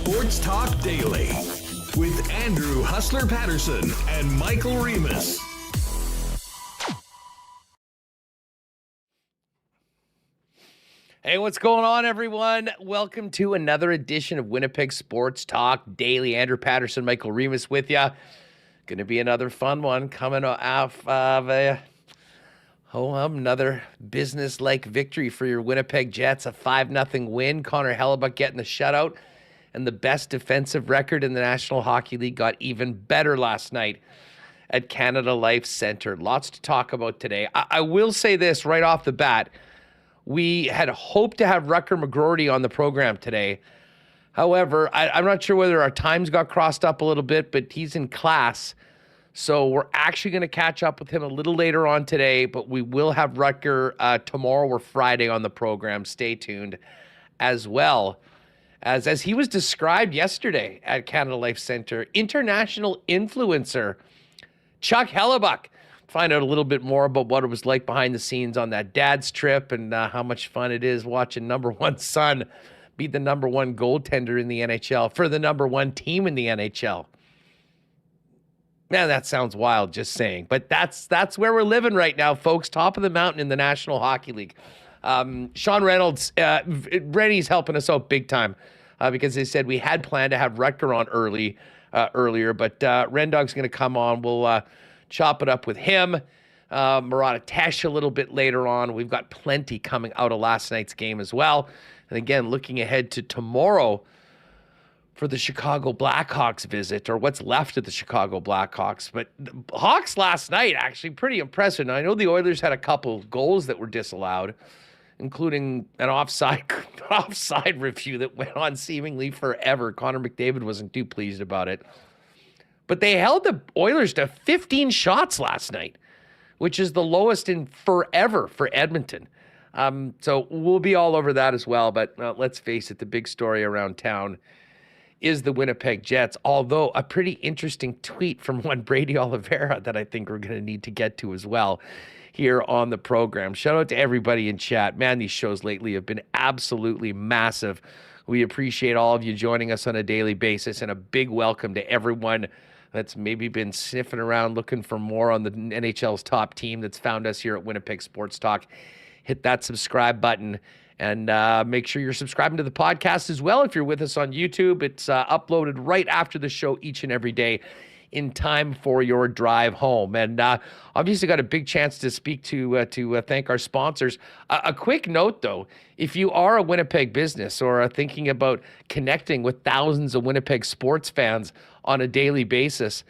Sports Talk Daily with Andrew Hustler Paterson and Michael Remis. Hey, what's going on, everyone? Welcome to another edition of Winnipeg Sports Talk Daily. Andrew Paterson, Michael Remis with you. Going to be another fun one coming off of another business-like victory for your Winnipeg Jets, a 5-0 win. Connor Hellebuyck getting the shutout, and the best defensive record in the National Hockey League got even better last night at Canada Life Centre. Lots to talk about today. I will say this right off the bat. We had hoped to have Rutger McGroarty on the program today. However, I'm not sure whether our times got crossed up a little bit, but he's in class. So we're actually going to catch up with him a little later on today, but we will have Rutger tomorrow or Friday on the program. Stay tuned as well. As he was described yesterday at Canada Life Centre, international influencer Chuck Hellebuyck. Find out a little bit more about what it was like behind the scenes on that dad's trip and how much fun it is watching number one son be the number one goaltender in the NHL for the number one team in the NHL. Man, that sounds wild, just saying. But that's where we're living right now, folks. Top of the mountain in the National Hockey League. Sean Reynolds, Rennie's helping us out big time because they said we had planned to have Rutger on earlier, but Rendog's going to come on. We'll chop it up with him. Murat a little bit later on. We've got plenty coming out of last night's game as well. And again, looking ahead to tomorrow for the Chicago Blackhawks visit, or what's left of the Chicago Blackhawks. But the Hawks last night, actually pretty impressive. Now, I know the Oilers had a couple goals that were disallowed, including an offside review that went on seemingly forever. Connor McDavid wasn't too pleased about it. But they held the Oilers to 15 shots last night, which is the lowest in forever for Edmonton. So we'll be all over that as well. But let's face it, the big story around town is the Winnipeg Jets, although a pretty interesting tweet from one Brady Oliveira that I think we're going to need to get to as well here on the program. Shout out to everybody in chat. Man, these shows lately have been absolutely massive. We appreciate all of you joining us on a daily basis, and a big welcome to everyone that's maybe been sniffing around looking for more on the NHL's top team that's found us here at Winnipeg Sports Talk. Hit that subscribe button and make sure you're subscribing to the podcast as well. If you're with us on YouTube, it's uploaded right after the show each and every day in time for your drive home. And obviously got a big chance to speak to thank our sponsors. A quick note, though, if you are a Winnipeg business or are thinking about connecting with thousands of Winnipeg sports fans on a daily basis,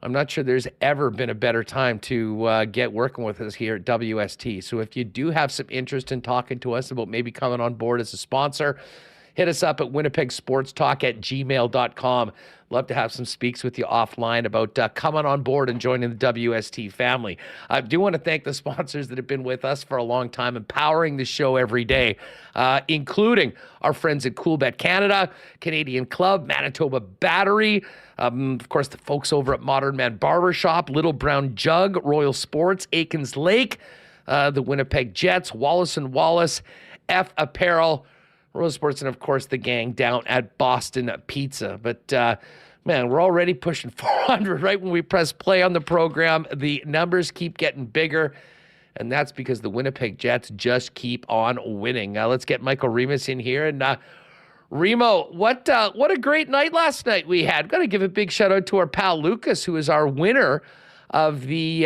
I'm not sure there's ever been a better time to get working with us here at WST. So if you do have some interest in talking to us about maybe coming on board as a sponsor, hit us up at winnipegsportstalk@gmail.com. Love to have some speaks with you offline about coming on board and joining the WST family. I do want to thank the sponsors that have been with us for a long time, empowering the show every day, including our friends at Coolbet Canada, Canadian Club, Manitoba Battery, of course, the folks over at Modern Man Barbershop, Little Brown Jug, Royal Sports, Aikens Lake, the Winnipeg Jets, Wallace & Wallace, F Apparel, Royal Sports, and of course the gang down at Boston Pizza. But man, we're already pushing 400 right when we press play on the program. The numbers keep getting bigger, and that's because the Winnipeg Jets just keep on winning. Let's get Michael Remis in here. And Remo, what a great night last night we had. Got to give a big shout out to our pal Lucas, who is our winner of the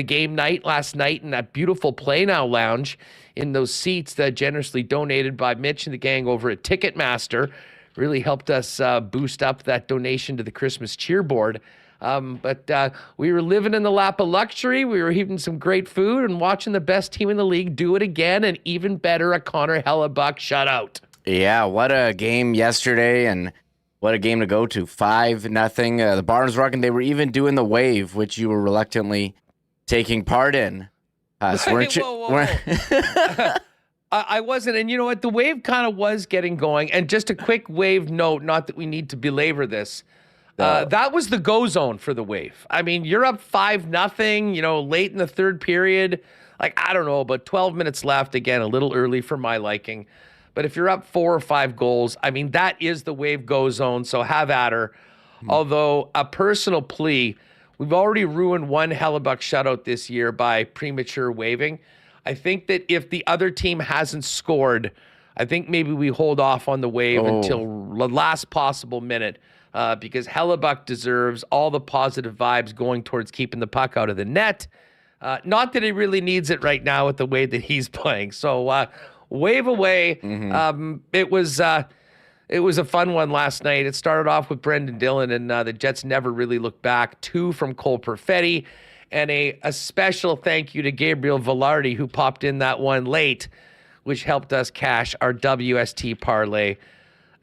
game night last night in that beautiful Play Now lounge in those seats that generously donated by Mitch and the gang over at Ticketmaster. Really helped us boost up that donation to the Christmas cheerboard. But we were living in the lap of luxury. We were eating some great food and watching the best team in the league do it again, and even better, a Connor Hellebuyck shutout. Yeah, what a game yesterday, and what a game to go to. 5-0. The Barnes rocking. They were even doing the wave, which you were reluctantly taking part in. So weren't you? Whoa. I wasn't, and you know what? The wave kind of was getting going. And just a quick wave note, not that we need to belabor this. That was the go zone for the wave. I mean, you're up 5-0, late in the third period. Like, I don't know, about 12 minutes left. Again, a little early for my liking. But if you're up 4 or 5 goals, I mean, that is the Wave go zone, so have at her. Although, a personal plea, we've already ruined one Hellebuck shutout this year by premature waving. I think that if the other team hasn't scored, I think maybe we hold off on the Wave until the last possible minute, because Hellebuck deserves all the positive vibes going towards keeping the puck out of the net. Not that he really needs it right now with the way that he's playing. So Wave away. It was a fun one last night. It started off with Brendan Dillon, and the Jets never really looked back. 2 from Cole Perfetti, and a special thank you to Gabriel Balharry, who popped in that one late, which helped us cash our WST parlay.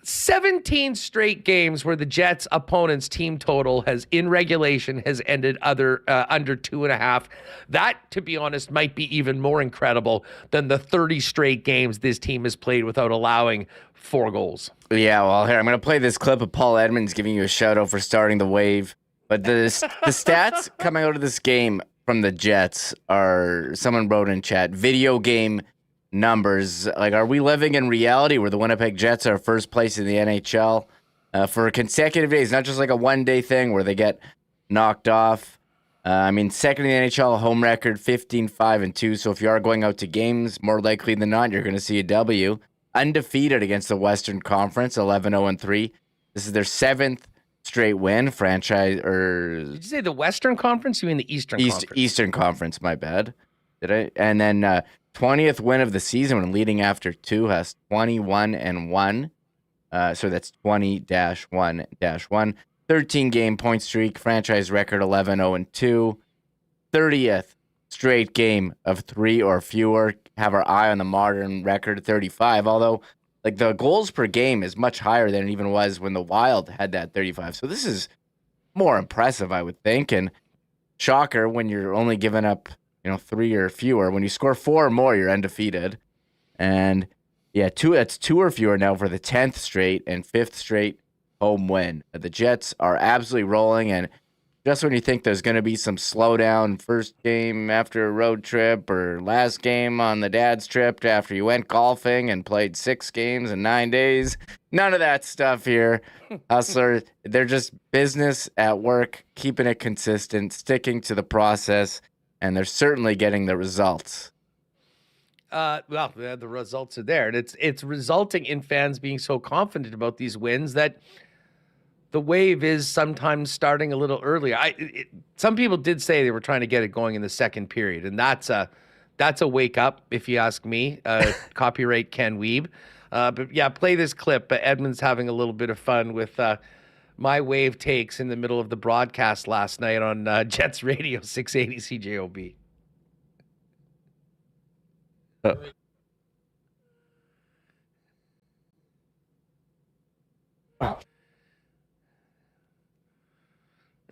17 straight games where the Jets' opponent's team total has, in regulation, has ended under 2.5. That, to be honest, might be even more incredible than the 30 straight games this team has played without allowing 4 goals. Yeah, well, here, I'm going to play this clip of Paul Edmonds giving you a shout-out for starting the Wave. But the stats coming out of this game from the Jets are, someone wrote in chat, video game numbers. Like, are we living in reality where the Winnipeg Jets are first place in the NHL for consecutive days, not just like a one-day thing where they get knocked off? I mean, second in the NHL, home record 15-5-2. So if you are going out to games, more likely than not, you're going to see a W. Undefeated against the Western Conference, 11-0-3. This is their 7th straight win. Franchise, or did you say the Western Conference? You mean the Eastern Conference? Eastern Conference, my bad. Did I? And then 20th win of the season when leading after 2 has 21-1. So that's 20-1-1. 13-game point streak, franchise record 11-0-2. 30th straight game of 3 or fewer. Have our eye on the modern record 35. Although, like, the goals per game is much higher than it even was when the Wild had that 35. So this is more impressive, I would think. And shocker, when you're only giving up 3 or fewer. When you score 4 or more, you're undefeated. And yeah, it's 2 or fewer now for the 10th straight and 5th straight home win. The Jets are absolutely rolling, and just when you think there's going to be some slowdown, first game after a road trip or last game on the dad's trip after you went golfing and played 6 games in 9 days, none of that stuff here. Hustler, they're just business at work, keeping it consistent, sticking to the process, and they're certainly getting the results. Well, the results are there, and it's resulting in fans being so confident about these wins that the Wave is sometimes starting a little early. Some people did say they were trying to get it going in the second period, and that's a wake up, if you ask me. Copyright Ken Weeb. But yeah, play this clip. Edmund's having a little bit of fun with my Wave takes in the middle of the broadcast last night on Jets Radio 680 CJOB.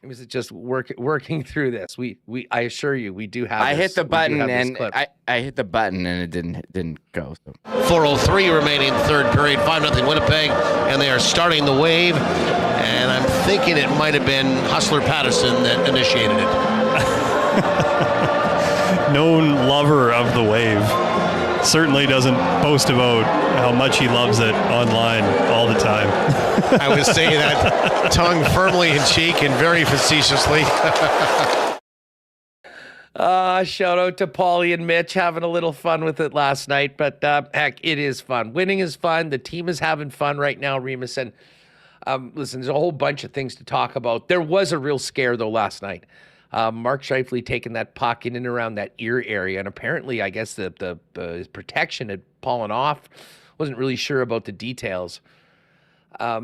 Is it just working through this? I assure you, we do have. I hit the button and I hit the button and it didn't go. So. 4:03 remaining in the third period. 5-0 Winnipeg, and they are starting the Wave. And I'm thinking it might have been Hustler Paterson that initiated it. Known lover of the Wave. Certainly doesn't boast about how much he loves it online all the time. I would say that tongue firmly in cheek and very facetiously. Shout out to Paulie and Mitch having a little fun with it last night. But heck, it is fun. Winning is fun. The team is having fun right now, Remis. And listen, there's a whole bunch of things to talk about. There was a real scare, though, last night. Mark Scheifele taking that puck in and around that ear area, and apparently, I guess the his protection had fallen off. Wasn't really sure about the details. I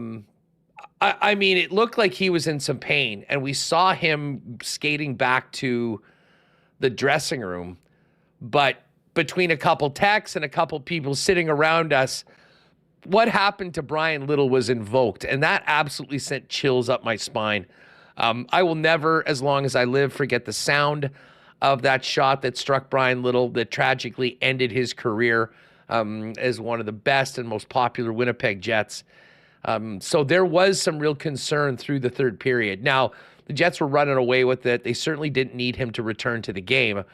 mean, it looked like he was in some pain, and we saw him skating back to the dressing room. But between a couple texts and a couple people sitting around us, what happened to Brian Little was invoked, and that absolutely sent chills up my spine. I will never, as long as I live, forget the sound of that shot that struck Brian Little that tragically ended his career as one of the best and most popular Winnipeg Jets. So there was some real concern through the third period. Now, the Jets were running away with it. They certainly didn't need him to return to the game.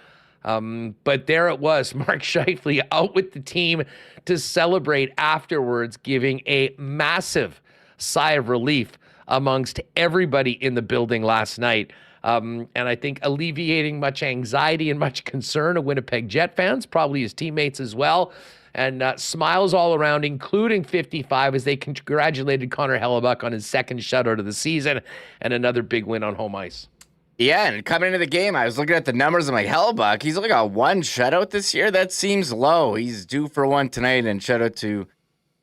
But there it was, Mark Scheifele out with the team to celebrate afterwards, giving a massive sigh of relief amongst everybody in the building last night. And I think alleviating much anxiety and much concern of Winnipeg Jet fans, probably his teammates as well. And smiles all around, including 55, as they congratulated Connor Hellebuyck on his second shutout of the season and another big win on home ice. Yeah, and coming into the game, I was looking at the numbers. I'm like, Hellebuyck, he's only got one shutout this year? That seems low. He's due for one tonight, and shout out to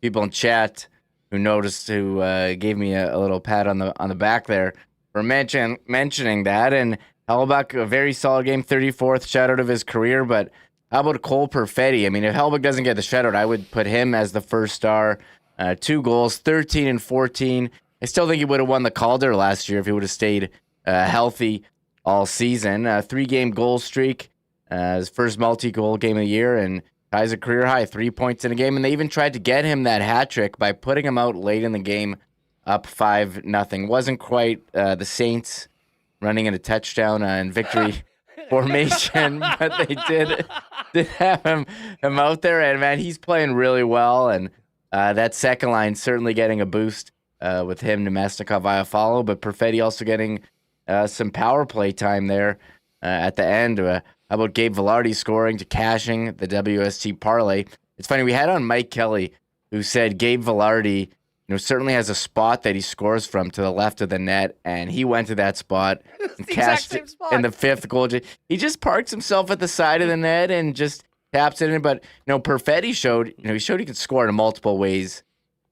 people in chat who noticed, who gave me a little pat on the back there for mentioning that. And Hellebuyck, a very solid game, 34th shutout of his career, but how about Cole Perfetti? I mean, if Hellebuyck doesn't get the shutout, I would put him as the first star. 2 goals, 13 and 14. I still think he would have won the Calder last year if he would have stayed healthy all season. 3-game goal streak, his first multi-goal game of the year, and ties a career high, 3 points in a game. And they even tried to get him that hat trick by putting him out late in the game, up 5-0. Wasn't quite the Saints running in a touchdown in victory formation, but they did have him out there, and man, he's playing really well. And that second line certainly getting a boost with him, Nemesnikov, Iafallo, but Perfetti also getting some power play time there at the end. How about Gabe Vilardi scoring to cashing the WST parlay? It's funny, we had on Mike Kelly, who said Gabe Vilardi, certainly has a spot that he scores from to the left of the net, and he went to that spot and cashed it in the 5th goal. He just parks himself at the side of the net and just taps it in. But Perfetti showed, he could score in multiple ways.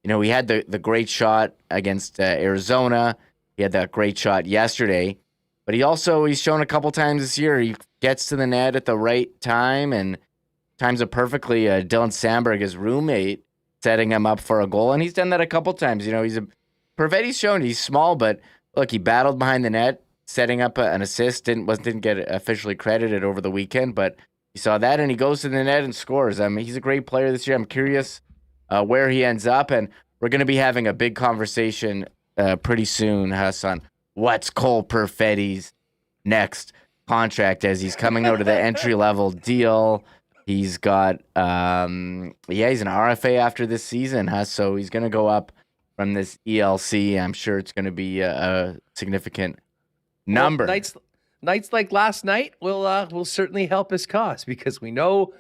He had the great shot against Arizona. He had that great shot yesterday, but he's shown a couple times this year. He gets to the net at the right time and times it perfectly. Dylan Sandberg, his roommate, setting him up for a goal, and he's done that a couple times. Perfetti's shown he's small, but look, he battled behind the net, setting up an assist. Didn't get officially credited over the weekend, but you saw that, and he goes to the net and scores. I mean, he's a great player this year. I'm curious where he ends up, and we're going to be having a big conversation pretty soon, on what's Cole Perfetti's next contract, as he's coming out of the entry-level deal. He's got, he's an RFA after this season, so he's going to go up from this ELC. I'm sure it's going to be a significant number. Well, nights like last night will certainly help his cause, because we know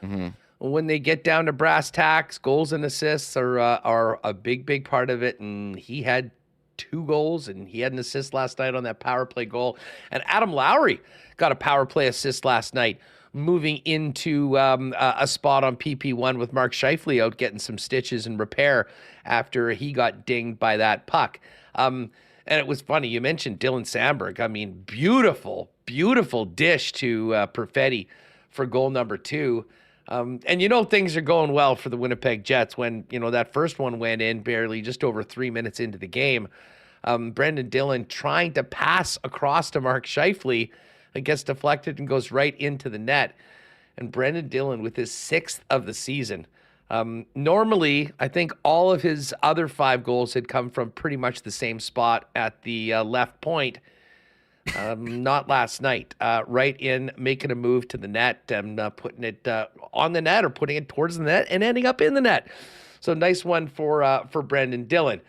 when they get down to brass tacks, goals and assists are a big part of it. And he had 2 goals, and he had an assist last night on that power play goal. And Adam Lowry got a power play assist last night, moving into a spot on PP1 with Mark Scheifele out getting some stitches and repair after he got dinged by that puck. And it was funny, you mentioned Dylan Sandberg. I mean, beautiful dish to Perfetti for goal number 2. And things are going well for the Winnipeg Jets when, that first one went in barely just over 3 minutes into the game. Brendan Dillon trying to pass across to Mark Scheifele, it gets deflected and goes right into the net. And Brendan Dillon with his 6th of the season. Normally, I think all of his other 5 goals had come from pretty much the same spot at the left point. Not last night. Right in, making a move to the net and putting it on the net or putting it towards the net and ending up in the net. So nice one for Brendan Dillon.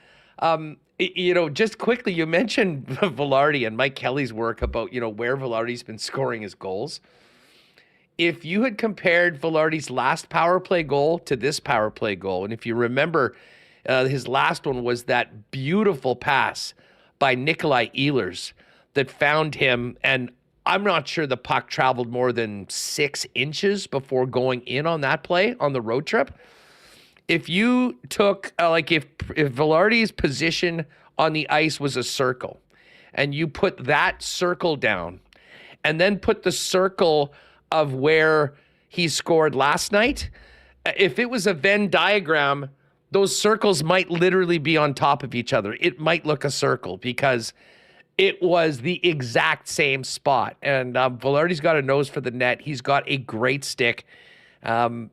Just quickly, you mentioned Vilardi and Mike Kelly's work about, where Vilardi's been scoring his goals. If you had compared Vilardi's last power play goal to this power play goal, and if you remember, his last one was that beautiful pass by Nikolai Ehlers that found him, and I'm not sure the puck traveled more than 6 inches before going in on that play on the road trip. If you took, if Vilardi's position on the ice was a circle, and you put that circle down, and then put the circle of where he scored last night, if it was a Venn diagram, those circles might literally be on top of each other. It might look a circle because it was the exact same spot. And Vilardi's got a nose for the net. He's got a great stick. And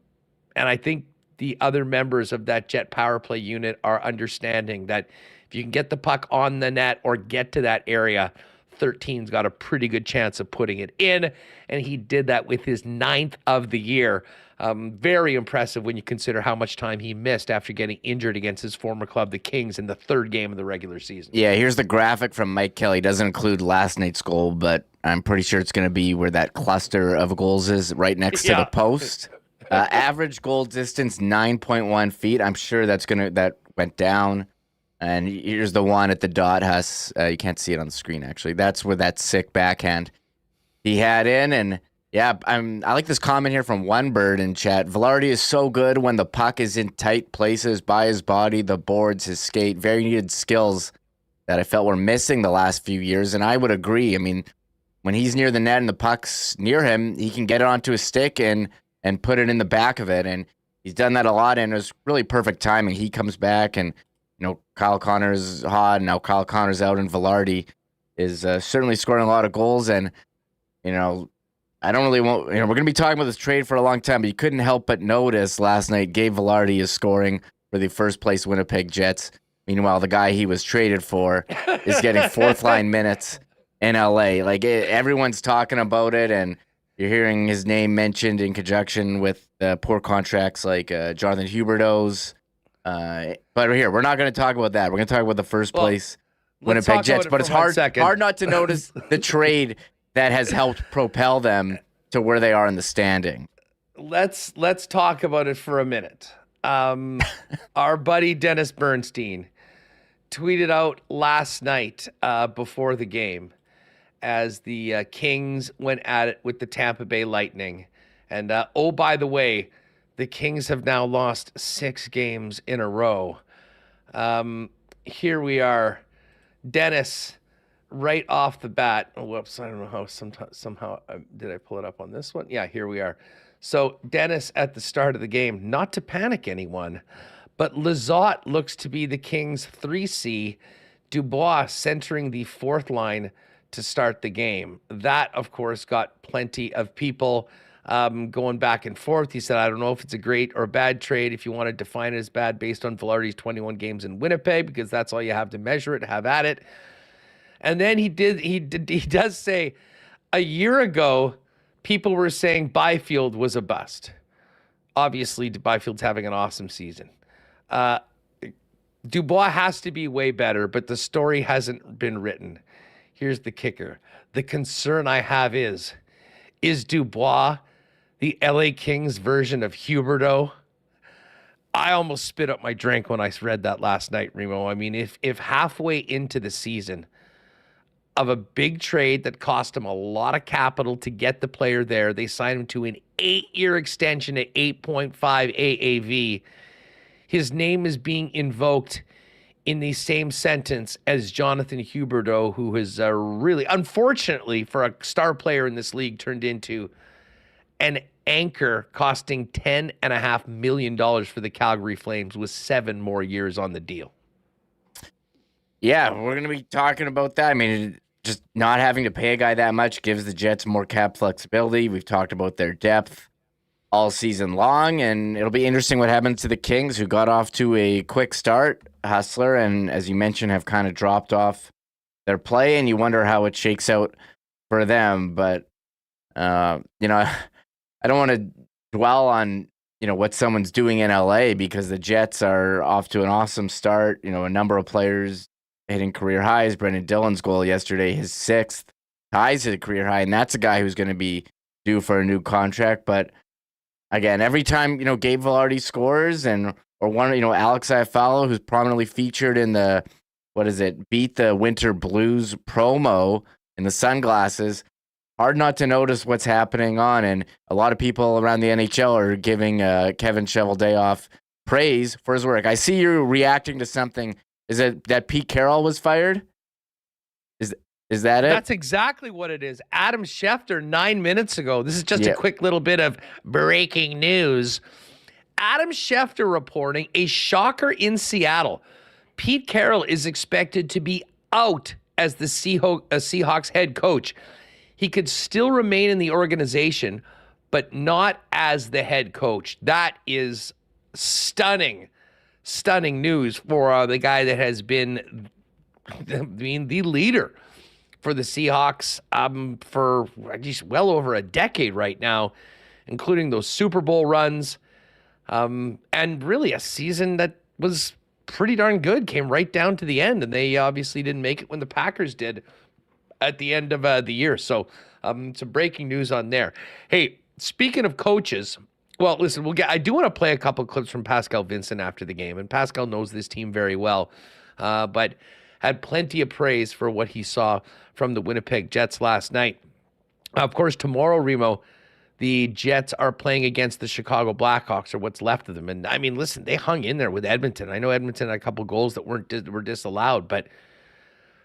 I think the other members of that Jet power play unit are understanding that if you can get the puck on the net or get to that area 13's got a pretty good chance of putting it in, and he did that with his 9th of the year. Very impressive when you consider how much time he missed after getting injured against his former club, the Kings, in the 3rd game of the regular season. Yeah, here's the graphic from Mike Kelly. Doesn't include last night's goal, but I'm pretty sure it's going to be where that cluster of goals is, right next to the post. Average goal distance, 9.1 feet. I'm sure that went down. And here's the one at the dot, Huss. You can't see it on the screen, actually. That's where that sick backhand he had in. And yeah, I like this comment here from One Bird in chat. Velarde is so good when the puck is in tight places by his body, the boards, his skate. Very needed skills that I felt were missing the last few years. And I would agree. I mean, when he's near the net and the puck's near him, he can get it onto his stick and put it in the back of it. And he's done that a lot, and it was really perfect timing. He comes back, and Kyle Connor's hot, and now Kyle Connor's out, and Velarde is certainly scoring a lot of goals. And, I don't really want, we're going to be talking about this trade for a long time, but you couldn't help but notice last night Gabe Velarde is scoring for the first place Winnipeg Jets. Meanwhile, the guy he was traded for is getting 4th line minutes in LA. Everyone's talking about it, and you're hearing his name mentioned in conjunction with poor contracts like Jonathan Huberdeau's. But here, we're not going to talk about that. We're going to talk about the first place Winnipeg Jets. But it's hard not to notice the trade that has helped propel them to where they are in the standing. Let's talk about it for a minute. Our buddy Dennis Bernstein tweeted out last night before the game as the Kings went at it with the Tampa Bay Lightning. And oh, by the way, the Kings have now lost 6 games in a row. Here we are. Dennis, right off the bat. Oh, whoops, I don't know how somehow did I pull it up on this one? Yeah, here we are. So Dennis at the start of the game, not to panic anyone, but Lizotte looks to be the Kings' 3C, Dubois centering the 4th line to start the game. That, of course, got plenty of people going back and forth. He said, I don't know if it's a great or bad trade, if you want to define it as bad based on Velarde's 21 games in Winnipeg, because that's all you have to measure it, have at it. And then he does say, a year ago, people were saying Byfield was a bust. Obviously, Byfield's having an awesome season. Dubois has to be way better, but the story hasn't been written. Here's the kicker. The concern I have is Dubois the LA Kings version of Huberdeau? I almost spit up my drink when I read that last night, Remo. I mean, if halfway into the season of a big trade that cost them a lot of capital to get the player there, they signed him to an 8-year extension at 8.5 AAV, his name is being invoked in the same sentence as Jonathan Huberdeau, who has really, unfortunately for a star player in this league, turned into an anchor costing $10.5 million for the Calgary Flames with 7 more years on the deal. Yeah, we're going to be talking about that. I mean, just not having to pay a guy that much gives the Jets more cap flexibility. We've talked about their depth all season long, and it'll be interesting what happens to the Kings, who got off to a quick start, Hustler, and as you mentioned, have kind of dropped off their play, and you wonder how it shakes out for them. But, I don't want to dwell on, what someone's doing in LA, because the Jets are off to an awesome start. A number of players hitting career highs. Brendan Dillon's goal yesterday, his 6th, ties hit a career high, and that's a guy who's going to be due for a new contract. But again, every time, Gabe Velarde scores, or one, Alex Iafallo, who's prominently featured in the, Beat the Winter Blues promo in the sunglasses, hard not to notice what's happening on. And a lot of people around the NHL are giving Kevin Cheveldayoff praise for his work. I see you reacting to something. Is it that Pete Carroll was fired? Is that it? That's exactly what it is. Adam Schefter 9 minutes ago. This is just a quick little bit of breaking news. Adam Schefter reporting a shocker in Seattle. Pete Carroll is expected to be out as the Seahawks head coach. He could still remain in the organization, but not as the head coach. That is stunning news for the guy that has been the leader for the Seahawks for just well over a decade right now, including those Super Bowl runs, and really a season that was pretty darn good, came right down to the end, and they obviously didn't make it when the Packers did at the end of the year. So some breaking news on there. Hey, speaking of coaches, well, listen, I do want to play a couple clips from Pascal Vincent after the game, and Pascal knows this team very well, but had plenty of praise for what he saw from the Winnipeg Jets last night. Of course, tomorrow, Remo, the Jets are playing against the Chicago Blackhawks, or what's left of them. And I mean, listen, they hung in there with Edmonton. I know Edmonton had a couple goals that were disallowed, but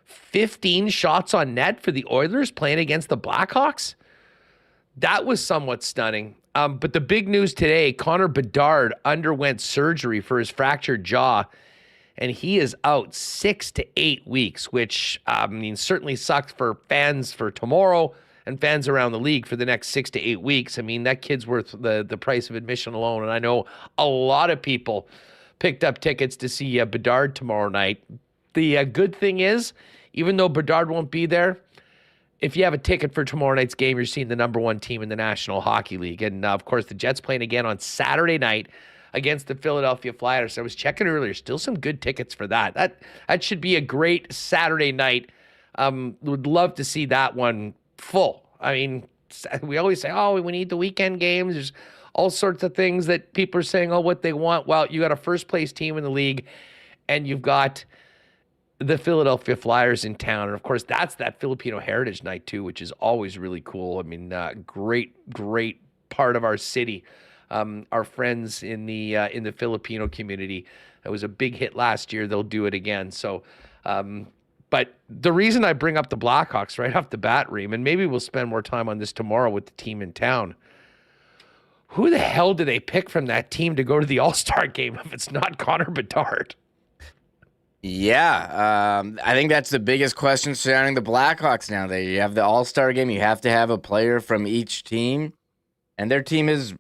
15 shots on net for the Oilers playing against the Blackhawks? That was somewhat stunning. But the big news today, Connor Bedard underwent surgery for his fractured jaw, and he is out 6 to 8 weeks, which certainly sucks for fans for tomorrow and fans around the league for the next 6 to 8 weeks. I mean, that kid's worth the price of admission alone, and I know a lot of people picked up tickets to see Bedard tomorrow night. The good thing is, even though Bedard won't be there, if you have a ticket for tomorrow night's game, you're seeing the number one team in the National Hockey League. And, of course, the Jets playing again on Saturday night against the Philadelphia Flyers. I was checking earlier, still some good tickets for that. That should be a great Saturday night. Would love to see that one full. I mean, we always say, oh, we need the weekend games. There's all sorts of things that people are saying, oh, what they want. Well, you got a first-place team in the league, and you've got the Philadelphia Flyers in town. And, of course, that's that Filipino Heritage Night, too, which is always really cool. I mean, great part of our city. Our friends in the Filipino community. It was a big hit last year. They'll do it again. So, but the reason I bring up the Blackhawks right off the bat, Reem, and maybe we'll spend more time on this tomorrow with the team in town. Who the hell do they pick from that team to go to the All-Star game if it's not Connor Bedard? Yeah, I think that's the biggest question surrounding the Blackhawks now. You have the All-Star game. You have to have a player from each team, and their team is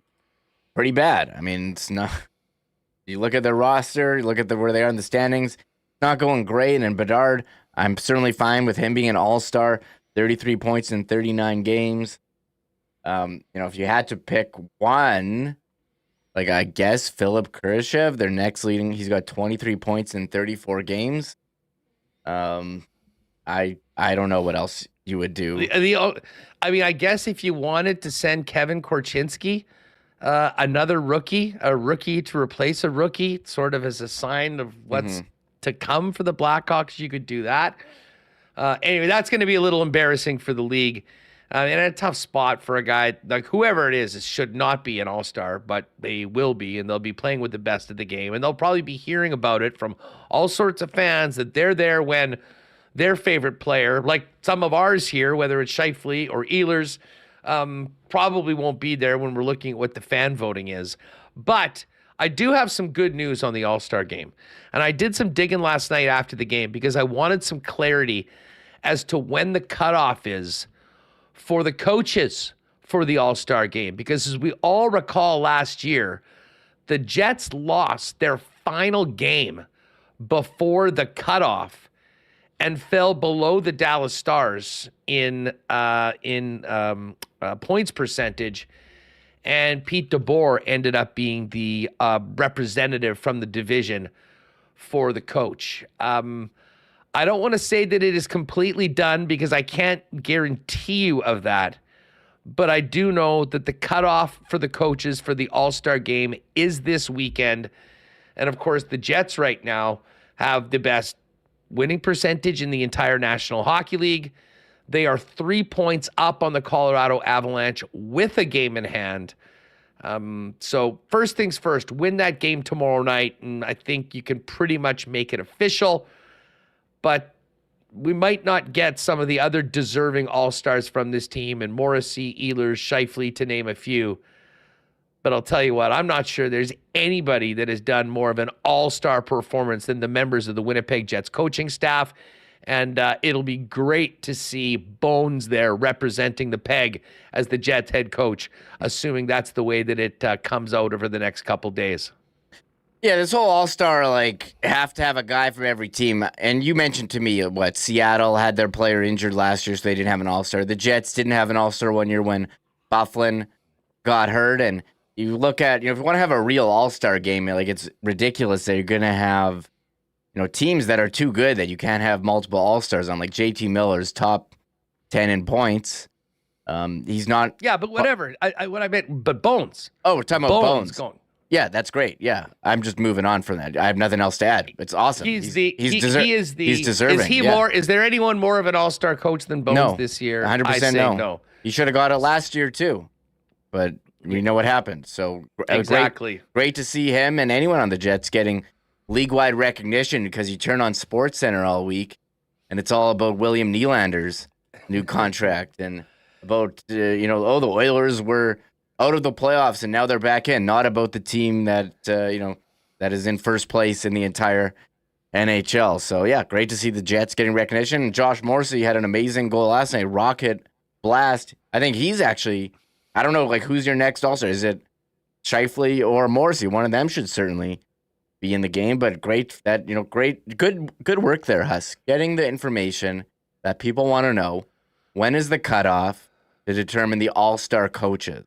pretty bad. I mean, it's not. You look at their roster, you look at where they are in the standings. It's not going great. And Bedard, I'm certainly fine with him being an all-star. 33 points in 39 games. If you had to pick one, like I guess Philip Kurashev, their next leading, he's got 23 points in 34 games. I don't know what else you would do. I mean, I guess if you wanted to send Kevin Korchinski, another rookie, a rookie to replace a rookie, sort of as a sign of what's to come for the Blackhawks, you could do that. Anyway, that's going to be a little embarrassing for the league. And a tough spot for a guy, like whoever it should not be an all-star, but they will be, and they'll be playing with the best of the game. And they'll probably be hearing about it from all sorts of fans that they're there when their favorite player, like some of ours here, whether it's Scheifele or Ehlers, probably won't be there when we're looking at what the fan voting is. But I do have some good news on the All-Star game. And I did some digging last night after the game because I wanted some clarity as to when the cutoff is for the coaches for the All-Star game. Because as we all recall last year, the Jets lost their final game before the cutoff and fell below the Dallas Stars in points percentage. And Pete DeBoer ended up being the representative from the division for the coach. I don't want to say that it is completely done because I can't guarantee you of that. But I do know that the cutoff for the coaches for the All-Star game is this weekend. And, of course, the Jets right now have the best winning percentage in the entire National Hockey League. They are 3 points up on the Colorado Avalanche with a game in hand. So first things first, win that game tomorrow night, and I think you can pretty much make it official. But we might not get some of the other deserving all-stars from this team, and Morrissey, Ehlers, Scheifele, to name a few. But I'll tell you what, I'm not sure there's anybody that has done more of an all-star performance than the members of the Winnipeg Jets coaching staff. And it'll be great to see Bones there representing the Peg as the Jets head coach, assuming that's the way that it comes out over the next couple days. Yeah, this whole All-Star, have to have a guy from every team. And you mentioned to me, Seattle had their player injured last year, so they didn't have an All-Star. The Jets didn't have an All-Star one year when Bufflin got hurt. And you look at, if you want to have a real All-Star game, it's ridiculous that you're going to have, teams that are too good that you can't have multiple All-Stars on. Like JT Miller's top 10 in points. He's not. Yeah, but whatever. What I meant, but Bones. Oh, we're talking about Bones. Going. Yeah, that's great. Yeah, I'm just moving on from that. I have nothing else to add. It's awesome. He's deserving. Is he more? Is there anyone more of an all-star coach than Bones this year? 100% no. He should have got it last year too, but we know what happened. So exactly, great to see him and anyone on the Jets getting league-wide recognition, because you turn on SportsCenter all week, and it's all about William Nylander's new contract and about the Oilers were out of the playoffs and now they're back in. Not about the team that that is in first place in the entire NHL. So yeah, great to see the Jets getting recognition. Josh Morrissey had an amazing goal last night. Rocket blast. I think he's actually. I don't know, who's your next All-Star? Is it Scheifele or Morrissey? One of them should certainly be in the game. But great that good work there, Huss. Getting the information that people want to know. When is the cutoff to determine the All-Star coaches?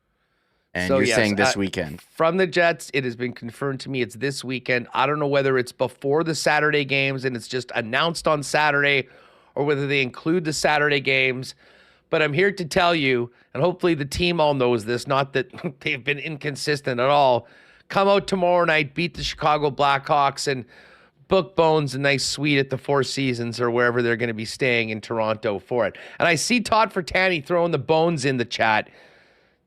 And so, you're saying this weekend. From the Jets, it has been confirmed to me it's this weekend. I don't know whether it's before the Saturday games and it's just announced on Saturday, or whether they include the Saturday games. But I'm here to tell you, and hopefully the team all knows this, not that they've been inconsistent at all. Come out tomorrow night, beat the Chicago Blackhawks, and book Bones a nice suite at the Four Seasons or wherever they're going to be staying in Toronto for it. And I see Todd Fertani throwing the Bones in the chat.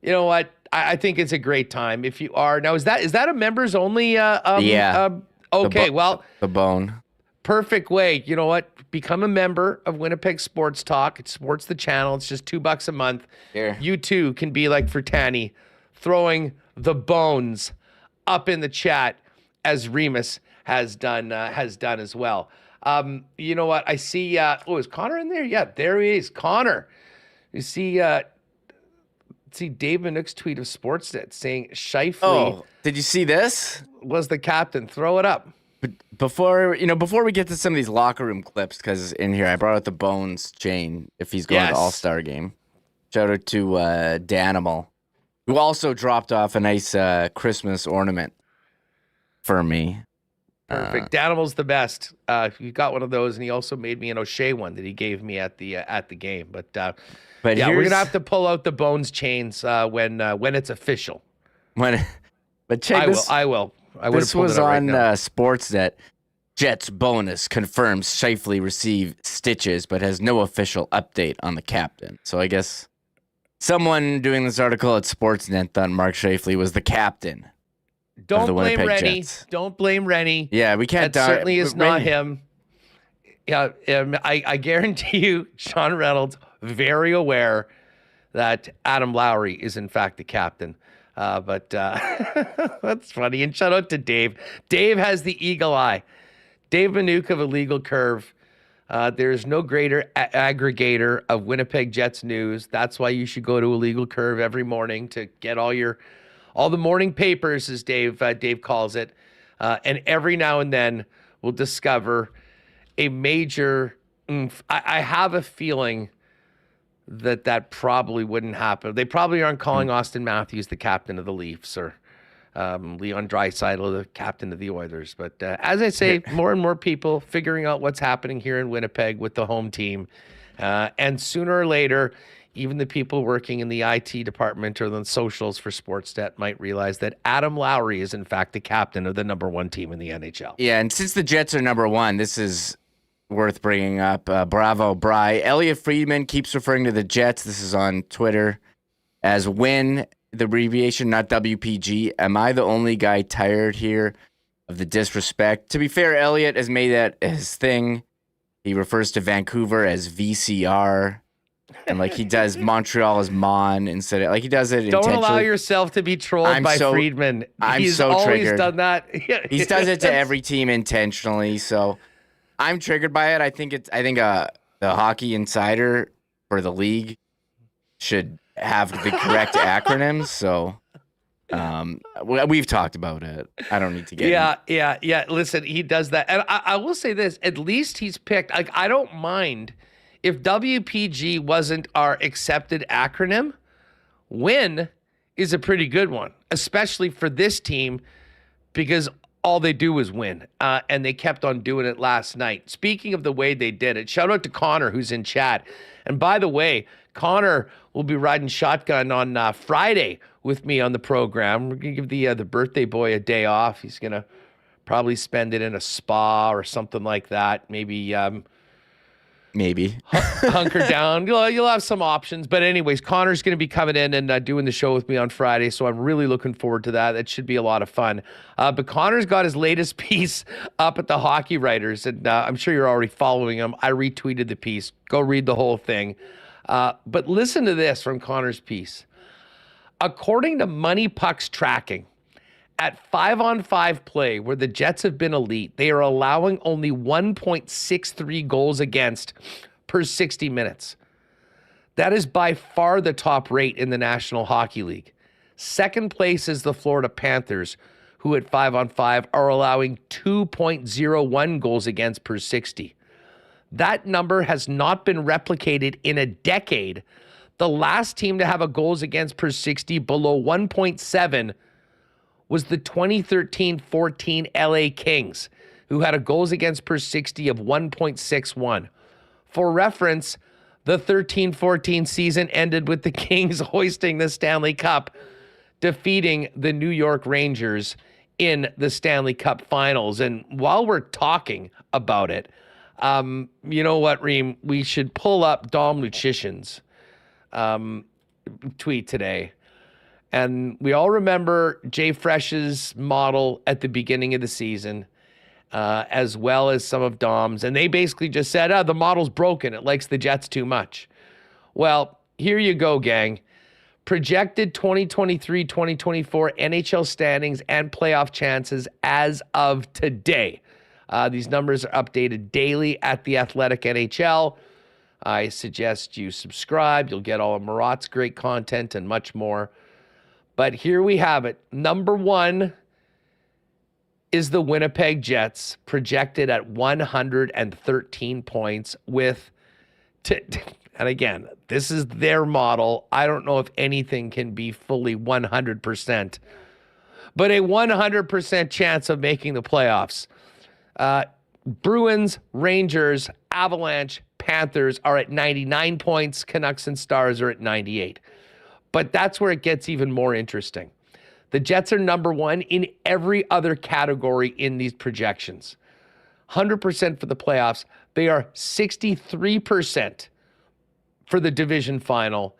You know what? I think it's a great time. If you are now, is that a members only? Yeah. Okay. The Bone. Perfect way. You know what? Become a member of Winnipeg Sports Talk. It supports the channel. It's just $2 a month. Here. You too can be like Fertani, throwing the Bones up in the chat, as Remis has done as well. You know what? I see. Is Connor in there? Yeah, there he is. Connor. You see. See Dave Minook's tweet of Sportsnet saying Scheifele. Oh, did you see this? Was the captain? Throw it up. But before we get to some of these locker room clips, because in here I brought out the Bones chain if he's going to All-Star game. Shout out to Danimal, who also dropped off a nice Christmas ornament for me. Perfect. Danimal's the best. You got one of those, and he also made me an O'Shea one that he gave me at the game. But yeah, we're gonna have to pull out the Bones chains when it's official. I will. This was on Sportsnet. Jets bonus confirms Scheifele received stitches, but has no official update on the captain. So I guess someone doing this article at Sportsnet thought Mark Scheifele was the captain. Don't blame Rennie. Don't blame Rennie. Yeah, we can't. That certainly is not him. Yeah, I guarantee you, Sean Reynolds very aware that Adam Lowry is in fact the captain. But that's funny. And shout out to Dave. Dave has the eagle eye. Dave Minook of Illegal Curve. There's no greater aggregator of Winnipeg Jets news. That's why you should go to Illegal Curve every morning to get all the morning papers, as Dave calls it. And every now and then we'll discover a major I have a feeling that probably wouldn't happen. They probably aren't calling Austin Matthews the captain of the Leafs, or Leon Draisaitl the captain of the Oilers. But as I say, more and more people figuring out what's happening here in Winnipeg with the home team. And sooner or later, even the people working in the IT department or the socials for Sportsnet might realize that Adam Lowry is in fact the captain of the number one team in the NHL. Yeah, and since the Jets are number one, this is worth bringing up. Bravo, Bry. Elliot Friedman keeps referring to the Jets. This is on Twitter as Win, the abbreviation, not WPG. Am I the only guy tired here of the disrespect? To be fair, Elliot has made that his thing. He refers to Vancouver as VCR. And he does Montreal as Mon instead of, he does it intentionally. Don't allow yourself to be trolled by Friedman. He's so always triggered. Done that. He does it to every team intentionally. So I'm triggered by it. I think the Hockey Insider for the league should have the correct acronyms. So We've talked about it. I don't need to get Yeah. Listen, he does that. And I will say this, at least he's picked, like, I don't mind if WPG wasn't our accepted acronym. Win is a pretty good one, especially for this team, because all they do is win. And they kept on doing it last night. Speaking of the way they did it, shout out to Connor, who's in chat. And by the way, Connor will be riding shotgun on Friday with me on the program. We're going to give the birthday boy a day off. He's going to probably spend it in a spa or something like that. Maybe hunker down. You'll have some options. But anyways, Connor's going to be coming in and doing the show with me on Friday, so I'm really looking forward to that. That should be a lot of fun. But Connor's got his latest piece up at the Hockey Writers, and I'm sure you're already following him. I retweeted the piece. Go read the whole thing. But listen to this from Connor's piece. According to Money Puck's tracking, at 5-on-5 play, where the Jets have been elite, they are allowing only 1.63 goals against per 60 minutes. That is by far the top rate in the National Hockey League. Second place is the Florida Panthers, who at 5-on-5 are allowing 2.01 goals against per 60. That number has not been replicated in a decade. The last team to have a goals against per 60 below 1.7 was the 2013-14 LA Kings, who had a goals against per 60 of 1.61. For reference, the 13-14 season ended with the Kings hoisting the Stanley Cup, defeating the New York Rangers in the Stanley Cup Finals. And while we're talking about it, you know what, Reem? We should pull up Dom Lucian's tweet today. And we all remember Jay Fresh's model at the beginning of the season, as well as some of Dom's. And they basically just said, the model's broken. It likes the Jets too much. Well, here you go, gang. Projected 2023-2024 NHL standings and playoff chances as of today. These numbers are updated daily at The Athletic NHL. I suggest you subscribe. You'll get all of Murat's great content and much more. But here we have it. Number one is the Winnipeg Jets, projected at 113 points with, and again, this is their model. I don't know if anything can be fully 100%, but a 100% chance of making the playoffs. Bruins, Rangers, Avalanche, Panthers are at 99 points. Canucks and Stars are at 98. But that's where it gets even more interesting. The Jets are number one in every other category in these projections. 100% for the playoffs. They are 63% for the division final,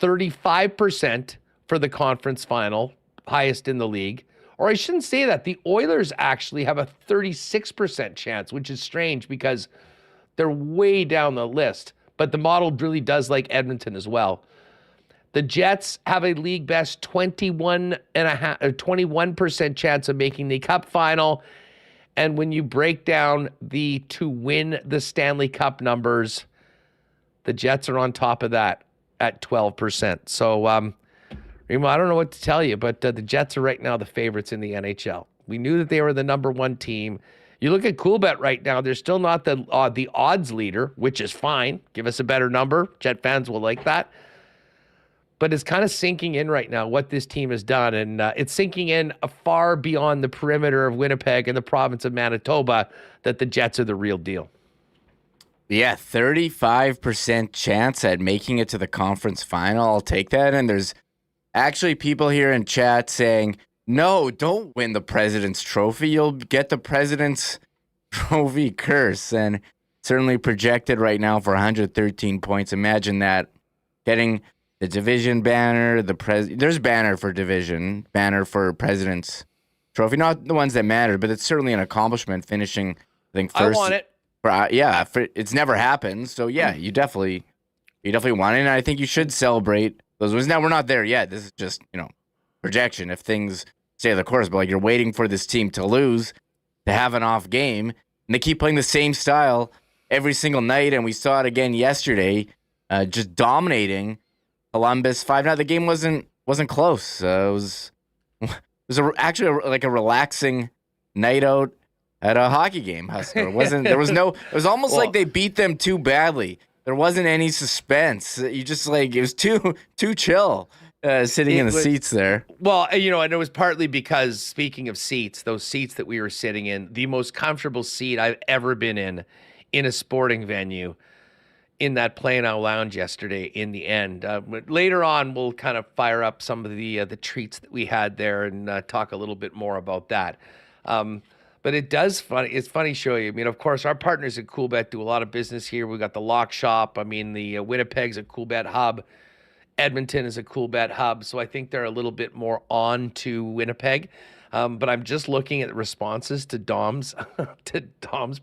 35% for the conference final, highest in the league. Or I shouldn't say that. The Oilers actually have a 36% chance, which is strange because they're way down the list. But the model really does like Edmonton as well. The Jets have a league best 21% chance of making the Cup final. And when you break down the to win the Stanley Cup numbers, the Jets are on top of that at 12%. So, Remo, I don't know what to tell you, but the Jets are right now the favorites in the NHL. We knew that they were the number one team. You look at Coolbet right now, they're still not the odds leader, which is fine. Give us a better number. Jet fans will like that. But it's kind of sinking in right now what this team has done. And it's sinking in far beyond the perimeter of Winnipeg and the province of Manitoba that the Jets are the real deal. Yeah, 35% chance at making it to the conference final. I'll take that. And there's actually people here in chat saying, no, don't win the President's Trophy. You'll get the President's Trophy curse. And certainly projected right now for 113 points. Imagine that. Getting the division banner, there's banner for division, banner for President's Trophy. Not the ones that matter, but it's certainly an accomplishment finishing, I think, first. I want it. It's never happened. So, yeah, you definitely want it. And I think you should celebrate those wins. Now, we're not there yet. This is just, projection if things stay the course. But, you're waiting for this team to lose, to have an off game. And they keep playing the same style every single night. And we saw it again yesterday, just dominating Columbus 5-0. The game wasn't close. It was was actually a relaxing night out at a hockey game, Hustler. It was almost like they beat them too badly. There wasn't any suspense. You just it was too chill sitting in the seats there. Well, and it was partly because, speaking of seats, those seats that we were sitting in, the most comfortable seat I've ever been in a sporting venue, in that Play-Now Lounge yesterday in the end. Later on, we'll kind of fire up some of the treats that we had there and talk a little bit more about that. But it's funny showing you. I mean, of course, our partners at Coolbet do a lot of business here. We got the Lock Shop. I mean, the Winnipeg's a Coolbet hub. Edmonton is a Coolbet hub. So I think they're a little bit more on to Winnipeg. But I'm just looking at responses to Dom's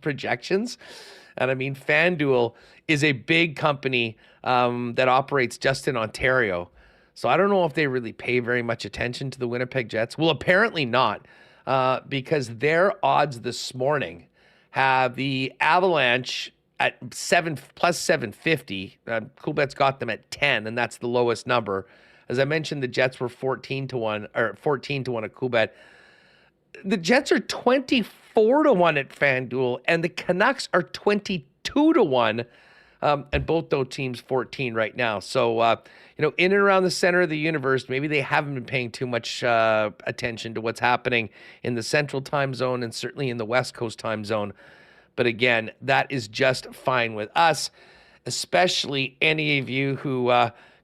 projections. And I mean, FanDuel is a big company that operates just in Ontario. So I don't know if they really pay very much attention to the Winnipeg Jets. Well, apparently not. Because their odds this morning have the Avalanche at plus 750. Coolbet's got them at 10, and that's the lowest number. As I mentioned, the Jets were 14-1 at Coolbet. The Jets are 24-1 at FanDuel, and the Canucks are 22-1. And both those teams 14 right now. So, in and around the center of the universe, maybe they haven't been paying too much attention to what's happening in the Central Time Zone and certainly in the West Coast Time Zone. But again, that is just fine with us, especially any of you who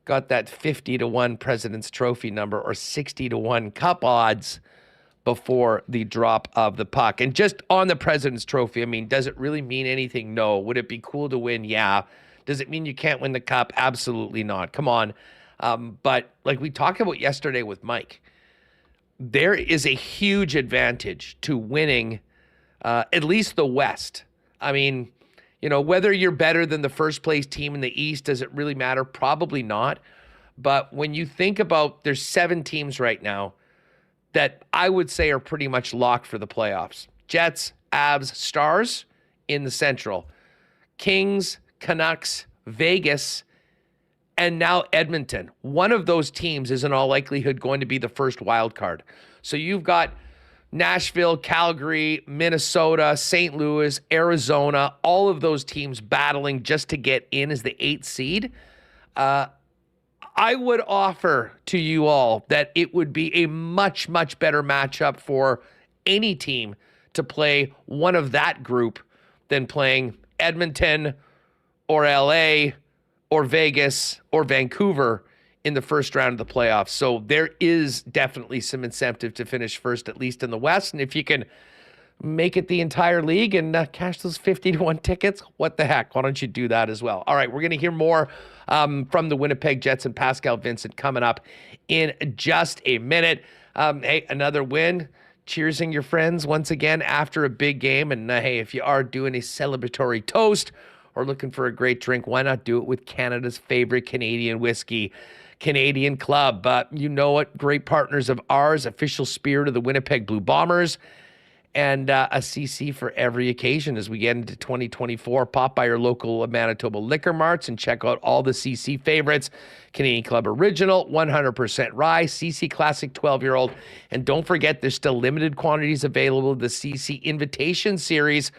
got that 50-1 President's Trophy number or 60-1 Cup odds before the drop of the puck. And just on the President's Trophy, I mean, does it really mean anything? No. Would it be cool to win? Yeah. Does it mean you can't win the Cup? Absolutely not. Come on. But like we talked about yesterday with Mike, there is a huge advantage to winning at least the West. I mean, whether you're better than the first place team in the East, does it really matter? Probably not. But when you think about, there's 7 teams right now that I would say are pretty much locked for the playoffs. Jets, Avs, Stars in the Central. Kings, Canucks, Vegas, and now Edmonton. One of those teams is in all likelihood going to be the first wild card. So you've got Nashville, Calgary, Minnesota, St. Louis, Arizona, all of those teams battling just to get in as the 8th seed. I would offer to you all that it would be a much, much better matchup for any team to play one of that group than playing Edmonton or LA or Vegas or Vancouver in the first round of the playoffs. So there is definitely some incentive to finish first, at least in the West. And if you can make it the entire league and cash those 50-1 tickets, what the heck? Why don't you do that as well? All right, we're going to hear more from the Winnipeg Jets and Pascal Vincent coming up in just a minute. Hey, another win. Cheersing your friends once again after a big game. And hey, if you are doing a celebratory toast or looking for a great drink, why not do it with Canada's favorite Canadian whiskey, Canadian Club? You know what? Great partners of ours, official spirit of the Winnipeg Blue Bombers, and a CC for every occasion as we get into 2024. Pop by your local Manitoba liquor marts and check out all the CC favorites. Canadian Club Original, 100% rye, CC Classic 12-year-old. And don't forget, there's still limited quantities available of the CC Invitation Series.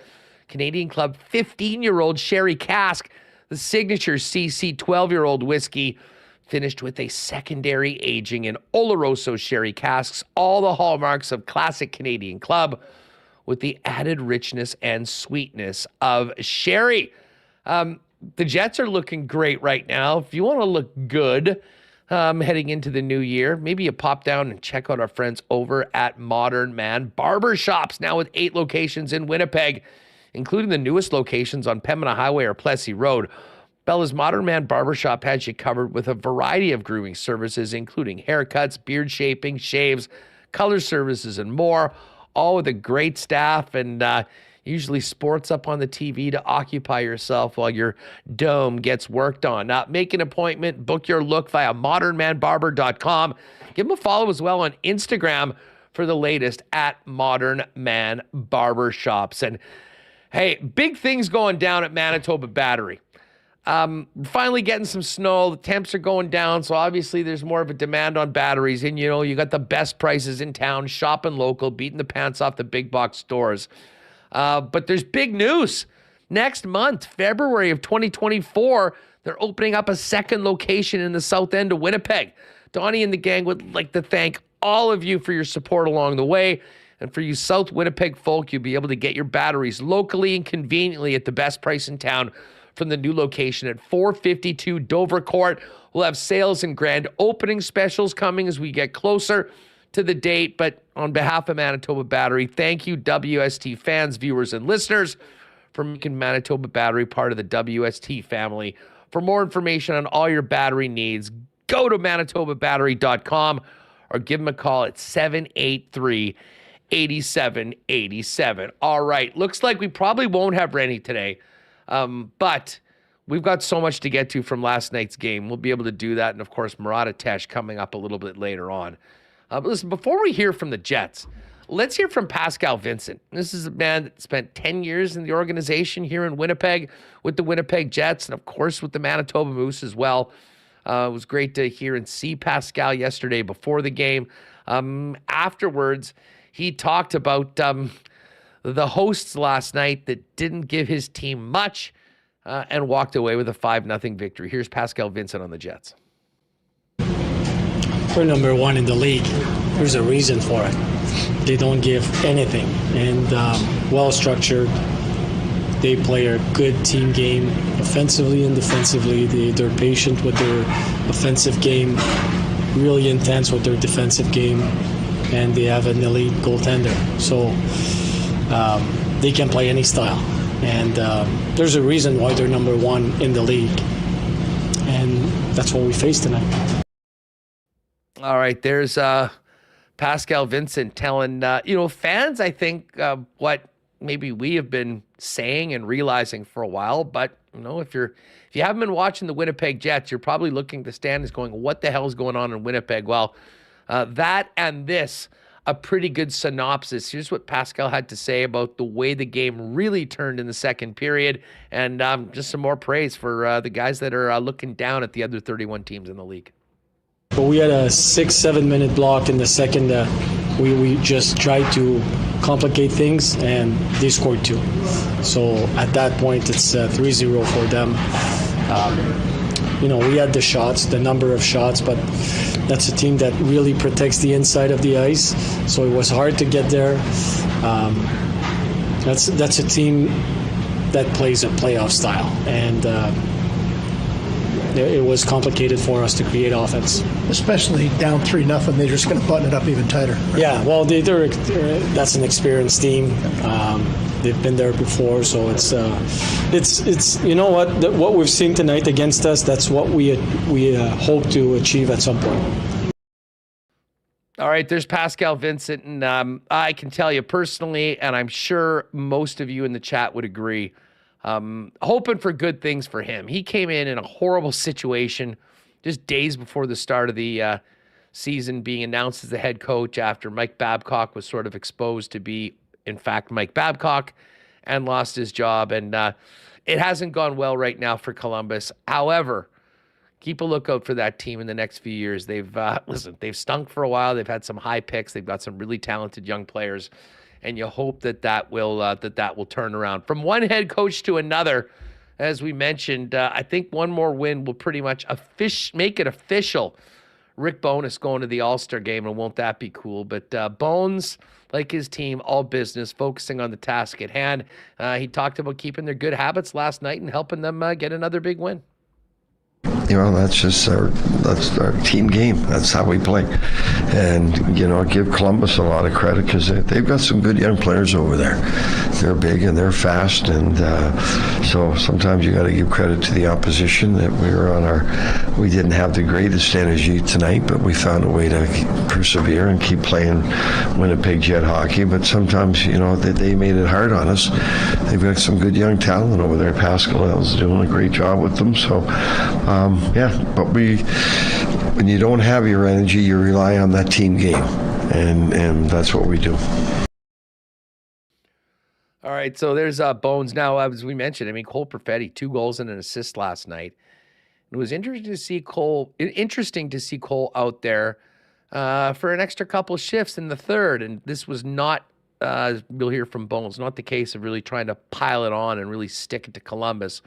Canadian Club 15-year-old Sherry Cask, the signature CC 12-year-old whiskey, finished with a secondary aging in Oloroso Sherry Casks. All the hallmarks of classic Canadian Club, with the added richness and sweetness of sherry. The Jets are looking great right now. If you want to look good heading into the new year, maybe you pop down and check out our friends over at Modern Man Barbershops, now with 8 locations in Winnipeg, including the newest locations on Pembina Highway or Plessis Road. Bella's Modern Man Barbershop has you covered with a variety of grooming services, including haircuts, beard shaping, shaves, color services, and more, all with a great staff and usually sports up on the TV to occupy yourself while your dome gets worked on. Now, make an appointment, book your look via modernmanbarber.com. Give them a follow as well on Instagram for the latest at Modern Man Barbershops. And hey, big things going down at Manitoba Battery. Finally getting some snow. The temps are going down, so obviously there's more of a demand on batteries. And, you got the best prices in town, shopping local, beating the pants off the big box stores. But there's big news. Next month, February of 2024, they're opening up a second location in the south end of Winnipeg. Donnie and the gang would like to thank all of you for your support along the way. And for you South Winnipeg folk, you'll be able to get your batteries locally and conveniently at the best price in town from the new location at 452 Dover Court. We'll have sales and grand opening specials coming as we get closer to the date. But on behalf of Manitoba Battery, thank you, WST fans, viewers, and listeners, for making Manitoba Battery part of the WST family. For more information on all your battery needs, go to manitobabattery.com or give them a call at 783-8787. All right, looks like we probably won't have Rennie today, but we've got so much to get to from last night's game. We'll be able to do that, and of course, Murat coming up a little bit later on. But listen, before we hear from the Jets, let's hear from Pascal Vincent. This is a man that spent 10 years in the organization here in Winnipeg with the Winnipeg Jets and, of course, with the Manitoba Moose as well. It was great to hear and see Pascal yesterday before the game. Afterwards, he talked about the hosts last night that didn't give his team much and walked away with a 5-0 victory. Here's Pascal Vincent on the Jets. We're number one in the league. There's a reason for it. They don't give anything, and well-structured. They play a good team game, offensively and defensively. They're patient with their offensive game, really intense with their defensive game, and they have an elite goaltender. So they can play any style, and there's a reason why they're number one in the league, and that's what we face tonight. All right, there's Pascal Vincent telling fans, I think, what maybe we have been saying and realizing for a while. But if you haven't been watching the Winnipeg Jets, you're probably looking at the standings going, what the hell is going on in Winnipeg? Well, that and this, a pretty good synopsis. Here's what Pascal had to say about the way the game really turned in the second period, and just some more praise for the guys that are looking down at the other 31 teams in the league. But we had a 6-7 minute block in the second. We just tried to complicate things, and they scored 2. So at that point, it's 3-0 for them. We had the shots, the number of shots, but that's a team that really protects the inside of the ice. So it was hard to get there. That's a team that plays a playoff style, and it was complicated for us to create offense. Especially down 3-0, they're just going to button it up even tighter. Right? Yeah, well, that's an experienced team. They've been there before, so it's what we've seen tonight against us. That's what we hope to achieve at some point. All right, there's Pascal Vincent, and I can tell you personally, and I'm sure most of you in the chat would agree, hoping for good things for him. He came in a horrible situation just days before the start of the season, being announced as the head coach after Mike Babcock was sort of exposed to be, in fact, Mike Babcock, and lost his job. And it hasn't gone well right now for Columbus. However, keep a lookout for that team in the next few years. They've stunk for a while. They've had some high picks. They've got some really talented young players, and you hope that will turn around. From one head coach to another, as we mentioned, I think one more win will pretty much make it official. Rick Bowness going to the All-Star game, and won't that be cool? But Bones, like his team, all business, focusing on the task at hand. He talked about keeping their good habits last night and helping them get another big win. That's our team game. That's how we play. And, give Columbus a lot of credit because they've got some good young players over there. They're big and they're fast. And so sometimes you got to give credit to the opposition that we didn't have the greatest energy tonight, but we found a way to persevere and keep playing Winnipeg Jet hockey. But sometimes, they made it hard on us. They've got some good young talent over there. Pascal's doing a great job with them. So, but when you don't have your energy, you rely on that team game, and that's what we do. All right, so there's Bones. Now, as we mentioned, I mean, Cole Perfetti, 2 goals and an assist last night. It was interesting to see Cole out there for an extra couple shifts in the third. And this was not, we'll hear from Bones, not the case of really trying to pile it on and really stick it to Columbus,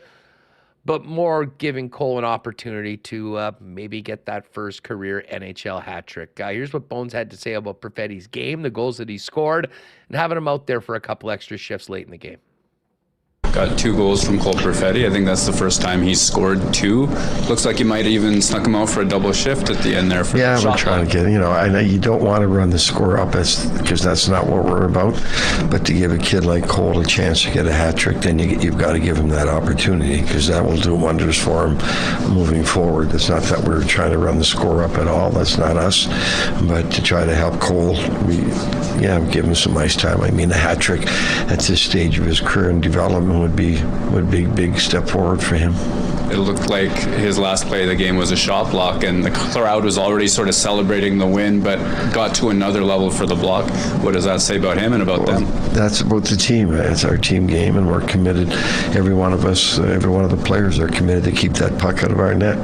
but more giving Cole an opportunity to maybe get that first career NHL hat trick. Here's what Bones had to say about Perfetti's game, the goals that he scored, and having him out there for a couple extra shifts late in the game. Got 2 goals from Cole Perfetti. I think that's the first time he's scored 2. Looks like he might have even snuck him out for a double shift at the end there. For yeah, the we're trying to get, I know you don't want to run the score up because that's not what we're about. But to give a kid like Cole a chance to get a hat trick, then you've got to give him that opportunity, because that will do wonders for him moving forward. It's not that we're trying to run the score up at all. That's not us. But to try to help Cole, give him some ice time. I mean, a hat trick at this stage of his career and development would be a big step forward for him. It looked like his last play of the game was a shot block, and the crowd was already sort of celebrating the win, but got to another level for the block. What does that say about him and about them? That's about the team. It's our team game, and we're committed. Every one of us, every one of the players are committed to keep that puck out of our net.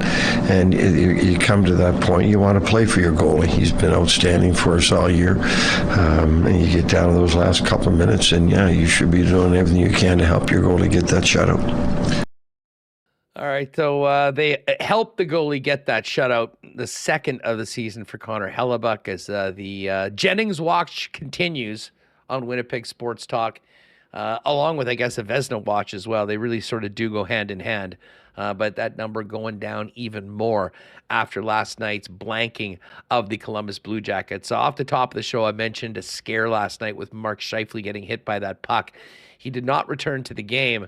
And you come to that point, you want to play for your goalie. He's been outstanding for us all year. And you get down to those last couple of minutes, and you should be doing everything you can to help your goalie get that shutout. All right, so they helped the goalie get that shutout, the second of the season for Connor Hellebuyck, as the Jennings watch continues on Winnipeg Sports Talk, along with, I guess, a Vezina watch as well. They really sort of do go hand in hand, but that number going down even more after last night's blanking of the Columbus Blue Jackets. So off the top of the show, I mentioned a scare last night with Mark Scheifele getting hit by that puck. He did not return to the game,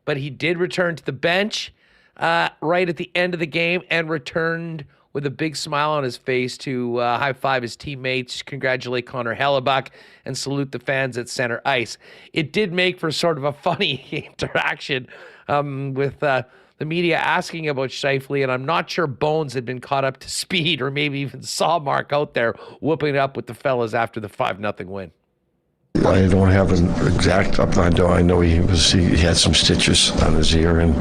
but he did return to the bench right at the end of the game and returned with a big smile on his face to high-five his teammates, congratulate Connor Hellebuyck, and salute the fans at center ice. It did make for sort of a funny interaction with the media asking about Scheifele, and I'm not sure Bones had been caught up to speed or maybe even saw Mark out there whooping it up with the fellas after the 5-0 win. I don't have an exact up. I know he had some stitches on his ear, and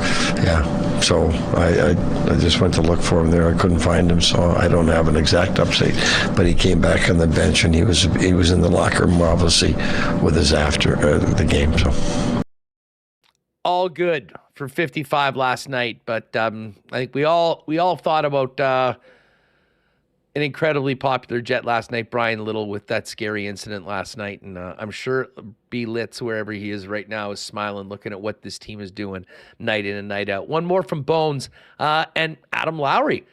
so I just went to look for him there. I couldn't find him, so I don't have an exact update. But he came back on the bench, and he was in the locker room, obviously, with us after the game. So all good for 55 last night, but I think we all thought about an incredibly popular Jet last night, Brian Little, with that scary incident last night. And I'm sure B. Litz, wherever he is right now, is smiling, looking at what this team is doing night in and night out. One more from Bones. And Adam Lowry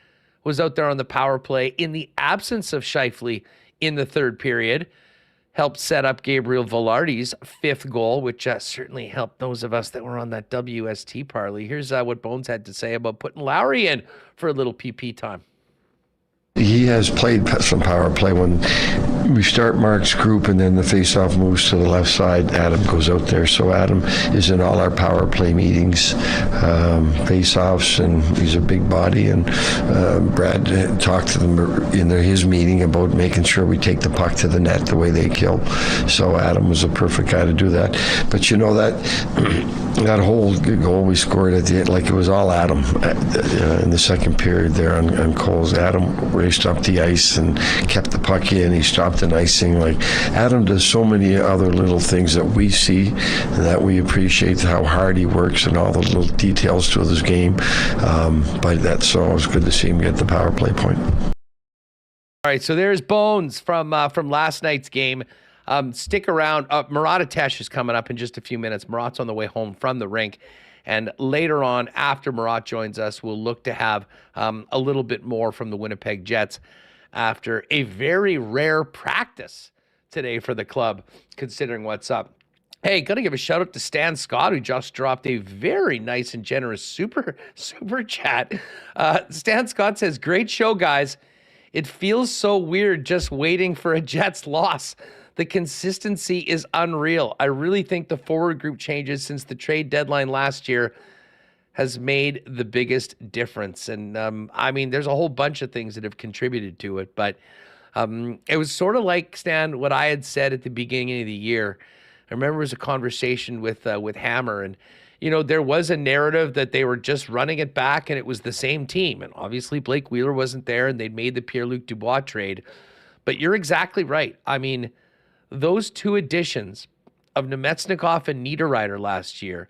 was out there on the power play in the absence of Scheifele in the third period. Helped set up Gabriel Velarde's 5th goal, which certainly helped those of us that were on that WST parlay. Here's what Bones had to say about putting Lowry in for a little PP time. He has played some power play. When we start Mark's group and then the face-off moves to the left side, Adam goes out there. So Adam is in all our power play meetings, face-offs, and he's a big body. And Brad talked to them in his meeting about making sure we take the puck to the net the way they kill. So Adam was a perfect guy to do that. But that whole goal we scored at the end, like it was all Adam in the second period there on Cole's. Adam raced up the ice and kept the puck in. He stopped an icing. Like Adam does so many other little things that we see and that we appreciate how hard he works and all the little details to his game. But that's always good to see him get the power play point. All right, so there's Bones from last night's game. Stick around. Murat is coming up in just a few minutes. Murat's on the way home from the rink. And later on, after Murat joins us, we'll look to have a little bit more from the Winnipeg Jets after a very rare practice today for the club, considering what's up. Hey, got to give a shout out to Stan Scott, who just dropped a very nice and generous super chat. Stan Scott says, "Great show, guys. It feels so weird just waiting for a Jets loss. The consistency is unreal. I really think the forward group changes since the trade deadline last year has made the biggest difference." And I mean, there's a whole bunch of things that have contributed to it, but it was sort of like, Stan, what I had said at the beginning of the year, I remember it was a conversation with Hammer, and there was a narrative that they were just running it back and it was the same team. And obviously Blake Wheeler wasn't there and they'd made the Pierre-Luc Dubois trade. But you're exactly right. I mean, those two additions of Nemetsnikov and Niederreiter last year,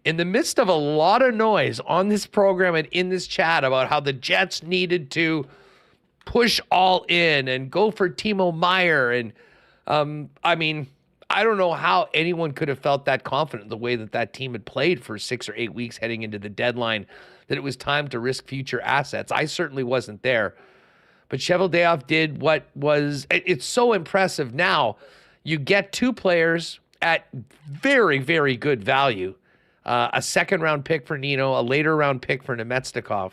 in the midst of a lot of noise on this program and in this chat about how the Jets needed to push all in and go for Timo Meier. And I don't know how anyone could have felt that confident the way that team had played for 6 or 8 weeks heading into the deadline, that it was time to risk future assets. I certainly wasn't there. But Cheveldayoff did what was, it's so impressive. Now you get two players at very, very good value. A second-round pick for Nino, a later-round pick for Nemetsnikov.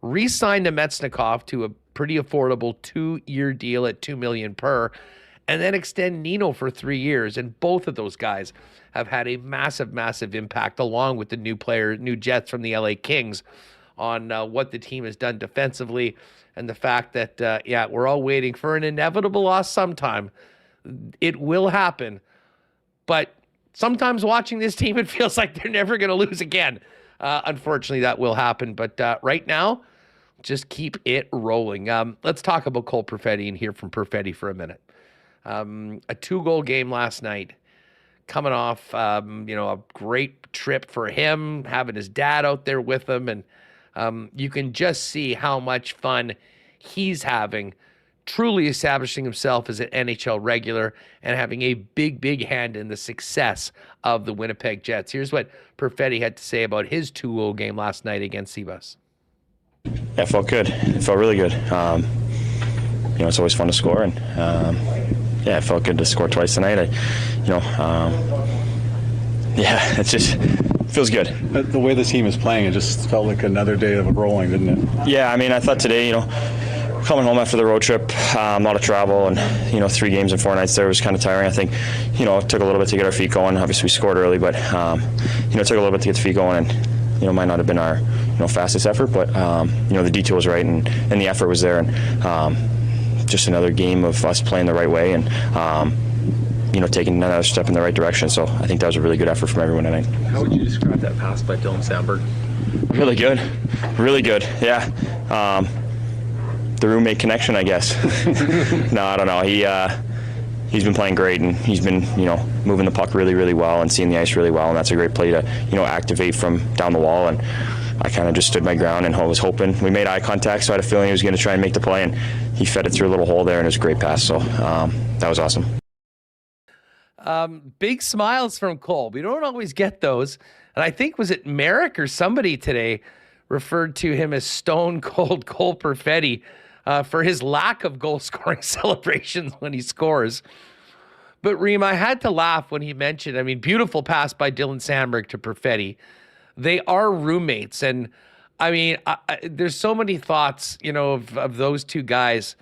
Re-sign Nemetsnikov to a pretty affordable 2-year deal at $2 million per, and then extend Nino for 3 years. And both of those guys have had a massive, massive impact, along with the new Jets from the LA Kings, on what the team has done defensively, and the fact that, we're all waiting for an inevitable loss sometime. It will happen. But sometimes watching this team, it feels like they're never going to lose again. Unfortunately, that will happen. But right now, just keep it rolling. Let's talk about Cole Perfetti and hear from Perfetti for a minute. A 2-goal game last night, coming off, a great trip for him, having his dad out there with him. And you can just see how much fun he's having, truly establishing himself as an NHL regular and having a big, big hand in the success of the Winnipeg Jets. Here's what Perfetti had to say about his 2-goal game last night against Seabus. Yeah, it felt good. It felt really good. It's always fun to score, and it felt good to score twice tonight. It just feels good. The way the team is playing, it just felt like another day of rolling, didn't it? Yeah, I thought today, coming home after the road trip, a lot of travel, and 3 games and 4 nights there was kind of tiring. I think, it took a little bit to get our feet going. Obviously, we scored early, but it took a little bit to get the feet going, and it might not have been our fastest effort, but the detail was right, and the effort was there, and just another game of us playing the right way, and taking another step in the right direction. So I think that was a really good effort from everyone tonight. How would you describe that pass by Dylan Samberg? Really good. Yeah. The roommate connection, I guess. No, I don't know. He's been playing great, and he's been moving the puck really, really well and seeing the ice really well, and that's a great play to activate from down the wall. And I kind of just stood my ground and was hoping. We made eye contact, so I had a feeling he was going to try and make the play, and he fed it through a little hole there, and it was a great pass. So that was awesome. Big smiles from Cole. We don't always get those. And I think, was it Merrick or somebody today referred to him as Stone Cold Cole Perfetti for his lack of goal-scoring celebrations when he scores. But, Reem, I had to laugh when he mentioned, beautiful pass by Dylan Samberg to Perfetti. They are roommates. And, there's so many thoughts, of those two guys,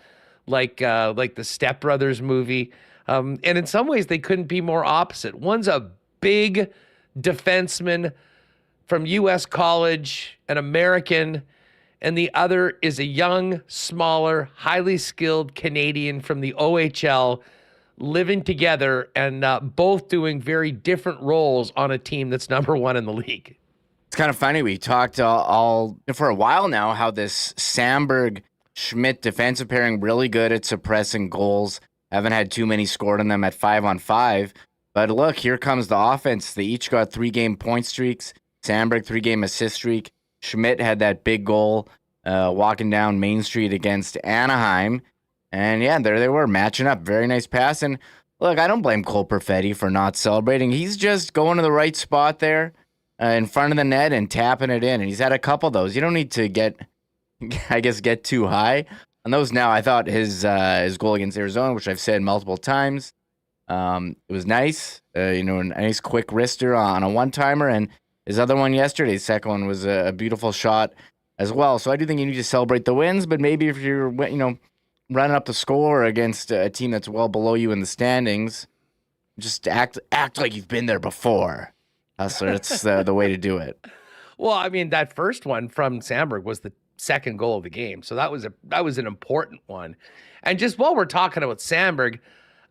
like the Step Brothers movie. And in some ways, they couldn't be more opposite. One's a big defenseman from U.S. college, an American, and the other is a young, smaller, highly skilled Canadian from the OHL, living together and both doing very different roles on a team that's number 1 in the league. It's kind of funny. We talked all for a while now how this Samberg-Schmidt defensive pairing really good at suppressing goals. Haven't had too many scored on them at 5-on-5. But look, here comes the offense. They each got 3-game point streaks. Samberg, 3-game assist streak. Schmidt had that big goal walking down Main Street against Anaheim. And yeah, there they were matching up. Very nice pass. And look, I don't blame Cole Perfetti for not celebrating. He's just going to the right spot there in front of the net and tapping it in. And he's had a couple of those. You don't need to get too high on those. Now, I thought his goal against Arizona, which I've said multiple times, it was nice. A nice quick wrister on a one-timer. And his other one yesterday, his second one, was a beautiful shot as well. So I do think you need to celebrate the wins, but maybe if you're, running up the score against a team that's well below you in the standings, just act like you've been there before. Hustler, it's the way to do it. Well, that first one from Samberg was the second goal of the game. So that was an important one. And just while we're talking about Samberg,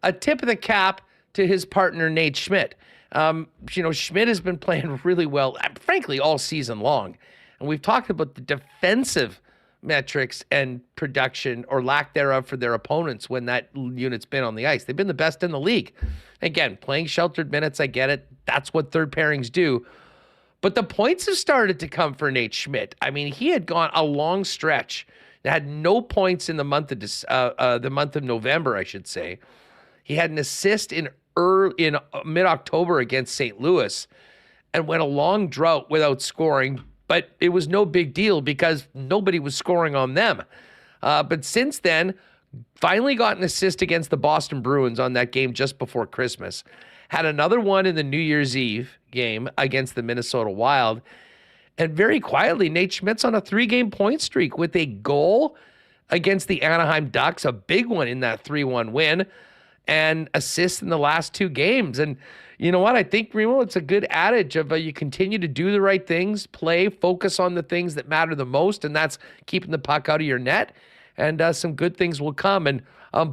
a tip of the cap to his partner, Nate Schmidt. Schmidt has been playing really well, frankly, all season long. And we've talked about the defensive metrics and production or lack thereof for their opponents when that unit's been on the ice. They've been the best in the league. Again, playing sheltered minutes, I get it. That's what third pairings do. But the points have started to come for Nate Schmidt. I mean, he had gone a long stretch. Had no points in the month of November, I should say. He had an assist in mid-October against St. Louis and went a long drought without scoring, but it was no big deal because nobody was scoring on them. But since then, finally got an assist against the Boston Bruins on that game just before Christmas. Had another one in the New Year's Eve game against the Minnesota Wild. And very quietly, Nate Schmidt's on a 3-game point streak with a goal against the Anaheim Ducks, a big one in that 3-1 win, and assists in the last 2 games. And you know what? I think, Remo, it's a good adage of you continue to do the right things, play, focus on the things that matter the most, and that's keeping the puck out of your net. And some good things will come. And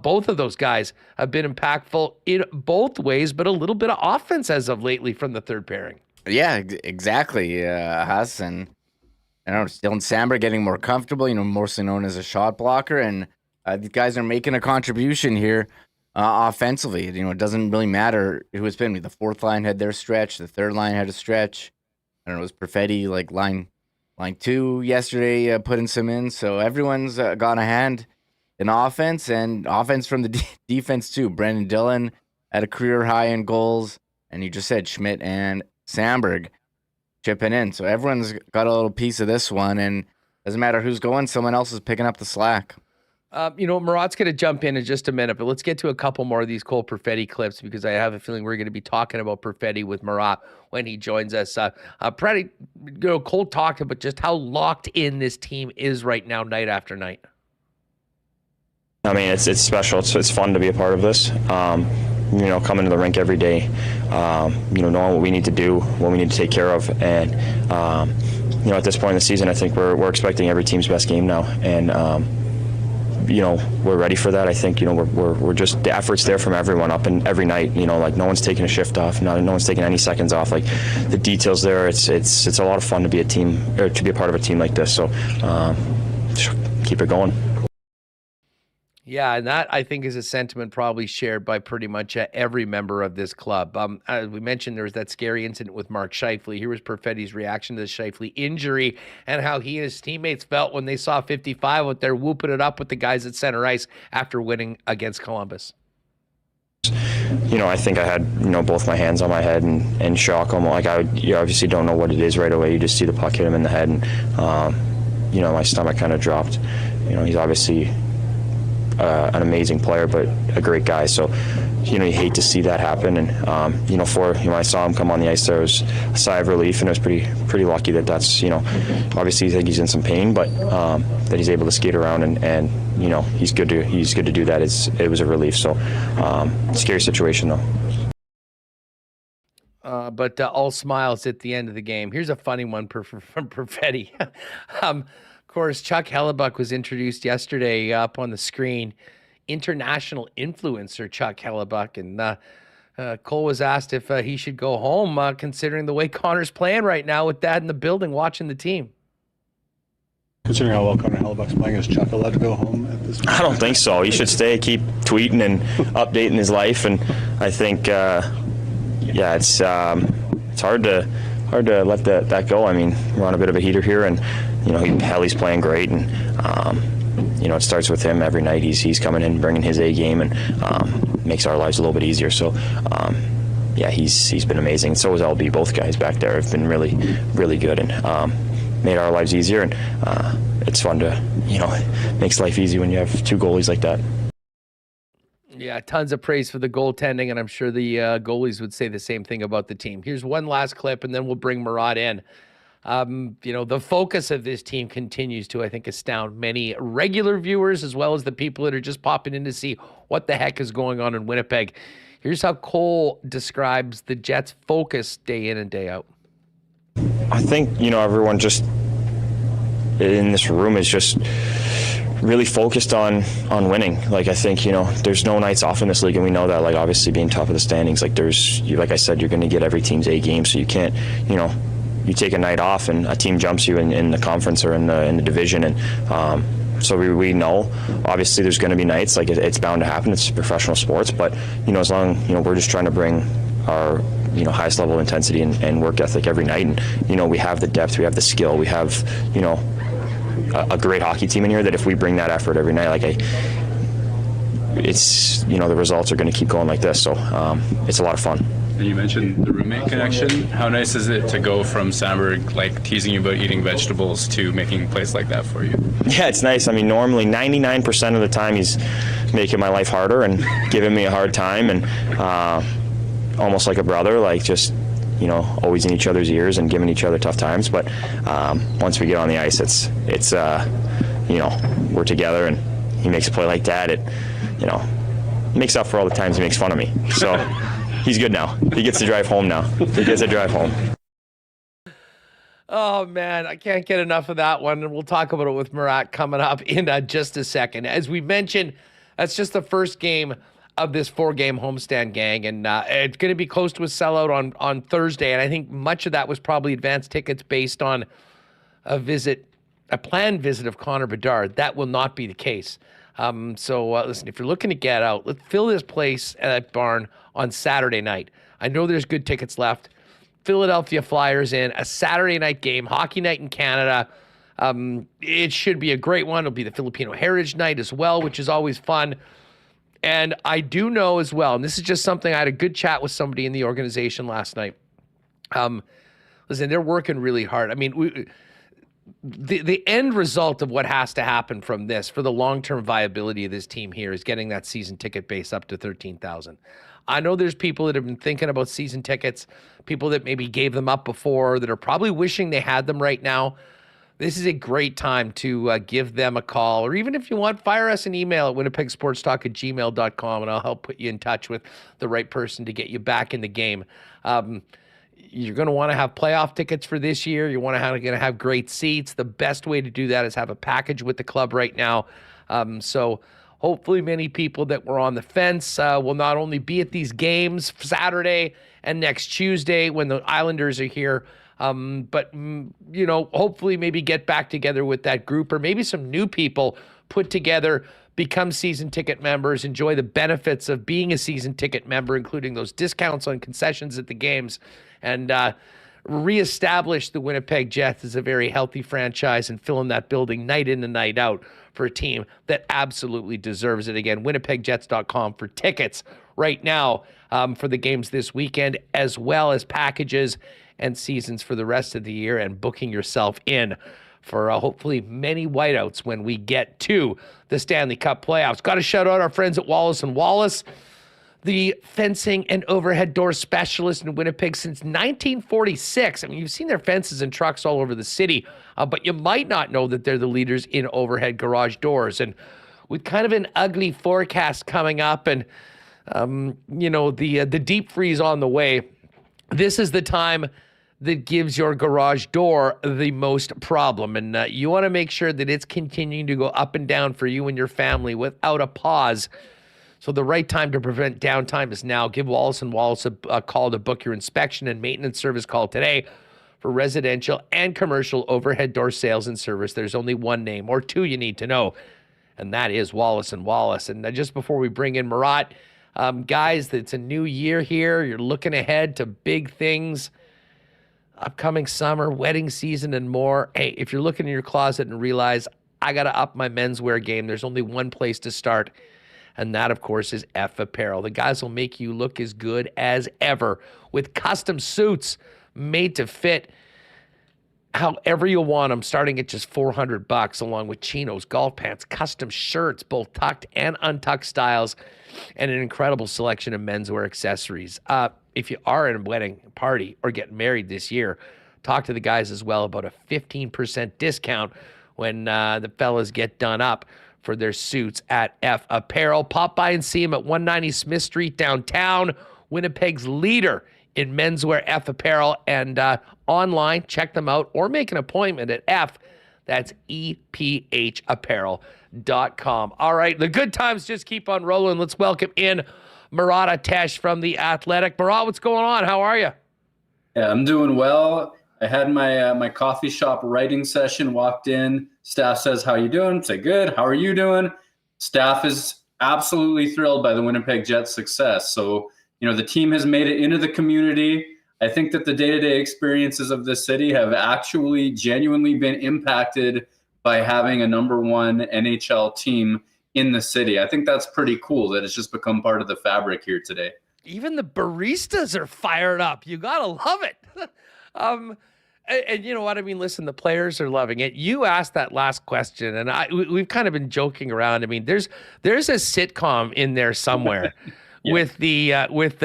both of those guys have been impactful in both ways, but a little bit of offense as of lately from the third pairing. Yeah, exactly. Huss and Dylan Samberg getting more comfortable, mostly known as a shot blocker. And these guys are making a contribution here offensively. It doesn't really matter who it's been. The fourth line had their stretch. The third line had a stretch. I don't know, it was Perfetti, like line 2 yesterday, putting some in. So everyone's got a hand in offense and offense from the defense too. Brendan Dillon at a career high in goals. And you just said Schmidt and Samberg chipping in. So everyone's got a little piece of this one, and doesn't matter who's going, someone else is picking up the slack. Murat's going to jump in just a minute, but let's get to a couple more of these Cole Perfetti clips because I have a feeling we're going to be talking about Perfetti with Murat when he joins us. Cole talked about just how locked in this team is right now, night after night. I mean, it's special. It's fun to be a part of this. Coming to the rink every day, knowing what we need to do, what we need to take care of. And, at this point in the season, I think we're expecting every team's best game now. And, we're ready for that. I think, we're just, the effort's there from everyone up and every night, no one's taking a shift off, no one's taking any seconds off. Like the details there, it's a lot of fun to be a team or to be a part of a team like this. So, keep it going. Yeah, and that, I think, is a sentiment probably shared by pretty much every member of this club. As we mentioned, there was that scary incident with Mark Scheifele. Here was Perfetti's reaction to the Scheifele injury and how he and his teammates felt when they saw 55 out there whooping it up with the guys at center ice after winning against Columbus. I think I had, both my hands on my head and shock him. You obviously don't know what it is right away. You just see the puck hit him in the head, and, my stomach kind of dropped. He's obviously an amazing player, but a great guy. So, you hate to see that happen. And, I saw him come on the ice, there was a sigh of relief, and it was pretty lucky that's, obviously I think he's in some pain, but that he's able to skate around and he's good to do that. It was a relief. So, scary situation though. But all smiles at the end of the game. Here's a funny one from Perfetti. Of course, Chuck Hellebuck was introduced yesterday up on the screen. International influencer Chuck Hellebuck. And Cole was asked if he should go home, considering the way Connor's playing right now with Dad in the building watching the team. Considering how well Connor Hellebuck's playing, is Chuck allowed to go home at this point? I don't think so. He should stay, keep tweeting and updating his life. And I think, it's hard to let that go. I mean, we're on a bit of a heater here, and Helly's playing great, and it starts with him every night. He's coming in, bringing his A game, and makes our lives a little bit easier. So, he's been amazing. So has LB. Both guys back there have been really, really good, and made our lives easier. And it's fun to, it makes life easy when you have two goalies like that. Yeah, tons of praise for the goaltending, and I'm sure the goalies would say the same thing about the team. Here's one last clip, and then we'll bring Murat in. The focus of this team continues to, I think, astound many regular viewers as well as the people that are just popping in to see what the heck is going on in Winnipeg. Here's how Cole describes the Jets' focus day in and day out. I think, everyone just in this room is just really focused on winning. Like, I think, there's no nights off in this league, and we know that, like, obviously being top of the standings, like, like I said, you're going to get every team's A game, so you can't, you take a night off and a team jumps you in the conference or in the division, and so we know, obviously, there's going to be nights, like, it's bound to happen. It's professional sports, but, as long, we're just trying to bring our, highest level of intensity and work ethic every night, and, we have the depth, we have the skill, we have, a great hockey team in here that if we bring that effort every night, like, it's, the results are going to keep going like this, so it's a lot of fun. And you mentioned the roommate connection. How nice is it to go from Sandberg, like, teasing you about eating vegetables to making plays like that for you? Yeah, it's nice. I mean, normally 99% of the time he's making my life harder and giving me a hard time, and almost like a brother, like, just, always in each other's ears and giving each other tough times. But once we get on the ice, it's we're together, and he makes a play like that. It, makes up for all the times he makes fun of me. So he's good now. He gets to drive home now. He gets to drive home. Oh, man, I can't get enough of that one. And we'll talk about it with Murat coming up in just a second. As we mentioned, that's just the first game of this 4-game homestand, gang. And it's going to be close to a sellout on Thursday. And I think much of that was probably advance tickets based on a planned visit of Connor Bedard. That will not be the case. So listen, if you're looking to get out, let's fill this place at that barn on Saturday night. I know there's good tickets left. Philadelphia Flyers in a Saturday night game, hockey night in Canada. It should be a great one. It'll be the Filipino Heritage Night as well, which is always fun. And I do know as well, and this is just something, I had a good chat with somebody in the organization last night. Listen, they're working really hard. I mean, the end result of what has to happen from this for the long-term viability of this team here is getting that season ticket base up to 13,000. I know there's people that have been thinking about season tickets, people that maybe gave them up before, that are probably wishing they had them right now. This is a great time to give them a call, or even if you want, fire us an email at winnipegsportstalk@gmail.com, and I'll help put you in touch with the right person to get you back in the game. You're going to want to have playoff tickets for this year. You're going to have great seats. The best way to do that is have a package with the club right now. So hopefully many people that were on the fence will not only be at these games Saturday and next Tuesday when the Islanders are here, but, hopefully maybe get back together with that group, or maybe some new people put together, become season ticket members, enjoy the benefits of being a season ticket member, including those discounts on concessions at the games, and reestablish the Winnipeg Jets as a very healthy franchise and fill in that building night in and night out for a team that absolutely deserves it. Again, winnipegjets.com for tickets right now for the games this weekend, as well as packages and seasons for the rest of the year, and booking yourself in for hopefully many whiteouts when we get to the Stanley Cup playoffs. Got to shout out our friends at Wallace & Wallace, the fencing and overhead door specialist in Winnipeg since 1946. I mean, you've seen their fences and trucks all over the city, but you might not know that they're the leaders in overhead garage doors. And with kind of an ugly forecast coming up, and the deep freeze on the way, this is the time that gives your garage door the most problem. And you want to make sure that it's continuing to go up and down for you and your family without a pause. So the right time to prevent downtime is now. Give Wallace & Wallace a call to book your inspection and maintenance service. Call today for residential and commercial overhead door sales and service. There's only one name, or two, you need to know, and that is Wallace & Wallace. And just before we bring in Murat, guys, it's a new year here. You're looking ahead to big things. Upcoming summer, wedding season, and more. Hey, if you're looking in your closet and realize, I got to up my menswear game, there's only one place to start, and that, of course, is F Apparel. The guys will make you look as good as ever with custom suits made to fit however you want them, starting at just $400, along with chinos, golf pants, custom shirts, both tucked and untucked styles, and an incredible selection of menswear accessories. If you are in a wedding party or getting married this year, talk to the guys as well about a 15% discount when the fellas get done up for their suits at F Apparel. Pop by and see them at 190 Smith Street downtown, Winnipeg's leader in menswear, F Apparel, and online, check them out or make an appointment at F. That's EPHapparel.com. All right, the good times just keep on rolling. Let's welcome in Murat from The Athletic. Murat, what's going on? How are you? Yeah, I'm doing well. I had my coffee shop writing session, walked in. Staff says, how you doing? Say, good. How are you doing? Staff is absolutely thrilled by the Winnipeg Jets' success. So, the team has made it into the community. I think that the day-to-day experiences of this city have actually genuinely been impacted by having a number one NHL team in the city. I think that's pretty cool that it's just become part of the fabric here today. Even the baristas are fired up. You got to love it. And you know what I mean? Listen, the players are loving it. You asked that last question, and we've kind of been joking around. I mean, there's a sitcom in there somewhere. Yeah. with the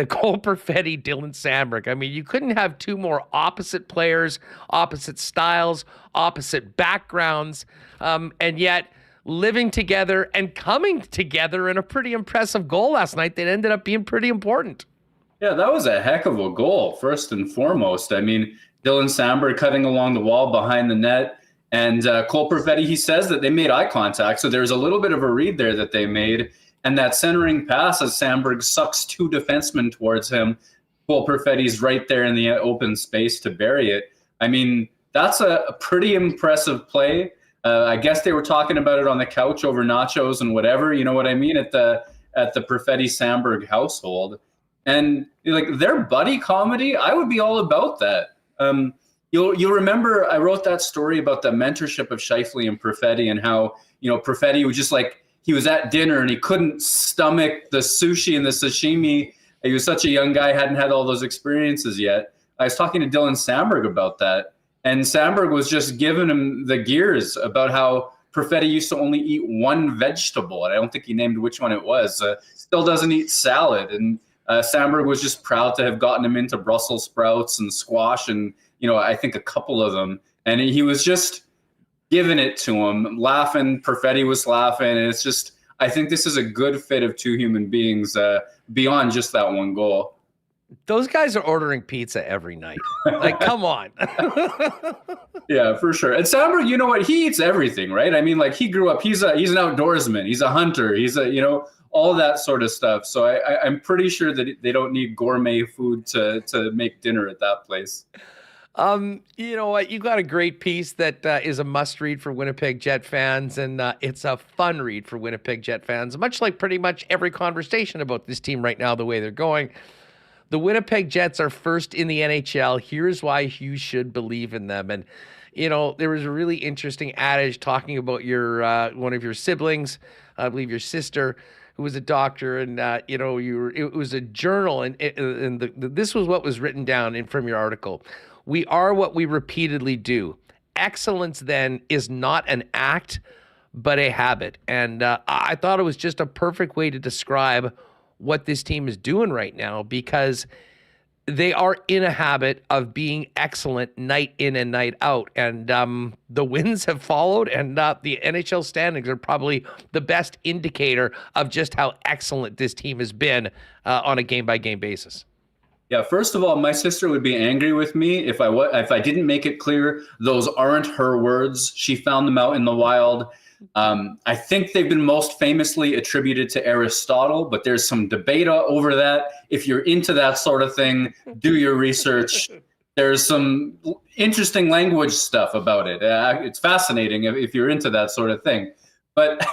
Cole Perfetti, Dylan Samberg. I mean, you couldn't have two more opposite players, opposite styles, opposite backgrounds, and yet living together and coming together in a pretty impressive goal last night that ended up being pretty important. Yeah, that was a heck of a goal, first and foremost. I mean, Dylan Samberg cutting along the wall behind the net, and Cole Perfetti, he says that they made eye contact, so there's a little bit of a read there that they made. And that centering pass as Samberg sucks two defensemen towards him, Cole Perfetti's right there in the open space to bury it. I mean, that's a pretty impressive play. I guess they were talking about it on the couch over nachos and whatever, you know what I mean, at the Perfetti-Samberg household. And like their buddy comedy, I would be all about that. You'll remember I wrote that story about the mentorship of Scheifele and Perfetti and how, Perfetti was just like, he was at dinner and he couldn't stomach the sushi and the sashimi. He was such a young guy, hadn't had all those experiences yet. I was talking to Dylan Samberg about that, and Samberg was just giving him the gears about how Perfetti used to only eat one vegetable, and I don't think he named which one it was. Still doesn't eat salad, and Samberg was just proud to have gotten him into Brussels sprouts and squash, and I think a couple of them, and he was just giving it to him, laughing. Perfetti was laughing. And it's just, I think this is a good fit of two human beings beyond just that one goal. Those guys are ordering pizza every night. Like, come on. Yeah, for sure. And Samberg, you know what? He eats everything, right? I mean, like he grew up, he's an outdoorsman. He's a hunter. He's all that sort of stuff. So I'm pretty sure that they don't need gourmet food to make dinner at that place. You know what? You got a great piece that is a must read for Winnipeg Jet fans, and it's a fun read for Winnipeg Jet fans, much like pretty much every conversation about this team right now, the way they're going. The Winnipeg Jets are first in the NHL. Here's why you should believe in them. And, there was a really interesting adage talking about your one of your siblings, I believe your sister, who was a doctor, and it was a journal, and this was what was written down from your article. We are what we repeatedly do. Excellence, then, is not an act, but a habit. And I thought it was just a perfect way to describe what this team is doing right now, because they are in a habit of being excellent night in and night out. And the wins have followed, and the NHL standings are probably the best indicator of just how excellent this team has been on a game-by-game basis. Yeah, first of all, my sister would be angry with me if I didn't make it clear those aren't her words. She found them out in the wild. I think they've been most famously attributed to Aristotle, but there's some debate over that. If you're into that sort of thing, do your research. There's some interesting language stuff about it. It's fascinating if you're into that sort of thing. But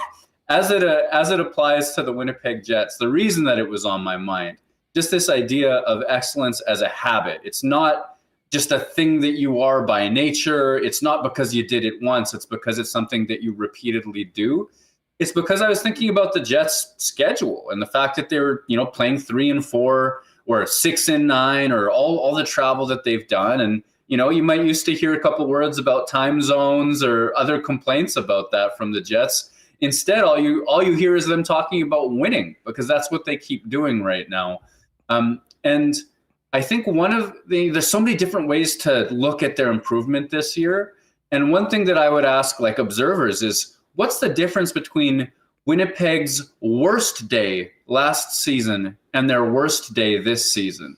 as it applies to the Winnipeg Jets, the reason that it was on my mind, just this idea of excellence as a habit. It's not just a thing that you are by nature. It's not because you did it once. It's because it's something that you repeatedly do. It's because I was thinking about the Jets' schedule and the fact that they're, playing 3 and 4 or 6 and 9 or all the travel that they've done. And, you might used to hear a couple words about time zones or other complaints about that from the Jets. Instead, all you hear is them talking about winning, because that's what they keep doing right now. And I think there's so many different ways to look at their improvement this year. And one thing that I would ask like observers is, what's the difference between Winnipeg's worst day last season and their worst day this season?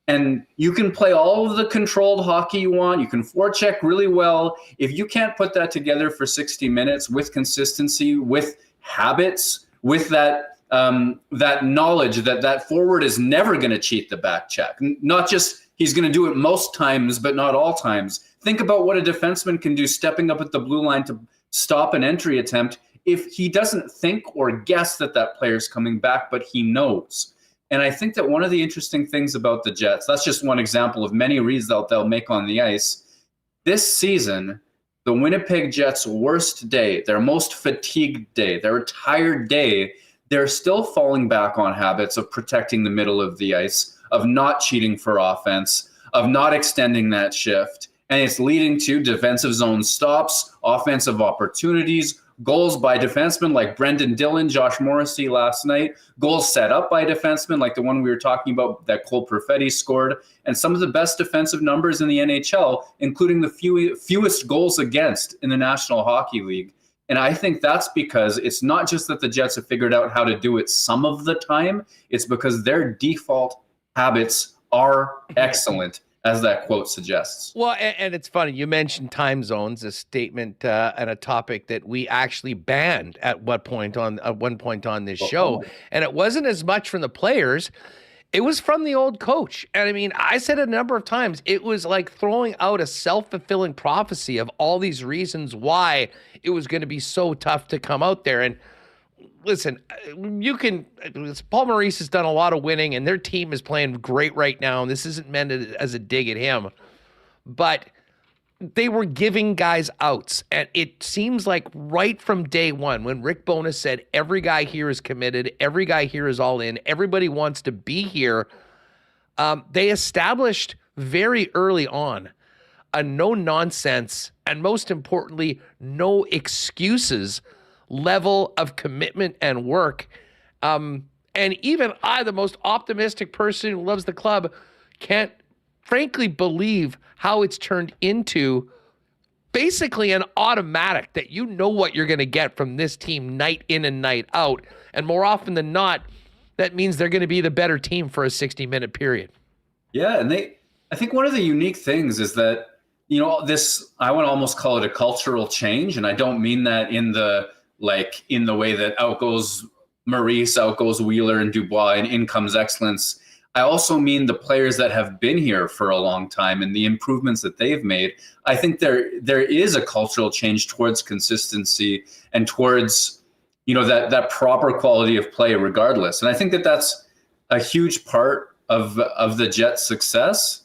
And you can play all of the controlled hockey you want. You can forecheck really well. If you can't put that together for 60 minutes with consistency, with habits, with that knowledge that forward is never going to cheat the back check. Not just he's going to do it most times, but not all times. Think about what a defenseman can do stepping up at the blue line to stop an entry attempt if he doesn't think or guess that player's coming back, but he knows. And I think that one of the interesting things about the Jets, that's just one example of many reads they'll make on the ice. This season, the Winnipeg Jets' worst day, their most fatigued day, their tired day, they're still falling back on habits of protecting the middle of the ice, of not cheating for offense, of not extending that shift. And it's leading to defensive zone stops, offensive opportunities, goals by defensemen like Brendan Dillon, Josh Morrissey last night, goals set up by defensemen like the one we were talking about that Cole Perfetti scored, and some of the best defensive numbers in the NHL, including the fewest goals against in the National Hockey League. And I think that's because it's not just that the Jets have figured out how to do it some of the time, it's because their default habits are excellent, as that quote suggests. Well, and it's funny. You mentioned time zones, a statement and a topic that we actually banned at one point on this show. And it wasn't as much from the players. It was from the old coach. And I mean, I said a number of times, it was like throwing out a self-fulfilling prophecy of all these reasons why it was going to be so tough to come out there. And listen, Paul Maurice has done a lot of winning, and their team is playing great right now. And this isn't meant as a dig at him, but they were giving guys outs. And it seems like right from day one, when Rick Bowness said, every guy here is committed, every guy here is all in, everybody wants to be here, they established very early on a no-nonsense and, most importantly, no excuses level of commitment and work. And even I, the most optimistic person who loves the club, can't frankly believe how it's turned into basically an automatic that you know what you're going to get from this team night in and night out. And more often than not, that means they're going to be the better team for a 60-minute period. Yeah, and I think one of the unique things is that, you know, this, I want to almost call it a cultural change, and I don't mean that in the way that out goes Maurice, out goes Wheeler and Dubois, and in comes excellence. I also mean the players that have been here for a long time and the improvements that they've made. I think there is a cultural change towards consistency and towards, you know, that proper quality of play regardless. And I think that that's a huge part of the Jets' success.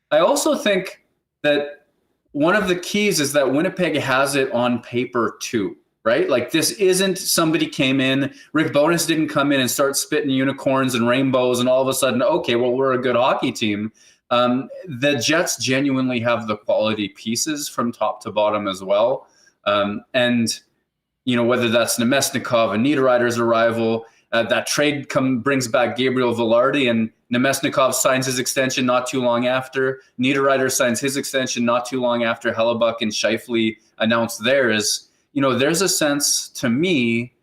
I also think that one of the keys is that Winnipeg has it on paper too. Right? Like, this isn't somebody came in, Rick Bowness didn't come in and start spitting unicorns and rainbows and all of a sudden, okay, well, we're a good hockey team. The Jets genuinely have the quality pieces from top to bottom as well. And, you know, whether that's Nemesnikov and Niederreiter's arrival, that trade brings back Gabriel Velarde, and Nemesnikov signs his extension not too long after. Niederreiter signs his extension not too long after Hellebuck and Scheifele announced theirs. You know, there's a sense to me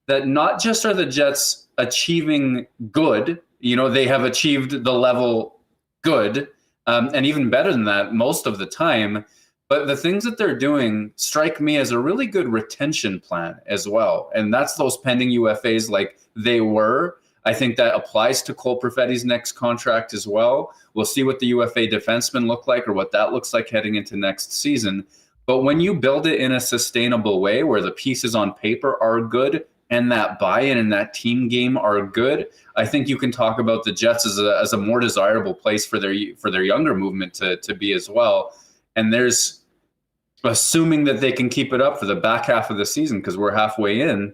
that not just are the Jets achieving good, you know, they have achieved the level good, and even better than that most of the time, but the things that they're doing strike me as a really good retention plan as well. And that's those pending UFAs like they were. I think that applies to Cole Perfetti's next contract as well. We'll see what the UFA defensemen look like or what that looks like heading into next season. But when you build it in a sustainable way where the pieces on paper are good and that buy-in and that team game are good, I think you can talk about the Jets as a more desirable place for their younger movement to be as well. And there's, assuming that they can keep it up for the back half of the season, because we're halfway in,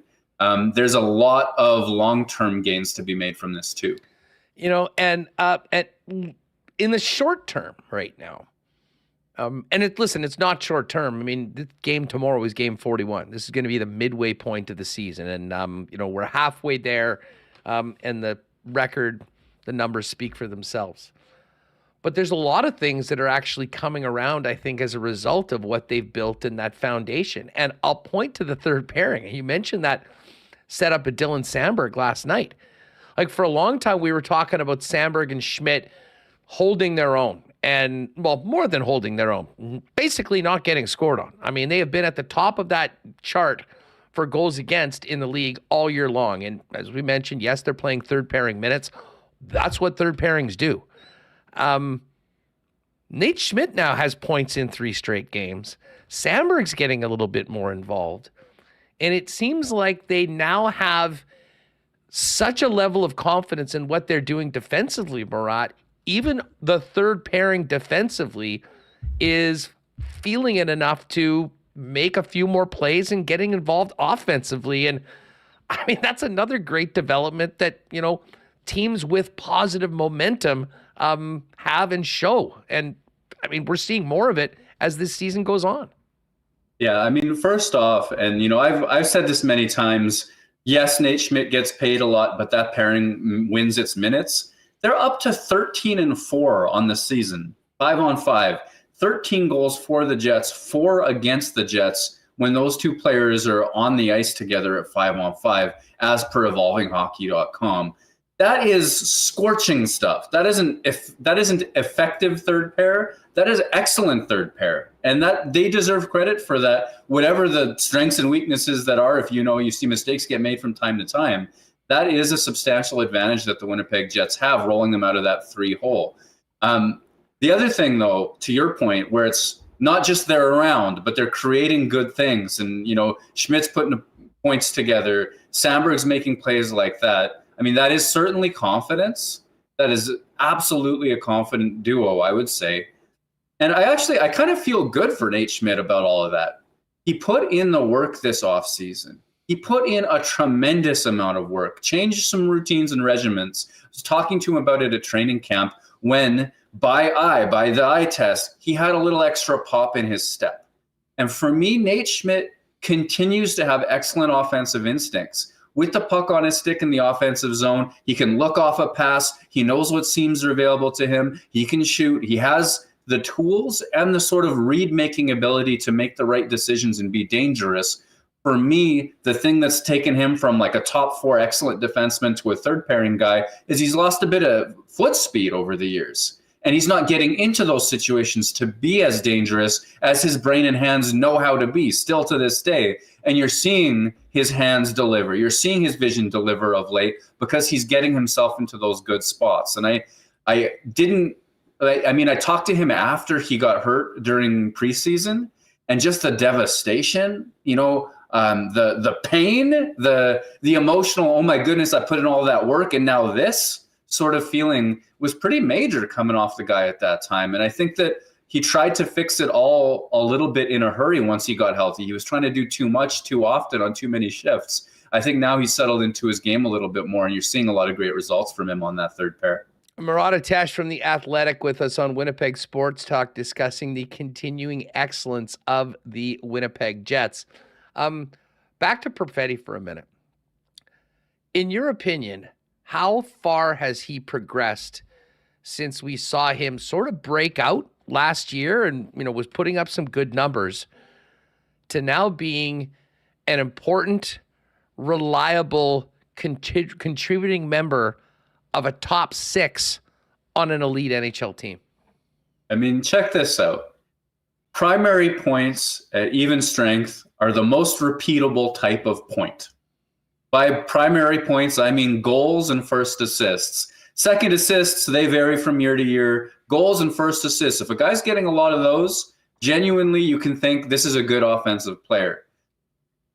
there's a lot of long-term gains to be made from this too. You know, and in the short term right now, it's not short term. I mean, this game tomorrow is game 41. This is going to be the midway point of the season. And, you know, we're halfway there. And the numbers speak for themselves. But there's a lot of things that are actually coming around, I think, as a result of what they've built in that foundation. And I'll point to the third pairing. You mentioned that setup at Dylan Samberg last night. Like, for a long time, we were talking about Samberg and Schmidt holding their own. And, well, more than holding their own, basically not getting scored on. I mean, they have been at the top of that chart for goals against in the league all year long. And as we mentioned, yes, they're playing third pairing minutes. That's what third pairings do. Nate Schmidt now has points in 3 straight games. Sandberg's getting a little bit more involved. And it seems like they now have such a level of confidence in what they're doing defensively, Murat. Even the third pairing defensively is feeling it enough to make a few more plays and getting involved offensively. And I mean, that's another great development that, teams with positive momentum have and show. And I mean, we're seeing more of it as this season goes on. Yeah, I mean, first off, and I've said this many times, yes, Nate Schmidt gets paid a lot, but that pairing wins its minutes. They're up to 13-4 on the season, 5-on-5, 13 goals for the Jets, 4 against the Jets when those two players are on the ice together at 5-on-5, as per evolvinghockey.com. That is scorching stuff. That isn't effective third pair. That is excellent third pair. And that they deserve credit for that, whatever the strengths and weaknesses that are. If you see mistakes get made from time to time, that is a substantial advantage that the Winnipeg Jets have, rolling them out of that 3 hole. The other thing, though, to your point, where it's not just they're around, but they're creating good things. And, Schmidt's putting points together. Sandberg's making plays like that. I mean, that is certainly confidence. That is absolutely a confident duo, I would say. And I kind of feel good for Nate Schmidt about all of that. He put in the work this offseason. He put in a tremendous amount of work, changed some routines and regimens. I was talking to him about it at training camp when, by the eye test, he had a little extra pop in his step. And for me, Nate Schmidt continues to have excellent offensive instincts. With the puck on his stick in the offensive zone, he can look off a pass. He knows what seams are available to him. He can shoot. He has the tools and the sort of read-making ability to make the right decisions and be dangerous. For me, the thing that's taken him from like a top 4 excellent defenseman to a third pairing guy is he's lost a bit of foot speed over the years. And he's not getting into those situations to be as dangerous as his brain and hands know how to be still to this day. And you're seeing his hands deliver. You're seeing his vision deliver of late because he's getting himself into those good spots. And I talked to him after he got hurt during preseason, and just the devastation, the pain, the emotional, oh my goodness, I put in all that work and now this sort of feeling was pretty major coming off the guy at that time. And I think that he tried to fix it all a little bit in a hurry once he got healthy. He was trying to do too much, too often on too many shifts. I think now he's settled into his game a little bit more, and you're seeing a lot of great results from him on that third pair. Murat from The Athletic with us on Winnipeg Sports Talk, discussing the continuing excellence of the Winnipeg Jets. Back to Perfetti for a minute. In your opinion, how far has he progressed since we saw him sort of break out last year and, was putting up some good numbers, to now being an important, reliable, contributing member of a top 6 on an elite NHL team? I mean, check this out. Primary points at even strength are the most repeatable type of point. By primary points, I mean goals and first assists. Second assists, they vary from year to year. Goals and first assists. If a guy's getting a lot of those, genuinely you can think this is a good offensive player.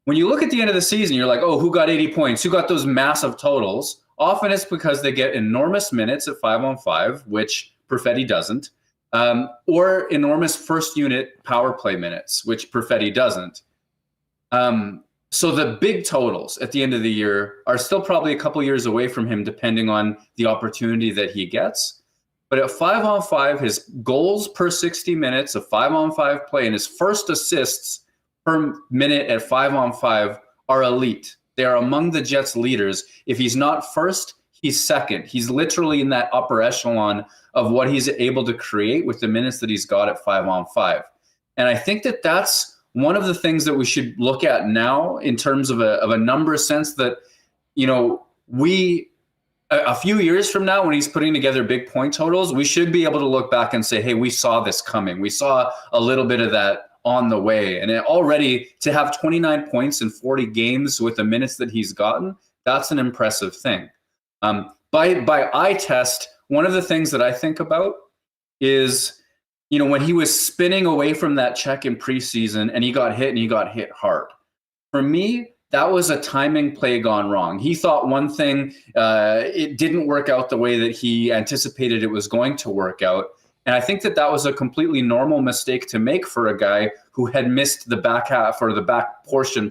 When you look at the end of the season, you're like, oh, who got 80 points? Who got those massive totals? Often it's because they get enormous minutes at 5-on-5, which Perfetti doesn't, or enormous first unit power play minutes, which Perfetti doesn't. So the big totals at the end of the year are still probably a couple years away from him, depending on the opportunity that he gets. But at 5-on-5, his goals per 60 minutes of 5-on-5 play and his first assists per minute at 5-on-5 are elite. They are among the Jets' leaders. If he's not first, he's second. He's literally in that upper echelon of what he's able to create with the minutes that he's got at 5-on-5. And I think that that's one of the things that we should look at now in terms of a number sense, that, we a few years from now, when he's putting together big point totals, we should be able to look back and say, hey, we saw this coming. We saw a little bit of that on the way. And already to have 29 points in 40 games with the minutes that he's gotten, that's an impressive thing. By eye test, one of the things that I think about is, when he was spinning away from that check in preseason and he got hit hard. For me, that was a timing play gone wrong. He thought one thing, it didn't work out the way that he anticipated it was going to work out. And I think that was a completely normal mistake to make for a guy who had missed the back half or the back portion,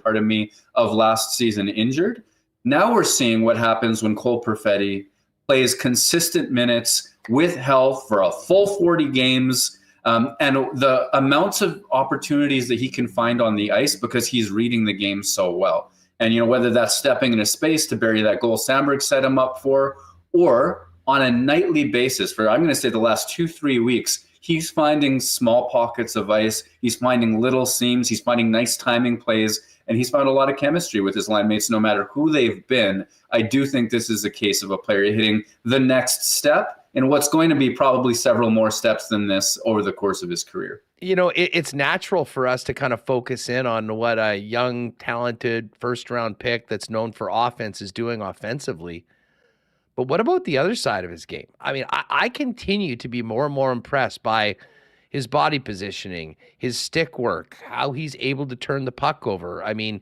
of last season injured. Now we're seeing what happens when Cole Perfetti plays consistent minutes with health for a full 40 games. And the amounts of opportunities that he can find on the ice because he's reading the game so well. And, whether that's stepping into space to bury that goal Sandberg set him up for, or on a nightly basis for, I'm going to say, the last 2-3 weeks, he's finding small pockets of ice. He's finding little seams. He's finding nice timing plays. And he's found a lot of chemistry with his line mates, no matter who they've been. I do think this is a case of a player hitting the next step and what's going to be probably several more steps than this over the course of his career. It's natural for us to kind of focus in on what a young, talented first-round pick that's known for offense is doing offensively. But what about the other side of his game? I mean, I continue to be more and more impressed by his body positioning, his stick work, how he's able to turn the puck over. I mean,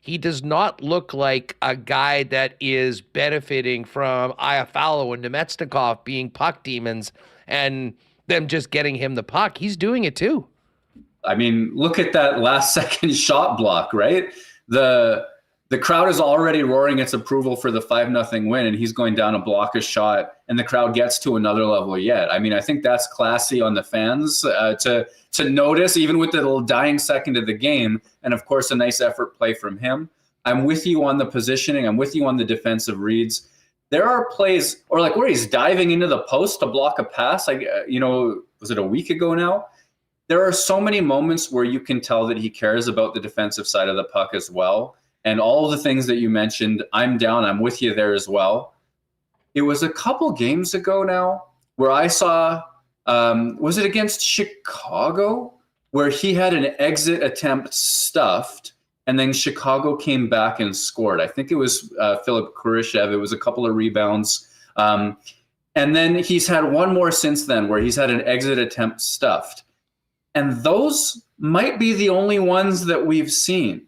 he does not look like a guy that is benefiting from Iafallo and Nemetsnikov being puck demons and them just getting him the puck. He's doing it too. I mean, look at that last second shot block, right? The crowd is already roaring its approval for the 5-0 win, and he's going down to block a shot, and the crowd gets to another level yet. I mean, I think that's classy on the fans to notice, even with the little dying second of the game, and of course, a nice effort play from him. I'm with you on the positioning. I'm with you on the defensive reads. There are plays, or like where he's diving into the post to block a pass, was it a week ago now? There are so many moments where you can tell that he cares about the defensive side of the puck as well. And all the things that you mentioned, I'm down. I'm with you there as well. It was a couple games ago now where I saw, was it against Chicago, where he had an exit attempt stuffed, and then Chicago came back and scored. I think it was Philip Kurashev. It was a couple of rebounds. And then he's had one more since then where he's had an exit attempt stuffed. And those might be the only ones that we've seen.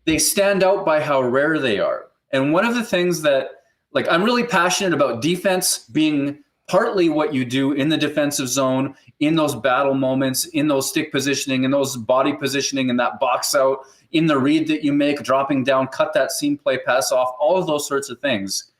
They stand out by how rare they are. And one of the things that, I'm really passionate about defense being partly what you do in the defensive zone, in those battle moments, in those stick positioning, in those body positioning, in that box out, in the read that you make, dropping down, cut that seam play, pass off, all of those sorts of things.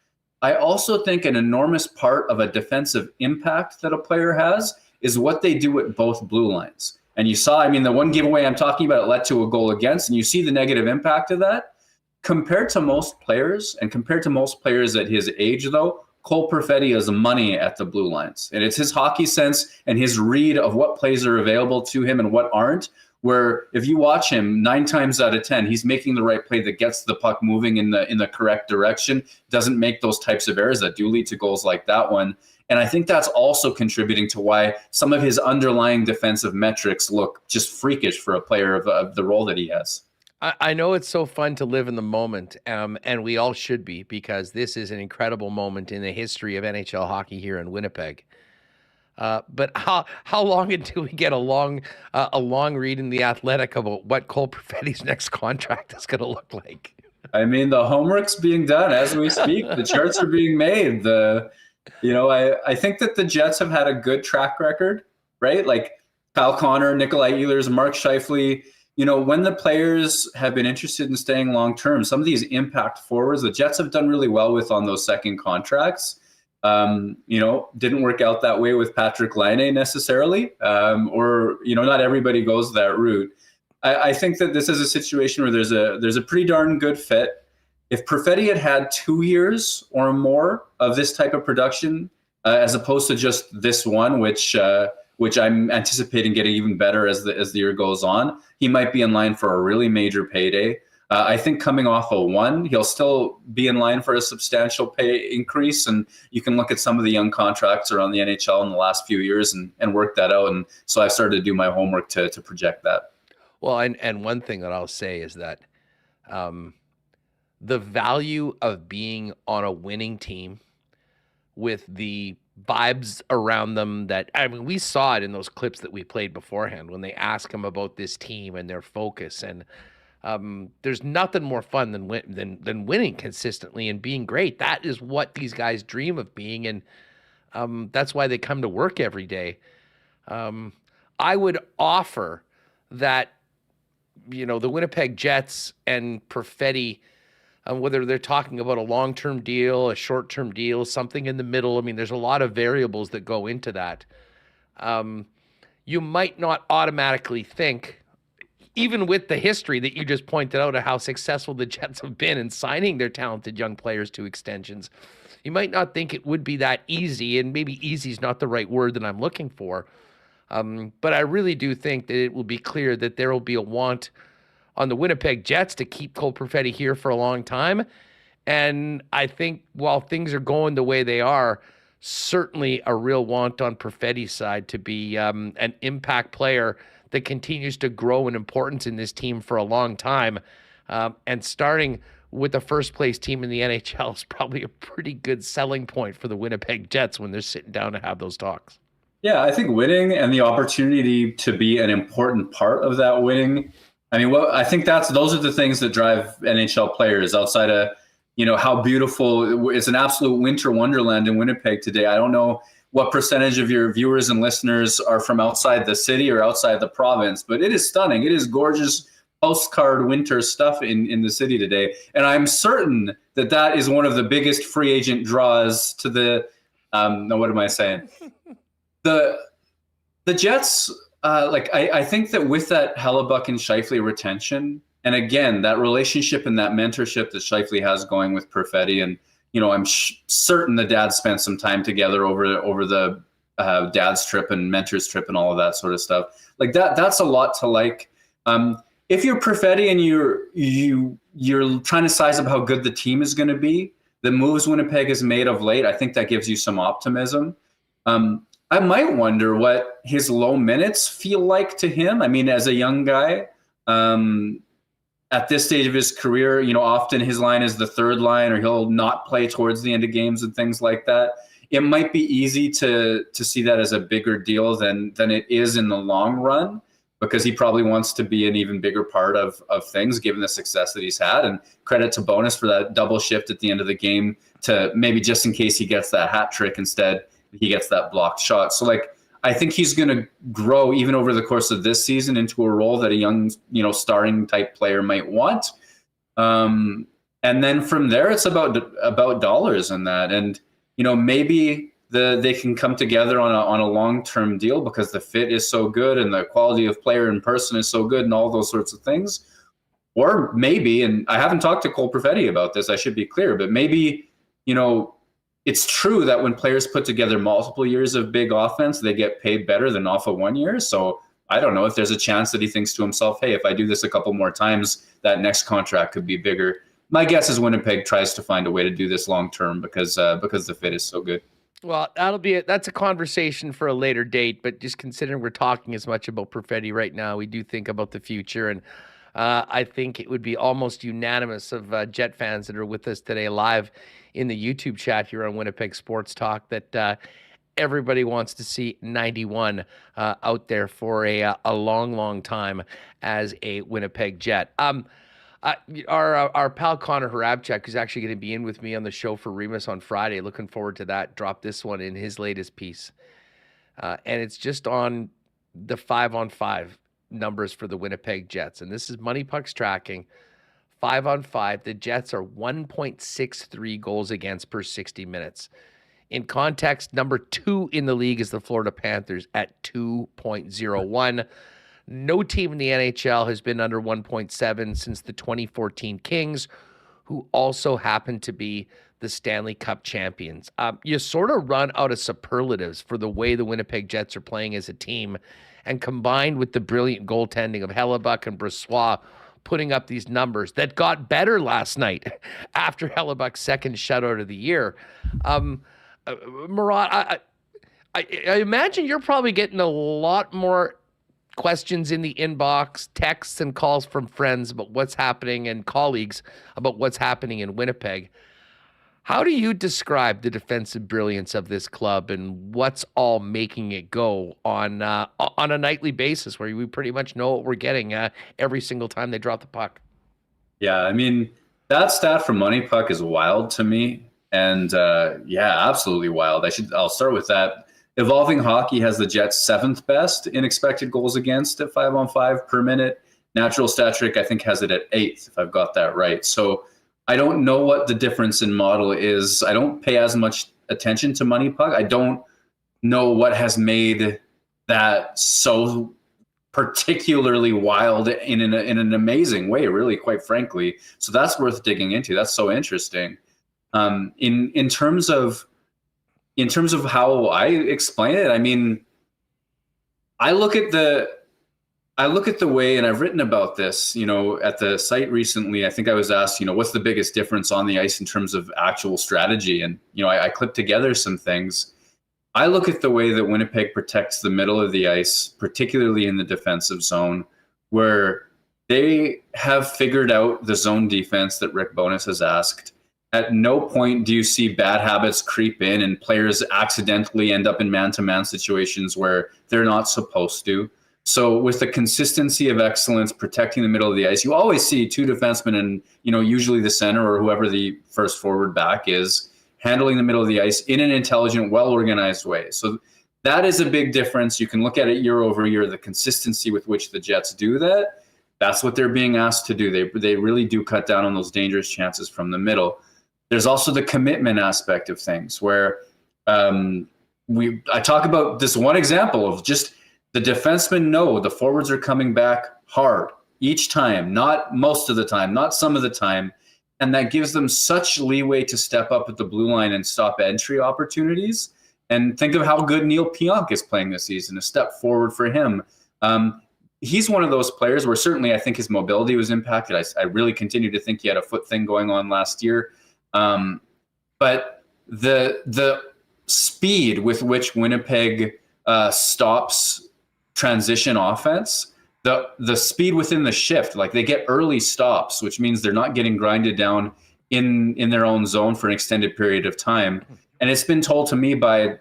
I also think an enormous part of a defensive impact that a player has is what they do at both blue lines. And you saw, the one giveaway I'm talking about led to a goal against, and you see the negative impact of that. Compared to most players, and compared to most players at his age, though, Cole Perfetti is money at the blue lines. And it's his hockey sense and his read of what plays are available to him and what aren't, where if you watch him 9 times out of 10, he's making the right play that gets the puck moving in the correct direction, doesn't make those types of errors that do lead to goals like that one. And I think that's also contributing to why some of his underlying defensive metrics look just freakish for a player of the role that he has. I know it's so fun to live in the moment, and we all should be, because this is an incredible moment in the history of NHL hockey here in Winnipeg. But how long until we get a long read in The Athletic about what Cole Perfetti's next contract is going to look like? The homework's being done as we speak. The charts are being made. I think that the Jets have had a good track record, right? Like Kyle Connor, Nikolai Ehlers, Mark Scheifele. When the players have been interested in staying long-term, some of these impact forwards, the Jets have done really well with on those second contracts. Didn't work out that way with Patrick Laine necessarily, or not everybody goes that route. I think that this is a situation where there's a pretty darn good fit. If Perfetti had 2 years or more of this type of production, as opposed to just this one, which I'm anticipating getting even better as the year goes on, he might be in line for a really major payday. I think coming off a 1, he'll still be in line for a substantial pay increase. And you can look at some of the young contracts around the NHL in the last few years and work that out. And so I've started to do my homework to project that. Well, and one thing that I'll say is that the value of being on a winning team with the vibes around them that, I mean, we saw it in those clips that we played beforehand when they ask him about this team and their focus. And there's nothing more fun than winning consistently and being great. That is what these guys dream of being. And that's why they come to work every day. I would offer that, you know, the Winnipeg Jets and Perfetti, whether they're talking about a long-term deal, a short-term deal, something in the middle. I mean, there's a lot of variables that go into that. You might not automatically think, even with the history that you just pointed out of how successful the Jets have been in signing their talented young players to extensions, you might not think it would be that easy, and maybe easy is not the right word that I'm looking for. But I really do think that it will be clear that there will be a want on the Winnipeg Jets to keep Cole Perfetti here for a long time. And I think while things are going the way they are, certainly a real want on Perfetti's side to be an impact player that continues to grow in importance in this team for a long time. And starting with the first place team in the NHL is probably a pretty good selling point for the Winnipeg Jets when they're sitting down to have those talks. Yeah, I think winning and the opportunity to be an important part of that winning, I mean, I think those are the things that drive NHL players outside of, you know, how beautiful. It's an absolute winter wonderland in Winnipeg today. I don't know what percentage of your viewers and listeners are from outside the city or outside the province, but it is stunning. It is gorgeous postcard winter stuff in the city today. And I'm certain that is one of the biggest free agent draws to the, no, what am I saying? The Jets, I think that with that Hellebuyck and Scheifele retention, and again, that relationship and that mentorship that Scheifele has going with Perfetti, and, you know, I'm certain the dads spent some time together over the dad's trip and mentor's trip and all of that sort of stuff. Like that's a lot to like. If you're Perfetti and you're trying to size up how good the team is going to be, the moves Winnipeg has made of late, I think that gives you some optimism. I might wonder what his low minutes feel like to him. I mean, as a young guy, at this stage of his career, you know, often his line is the third line, or he'll not play towards the end of games and things like that. It might be easy to see that as a bigger deal than it is in the long run, because he probably wants to be an even bigger part of things, given the success that he's had. And credit to Bonus for that double shift at the end of the game, to maybe just in case he gets that hat trick, instead he gets that blocked shot. So, like, I think he's going to grow even over the course of this season into a role that a young, you know, starring type player might want. And then from there, it's about dollars in that. And, you know, maybe they can come together on a long-term deal because the fit is so good and the quality of player in person is so good and all those sorts of things. Or maybe, and I haven't talked to Cole Perfetti about this, I should be clear, but maybe, you know, it's true that when players put together multiple years of big offense, they get paid better than off of 1 year. So I don't know if there's a chance that he thinks to himself, hey, if I do this a couple more times, that next contract could be bigger. My guess is Winnipeg tries to find a way to do this long-term because the fit is so good. Well, that's a conversation for a later date, but just considering we're talking as much about Perfetti right now, we do think about the future. And I think it would be almost unanimous of Jet fans that are with us today live in the YouTube chat here on Winnipeg Sports Talk that everybody wants to see 91 out there for a long, long time as a Winnipeg Jet. Our pal Connor Harabchuk, who's actually going to be in with me on the show for Remis on Friday, looking forward to that, dropped this one in his latest piece. And it's just on the 5-on-5 numbers for the Winnipeg Jets. And this is Money Puck's tracking. 5-on-5, the Jets are 1.63 goals against per 60 minutes. In context, number 2 in the league is the Florida Panthers at 2.01. No team in the NHL has been under 1.7 since the 2014 Kings, who also happen to be the Stanley Cup champions. You sort of run out of superlatives for the way the Winnipeg Jets are playing as a team, and combined with the brilliant goaltending of Hellebuyck and Brossoit, putting up these numbers that got better last night after Hellebuck's second shutout of the year. Murat, I imagine you're probably getting a lot more questions in the inbox, texts and calls from friends about what's happening and colleagues about what's happening in Winnipeg. How do you describe the defensive brilliance of this club and what's all making it go on a nightly basis where we pretty much know what we're getting every single time they drop the puck? Yeah, I mean, that stat from Money Puck is wild to me. And yeah, absolutely wild. I'll start with that. Evolving Hockey has the Jets 7th best in expected goals against at 5-on-5 per minute. Natural Stat Trick, I think, has it at 8th, if I've got that right. So I don't know what the difference in model is. I don't pay as much attention to Money Puck. I don't know what has made that so particularly wild in an amazing way, really, quite frankly. So that's worth digging into. That's so interesting. In terms of how I explain it, I mean, I look at the way, and I've written about this, at the site recently. I think I was asked, what's the biggest difference on the ice in terms of actual strategy? And, I clipped together some things. I look at the way that Winnipeg protects the middle of the ice, particularly in the defensive zone, where they have figured out the zone defense that Rick Bowness has asked. At no point do you see bad habits creep in and players accidentally end up in man-to-man situations where they're not supposed to. So with the consistency of excellence protecting the middle of the ice, you always see 2 defensemen and, usually the center or whoever the first forward back is handling the middle of the ice in an intelligent, well-organized way. So that is a big difference. You can look at it year over year, the consistency with which the Jets do that. That's what they're being asked to do. They really do cut down on those dangerous chances from the middle. There's also the commitment aspect of things where I talk about this one example of just the defensemen know the forwards are coming back hard each time, not most of the time, not some of the time. And that gives them such leeway to step up at the blue line and stop entry opportunities. And think of how good Neil Pionk is playing this season, a step forward for him. He's one of those players where certainly I think his mobility was impacted. I really continue to think he had a foot thing going on last year. But the speed with which Winnipeg stops transition offense, the speed within the shift, like they get early stops, which means they're not getting grinded down in their own zone for an extended period of time. And it's been told to me by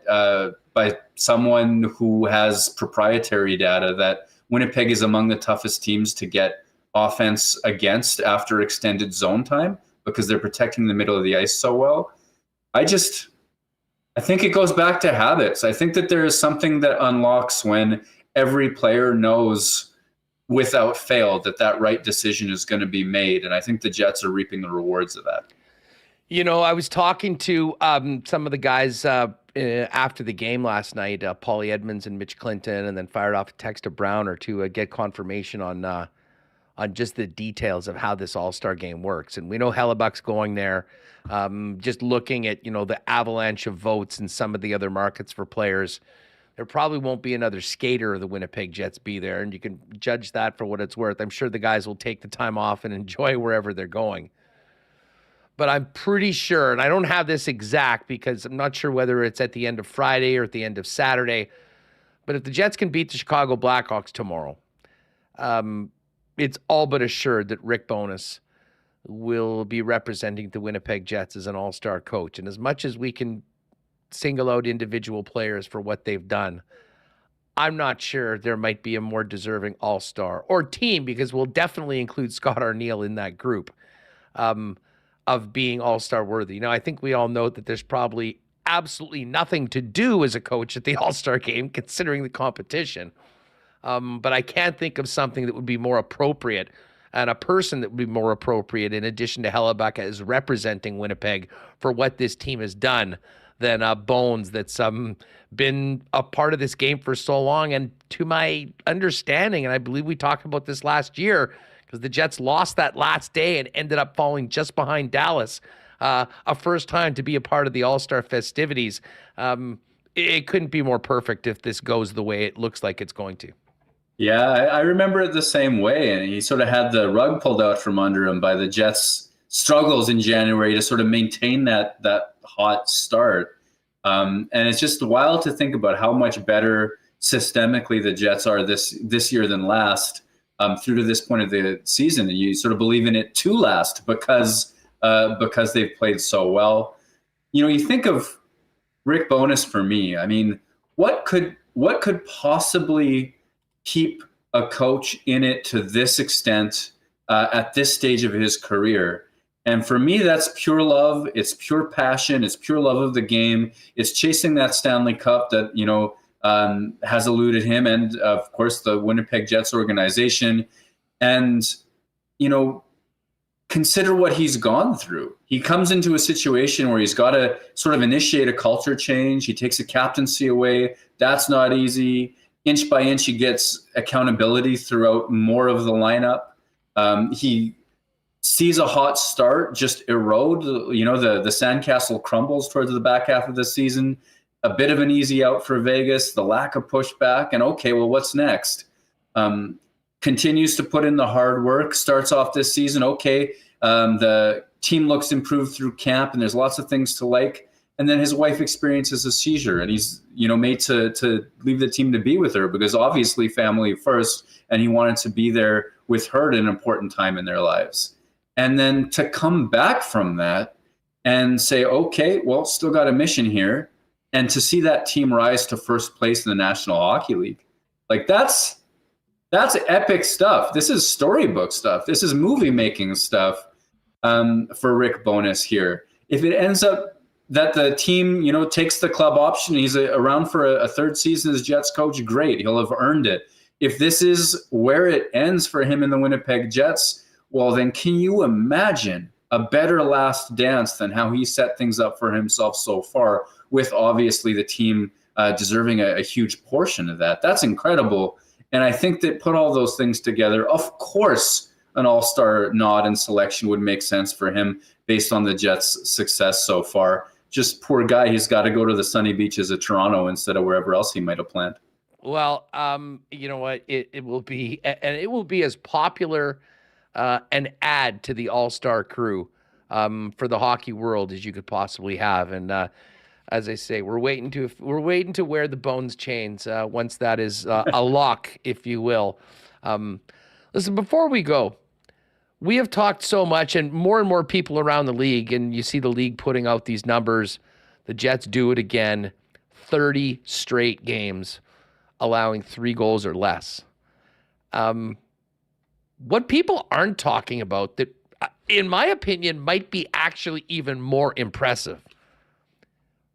someone who has proprietary data that Winnipeg is among the toughest teams to get offense against after extended zone time, because they're protecting the middle of the ice so well. I think it goes back to habits. I think that there is something that unlocks when every player knows without fail that right decision is going to be made. And I think the Jets are reaping the rewards of that. I was talking to some of the guys after the game last night, Paulie Edmonds and Mitch Clinton, and then fired off a text to Browner to get confirmation on just the details of how this All-Star game works. And we know Hellebuck's going there. Just looking at, the avalanche of votes in some of the other markets for players, there probably won't be another skater of the Winnipeg Jets be there, and you can judge that for what it's worth. I'm sure the guys will take the time off and enjoy wherever they're going. But I'm pretty sure, and I don't have this exact because I'm not sure whether it's at the end of Friday or at the end of Saturday, but if the Jets can beat the Chicago Blackhawks tomorrow, it's all but assured that Rick Bowness will be representing the Winnipeg Jets as an all-star coach. And as much as we can single out individual players for what they've done, I'm not sure there might be a more deserving all-star or team, because we'll definitely include Scott Arniel in that group, of being all-star worthy. I think we all know that there's probably absolutely nothing to do as a coach at the All-Star game, considering the competition. But I can't think of something that would be more appropriate and a person that would be more appropriate in addition to Hellebuck as representing Winnipeg for what this team has done than Bones, that's been a part of this game for so long. And to my understanding, and I believe we talked about this last year, because the Jets lost that last day and ended up falling just behind Dallas, a first time to be a part of the All-Star festivities. It couldn't be more perfect if this goes the way it looks like it's going to. Yeah, I remember it the same way. And he sort of had the rug pulled out from under him by the Jets' struggles in January to sort of maintain that hot start. And it's just wild to think about how much better systemically the Jets are this year than last, through to this point of the season. And you sort of believe in it to last because they've played so well. You think of Rick Bowness for me. I mean, what could possibly keep a coach in it to this extent at this stage of his career? And for me, that's pure love. It's pure passion. It's pure love of the game. It's chasing that Stanley Cup that, has eluded him and, of course, the Winnipeg Jets organization. And, consider what he's gone through. He comes into a situation where he's got to sort of initiate a culture change. He takes a captaincy away. That's not easy. Inch by inch, he gets accountability throughout more of the lineup. He sees a hot start just erode. The sandcastle crumbles towards the back half of the season. A bit of an easy out for Vegas, the lack of pushback, and okay, well, what's next? Continues to put in the hard work, starts off this season, okay, the team looks improved through camp, and there's lots of things to like. And then his wife experiences a seizure, and he's made to leave the team to be with her because obviously family first, and he wanted to be there with her at an important time in their lives. And then to come back from that and say, okay, well, still got a mission here, and to see that team rise to first place in the National Hockey League, like that's epic stuff. This is storybook stuff. This is movie making stuff for Rick Bowness here. If it ends up that the team, takes the club option, he's around for a third season as Jets coach, great. He'll have earned it. If this is where it ends for him in the Winnipeg Jets, well, then can you imagine a better last dance than how he set things up for himself so far, with obviously the team deserving a huge portion of that? That's incredible. And I think that put all those things together, of course, an all-star nod and selection would make sense for him based on the Jets' success so far. Just poor guy, he's got to go to the sunny beaches of Toronto instead of wherever else he might have planned. Well, you know what? It will be, and it will be as popular an add to the all-star crew for the hockey world as you could possibly have. And as I say, we're waiting to wear the Bones chains once that is a lock, if you will. Listen, before we go, we have talked so much, and more people around the league, and you see the league putting out these numbers. The Jets do it again, 30 straight games, allowing 3 goals or less. What people aren't talking about that, in my opinion, might be actually even more impressive.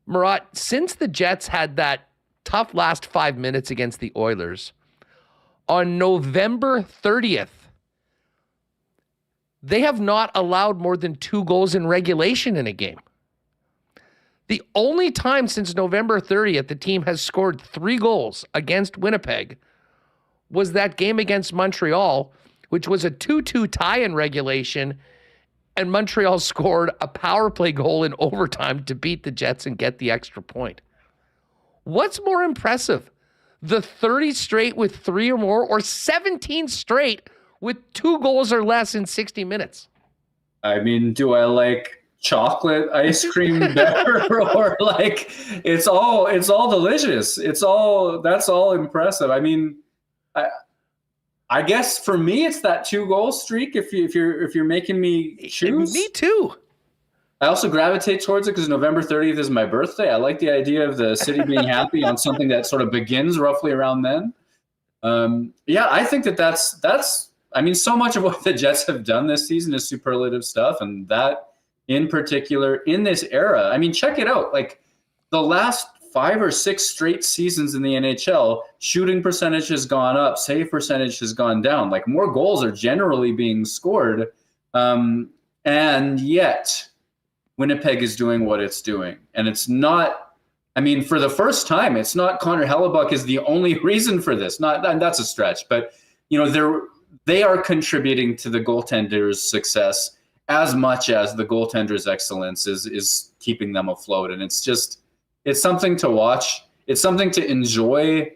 Murat, since the Jets had that tough last 5 minutes against the Oilers, on November 30th, they have not allowed more than 2 goals in regulation in a game. The only time since November 30th the team has scored 3 goals against Winnipeg was that game against Montreal, which was a 2-2 tie in regulation, and Montreal scored a power play goal in overtime to beat the Jets and get the extra point. What's more impressive? The 30 straight with 3 or more, or 17 straight with 2 goals or less in 60 minutes? I mean, do I like chocolate ice cream better, or like it's all delicious? That's all impressive. I mean, I guess for me, it's that 2-goal streak. If you're making me choose, me too. I also gravitate towards it because November 30th is my birthday. I like the idea of the city being happy on something that sort of begins roughly around then. Yeah, I think that's. I mean, so much of what the Jets have done this season is superlative stuff, and that in particular in this era. I mean, check it out. Like the last 5 or 6 straight seasons in the NHL, shooting percentage has gone up, save percentage has gone down. Like more goals are generally being scored, and yet Winnipeg is doing what it's doing. And it's not, I mean, for the first time, it's not Connor Hellebuyck is the only reason for this. That's a stretch, but they are contributing to the goaltender's success as much as the goaltender's excellence is keeping them afloat. And it's something to watch. It's something to enjoy,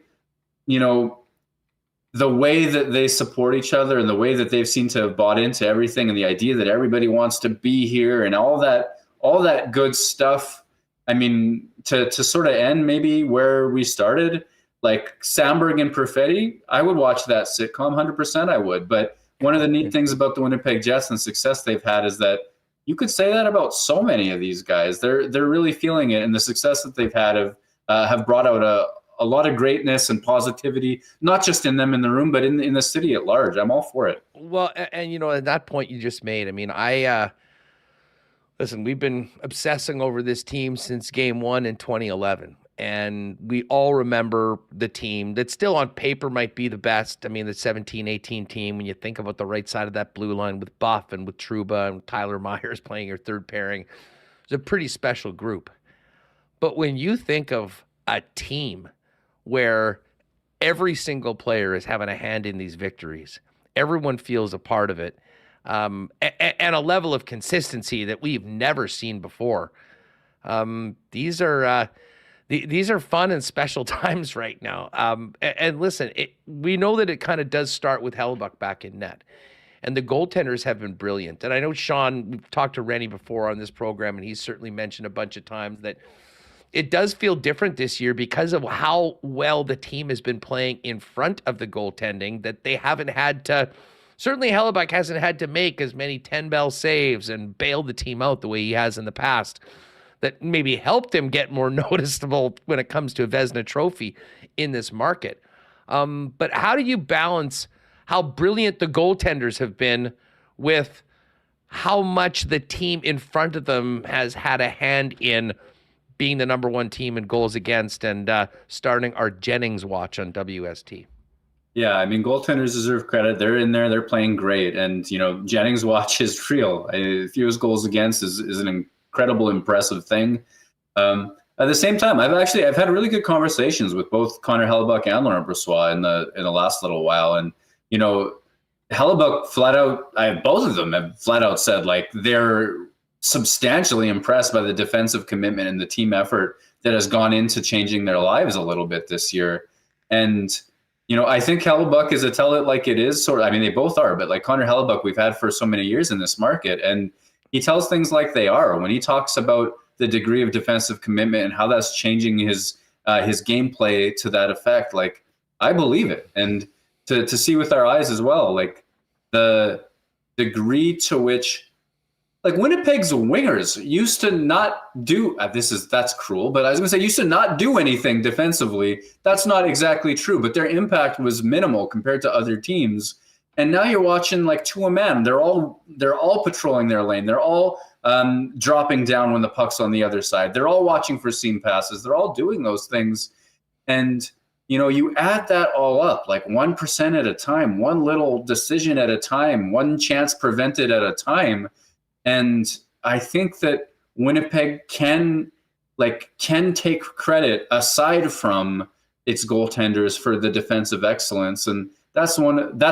the way that they support each other and the way that they've seemed to have bought into everything and the idea that everybody wants to be here and all that good stuff. I mean, to sort of end maybe where we started, like Samberg and Perfetti, I would watch that sitcom 100%. I would. But one of the neat things about the Winnipeg Jets and the success they've had is that you could say that about so many of these guys. They're really feeling it, and the success that they've had have brought out a lot of greatness and positivity, not just in them in the room, but in the city at large. I'm all for it. Well, and at that point you just made, I mean, listen, we've been obsessing over this team since game 1 in 2011. And we all remember the team that still on paper might be the best. I mean, the 17-18 team, when you think about the right side of that blue line with Buff and with Trouba and Tyler Myers playing your third pairing, it's a pretty special group. But when you think of a team where every single player is having a hand in these victories, everyone feels a part of it, and a level of consistency that we've never seen before, these are fun and special times right now. And listen, we know that it kind of does start with Hellebuyck back in net. And the goaltenders have been brilliant. And I know, Sean, we've talked to Rennie before on this program, and he's certainly mentioned a bunch of times that it does feel different this year because of how well the team has been playing in front of the goaltending, that they haven't had to, certainly Hellebuyck hasn't had to make as many 10-bell saves and bail the team out the way he has in the past. That maybe helped him get more noticeable when it comes to a Vezina Trophy in this market. But how do you balance how brilliant the goaltenders have been with how much the team in front of them has had a hand in being the number one team in goals against and starting our Jennings watch on WST? Yeah, I mean, goaltenders deserve credit. They're in there. They're playing great. And, Jennings watch is real. Fewest goals against is an incredible, impressive thing. At the same time, I've had really good conversations with both Connor Hellebuyck and Laurent Brossoit in the last little while. And, Hellebuyck both of them have flat out said, like, they're substantially impressed by the defensive commitment and the team effort that has gone into changing their lives a little bit this year. And, I think Hellebuyck is a tell it like it is sort of, I mean, they both are, but like Connor Hellebuyck, we've had for so many years in this market, and he tells things like they are. When he talks about the degree of defensive commitment and how that's changing his gameplay to that effect, like, I believe it. And to see with our eyes as well, like the degree to which, like, Winnipeg's wingers used to not do, that's cruel, but I was going to say used to not do anything defensively. That's not exactly true, but their impact was minimal compared to other teams. And now you're watching like to a man. They're all patrolling their lane. They're all dropping down when the puck's on the other side. They're all watching for seam passes. They're all doing those things. And, you add that all up, like 1% at a time, one little decision at a time, one chance prevented at a time. And I think that Winnipeg can take credit aside from its goaltenders for the defensive excellence. And that's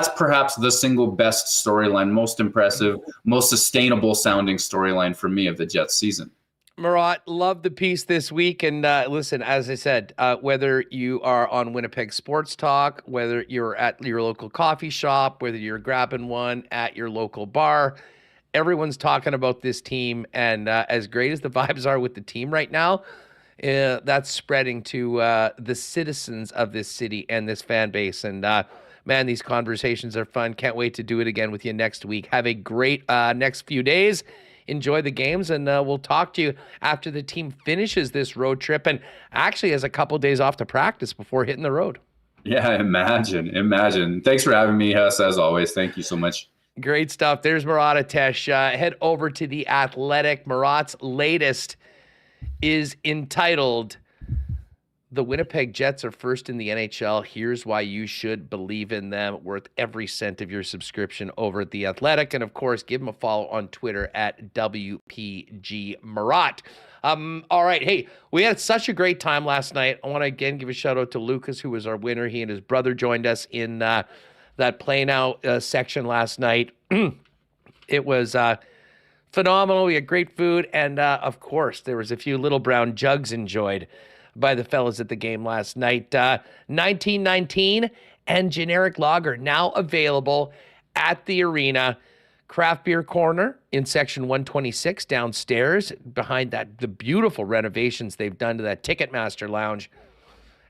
perhaps the single best storyline, most impressive, most sustainable sounding storyline for me of the Jets season. Murat, love the piece this week. And listen, as I said, whether you are on Winnipeg Sports Talk, whether you're at your local coffee shop, whether you're grabbing one at your local bar, everyone's talking about this team. And as great as the vibes are with the team right now, that's spreading to the citizens of this city and this fan base. And man, these conversations are fun. Can't wait to do it again with you next week. Have a great next few days. Enjoy the games, and we'll talk to you after the team finishes this road trip and actually has a couple days off to practice before hitting the road. Yeah, imagine. Thanks for having me, Huss, as always. Thank you so much. Great stuff. There's Murat Atesh. Head over to The Athletic. Murat's latest is entitled The Winnipeg Jets Are First in the NHL. Here's why you should believe in them. Worth every cent of your subscription over at The Athletic. And, of course, give him a follow on Twitter at WPG Murat. All right. Hey, we had such a great time last night. I want to, again, give a shout-out to Lucas, who was our winner. He and his brother joined us in that Play Now section last night. It was phenomenal. We had great food. And, of course, there was a few little brown jugs enjoyed by the fellas at the game last night. 19-19 and generic lager now available at the arena. Craft Beer Corner in section 126 downstairs behind the beautiful renovations they've done to that Ticketmaster lounge,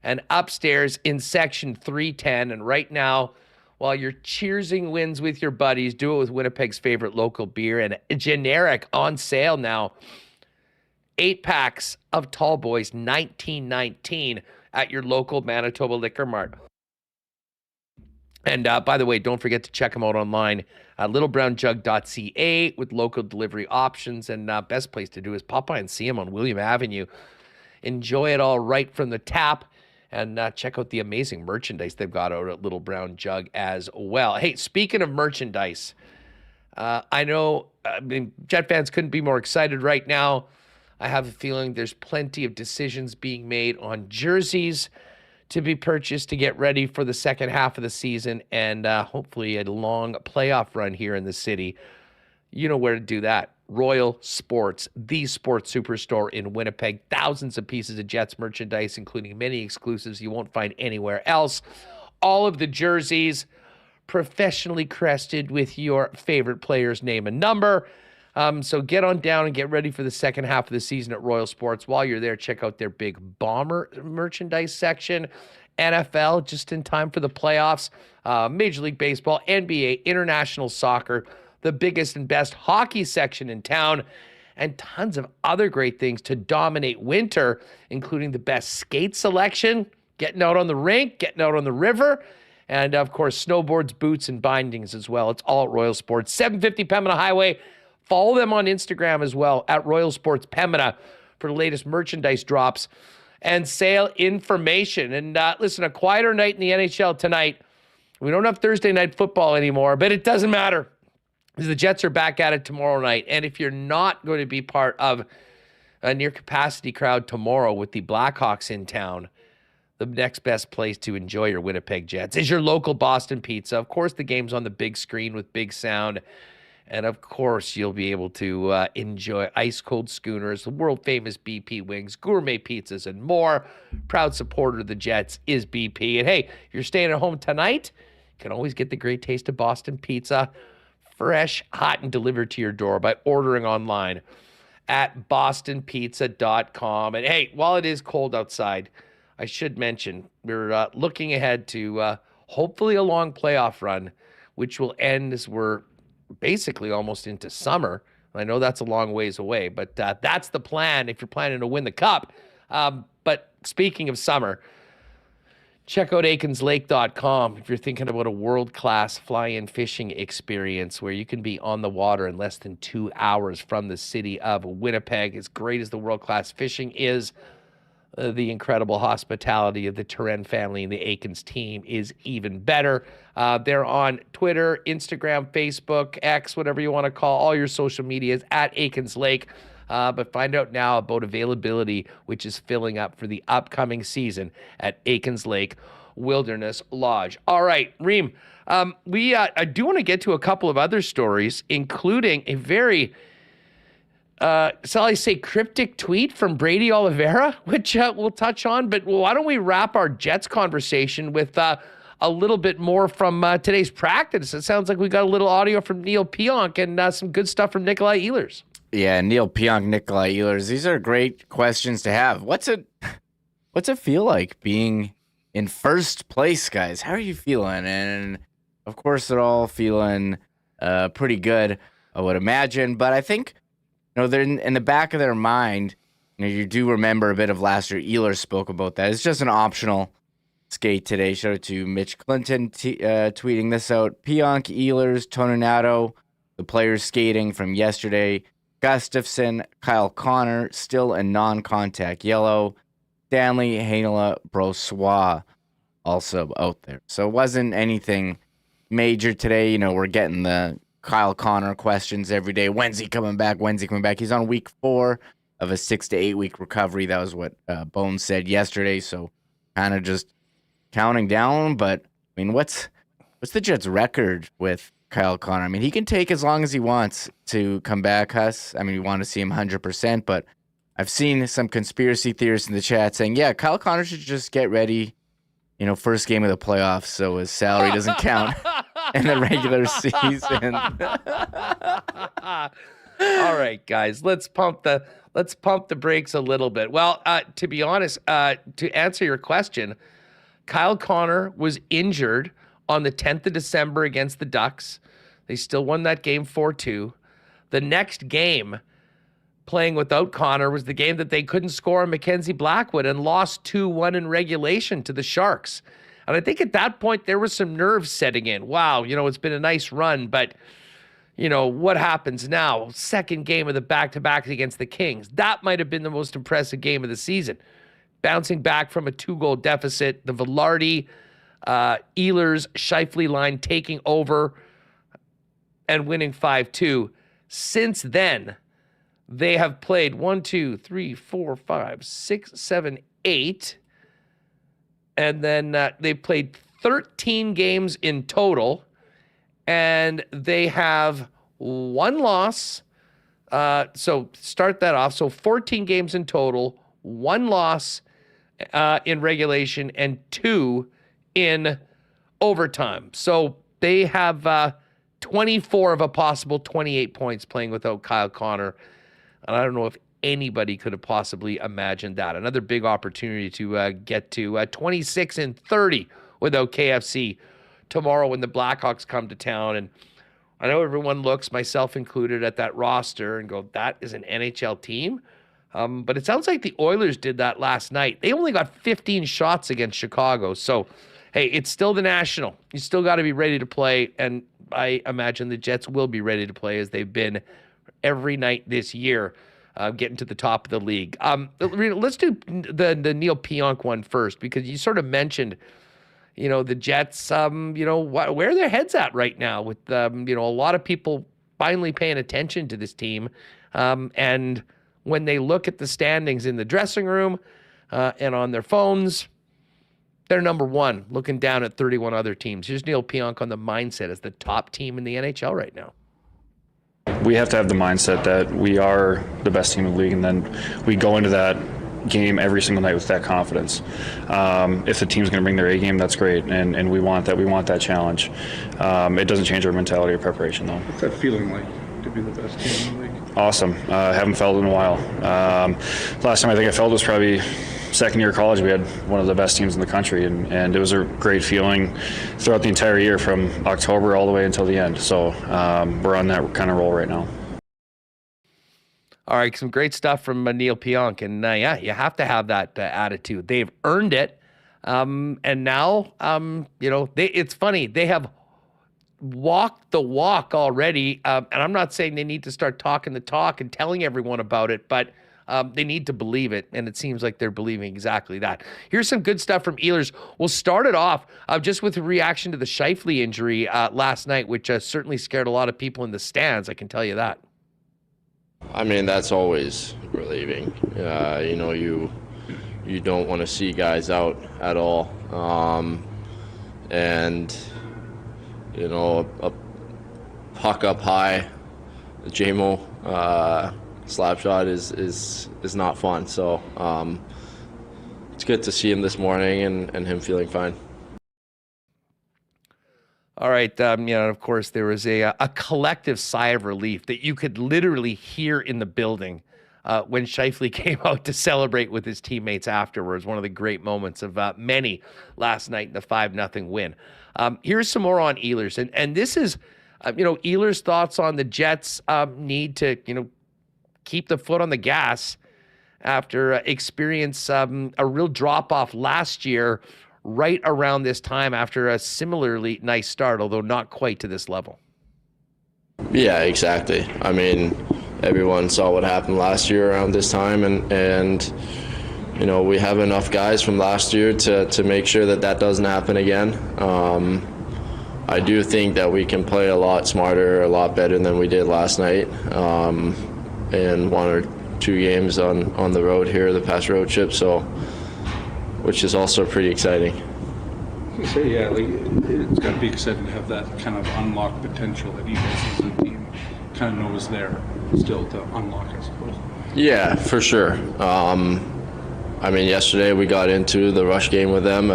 and upstairs in section 310. And right now, while you're cheersing wins with your buddies, do it with Winnipeg's favorite local beer, and generic on sale now. 8 packs of Tall Boys, $19.19 at your local Manitoba Liquor Mart. And by the way, don't forget to check them out online at littlebrownjug.ca with local delivery options. And best place to do is pop by and see them on William Avenue. Enjoy it all right from the tap. And check out the amazing merchandise they've got out at Little Brown Jug as well. Hey, speaking of merchandise, I know Jet fans couldn't be more excited right now. I have a feeling there's plenty of decisions being made on jerseys to be purchased to get ready for the second half of the season and hopefully a long playoff run here in the city. You know where to do that. Royal Sports, the sports superstore in Winnipeg. Thousands of pieces of Jets merchandise, including many exclusives you won't find anywhere else. All of the jerseys professionally crested with your favorite player's name and number. So get on down and get ready for the second half of the season at Royal Sports. While you're there, check out their big Bomber merchandise section. NFL, just in time for the playoffs. Major League Baseball, NBA, international soccer, the biggest and best hockey section in town, and tons of other great things to dominate winter, including the best skate selection, getting out on the rink, getting out on the river, and of course, snowboards, boots, and bindings as well. It's all at Royal Sports, 750 Pembina Highway. Follow them on Instagram as well, at Royal Sports Pembina, for the latest merchandise drops and sale information. And listen, a quieter night in the NHL tonight. We don't have Thursday night football anymore, but it doesn't matter, because the Jets are back at it tomorrow night. And if you're not going to be part of a near-capacity crowd tomorrow with the Blackhawks in town, the next best place to enjoy your Winnipeg Jets is your local Boston Pizza. Of course, the game's on the big screen with big sound. And of course, you'll be able to enjoy ice-cold schooners, the world-famous BP wings, gourmet pizzas, and more. Proud supporter of the Jets is BP. And hey, if you're staying at home tonight, you can always get the great taste of Boston Pizza, fresh, hot, and delivered to your door by ordering online at bostonpizza.com. And hey, while it is cold outside, I should mention we're looking ahead to hopefully a long playoff run, which will end as we're basically almost into summer. I know that's a long ways away, but that's the plan if you're planning to win the cup. But speaking of summer, check out aikenslake.com if you're thinking about a world-class fly-in fishing experience where you can be on the water in less than 2 hours from the city of Winnipeg. As great as the world-class fishing is, the incredible hospitality of the Terrence family and the Aikens team is even better. They're on Twitter, Instagram, Facebook, X, whatever you want to call all your social medias at Aikens Lake. But find out now about availability, which is filling up for the upcoming season at Aikens Lake Wilderness Lodge. All right, Reem, I do want to get to a couple of other stories, including a very shall I say cryptic tweet from Brady Oliveira, which we'll touch on. But why don't we wrap our Jets conversation with a little bit more from today's practice? It sounds like we got a little audio from Neil Pionk and some good stuff from Nikolai Ehlers. Yeah, Neil Pionk, Nikolai Ehlers. These are great questions to have. What's it feel like being in first place, guys? How are you feeling? And of course, they're all feeling pretty good, I would imagine. But I think, they're in the back of their mind, you do remember a bit of last year. Ehlers spoke about that. It's just an optional skate today. Shout out to Mitch Clinton tweeting this out. Pionk, Ehlers, Toninato, the players skating from yesterday. Gustafson, Kyle Connor, still in non-contact yellow. Stanley, Hainala, Brossois also out there. So it wasn't anything major today. We're getting the Kyle Connor questions every day. When's he coming back? He's on week 4 of a 6 to 8 week recovery. That was what Bones said yesterday. So kind of just counting down. But what's the Jets' record with Kyle Connor? He can take as long as he wants to come back, Huss. We want to see him 100%. But I've seen some conspiracy theorists in the chat saying, yeah, Kyle Connor should just get ready, first game of the playoffs, so his salary doesn't count in the regular season. All right, guys, let's pump the brakes a little bit. Well, to be honest, to answer your question, Kyle Connor was injured on the 10th of December against the Ducks. They still won that game 4-2. The next game, playing without Connor, was the game that they couldn't score on Mackenzie Blackwood and lost 2-1 in regulation to the Sharks. And I think at that point there was some nerves setting in. Wow, it's been a nice run, but what happens now? Second game of the back-to-backs against the Kings. That might have been the most impressive game of the season. Bouncing back from a 2-goal deficit, the Velarde, Ehlers, Scheifele line taking over and winning 5-2. Since then, they have played 1, 2, 3, 4, 5, 6, 7, 8. And then they played 13 games in total. And they have 1 loss. So start that off. So 14 games in total, 1 loss in regulation, and 2 in overtime. So they have 24 of a possible 28 points playing without Kyle Connor. And I don't know if anybody could have possibly imagined that. Another big opportunity to get to 26-30 without KFC tomorrow when the Blackhawks come to town. And I know everyone looks, myself included, at that roster and go, that is an NHL team. But it sounds like the Oilers did that last night. They only got 15 shots against Chicago. So, hey, it's still the National. You still got to be ready to play. And I imagine the Jets will be ready to play as they've been every night this year, getting to the top of the league. Let's do the Neil Pionk one first, because you sort of mentioned, the Jets, where their heads at right now with, a lot of people finally paying attention to this team. And when they look at the standings in the dressing room and on their phones, they're number 1, looking down at 31 other teams. Here's Neil Pionk on the mindset as the top team in the NHL right now. We have to have the mindset that we are the best team in the league, and then we go into that game every single night with that confidence. If the team's going to bring their A game, that's great, and we want that. We want that challenge. It doesn't change our mentality or preparation, though. What's that feeling like to be the best team in the league? Awesome. Haven't felt it in a while. Last time I think I felt was probably second year of college. We had one of the best teams in the country, and it was a great feeling throughout the entire year from October all the way until the end. So we're on that kind of roll right now. All right, some great stuff from Neil Pionk. And yeah, you have to have that attitude. They've earned it. And now, it's funny. They have walked the walk already. And I'm not saying they need to start talking the talk and telling everyone about it, but they need to believe it, and it seems like they're believing exactly that. Here's some good stuff from Ehlers. We'll start it off just with a reaction to the Scheifele injury last night, which certainly scared a lot of people in the stands, I can tell you that. I mean, that's always relieving. You don't want to see guys out at all. And, a puck up high, JMO, slap shot is not fun. So it's good to see him this morning and him feeling fine. All right. Of course, there was a collective sigh of relief that you could literally hear in the building when Scheifele came out to celebrate with his teammates afterwards. One of the great moments of many last night in the 5-0 win. Here's some more on Ehlers. And this is, Ehlers' thoughts on the Jets' need to, keep the foot on the gas after experience a real drop-off last year right around this time after a similarly nice start, although not quite to this level. Yeah, exactly. I mean, everyone saw what happened last year around this time, and we have enough guys from last year to make sure that doesn't happen again. I do think that we can play a lot smarter, a lot better than we did last night. In 1 or 2 games on the road here, the past road trip, so which is also pretty exciting. It's got to be exciting to have that kind of unlocked potential that you guys as a team kind of know is there still to unlock, I suppose. Yeah, for sure. I mean, yesterday we got into the rush game with them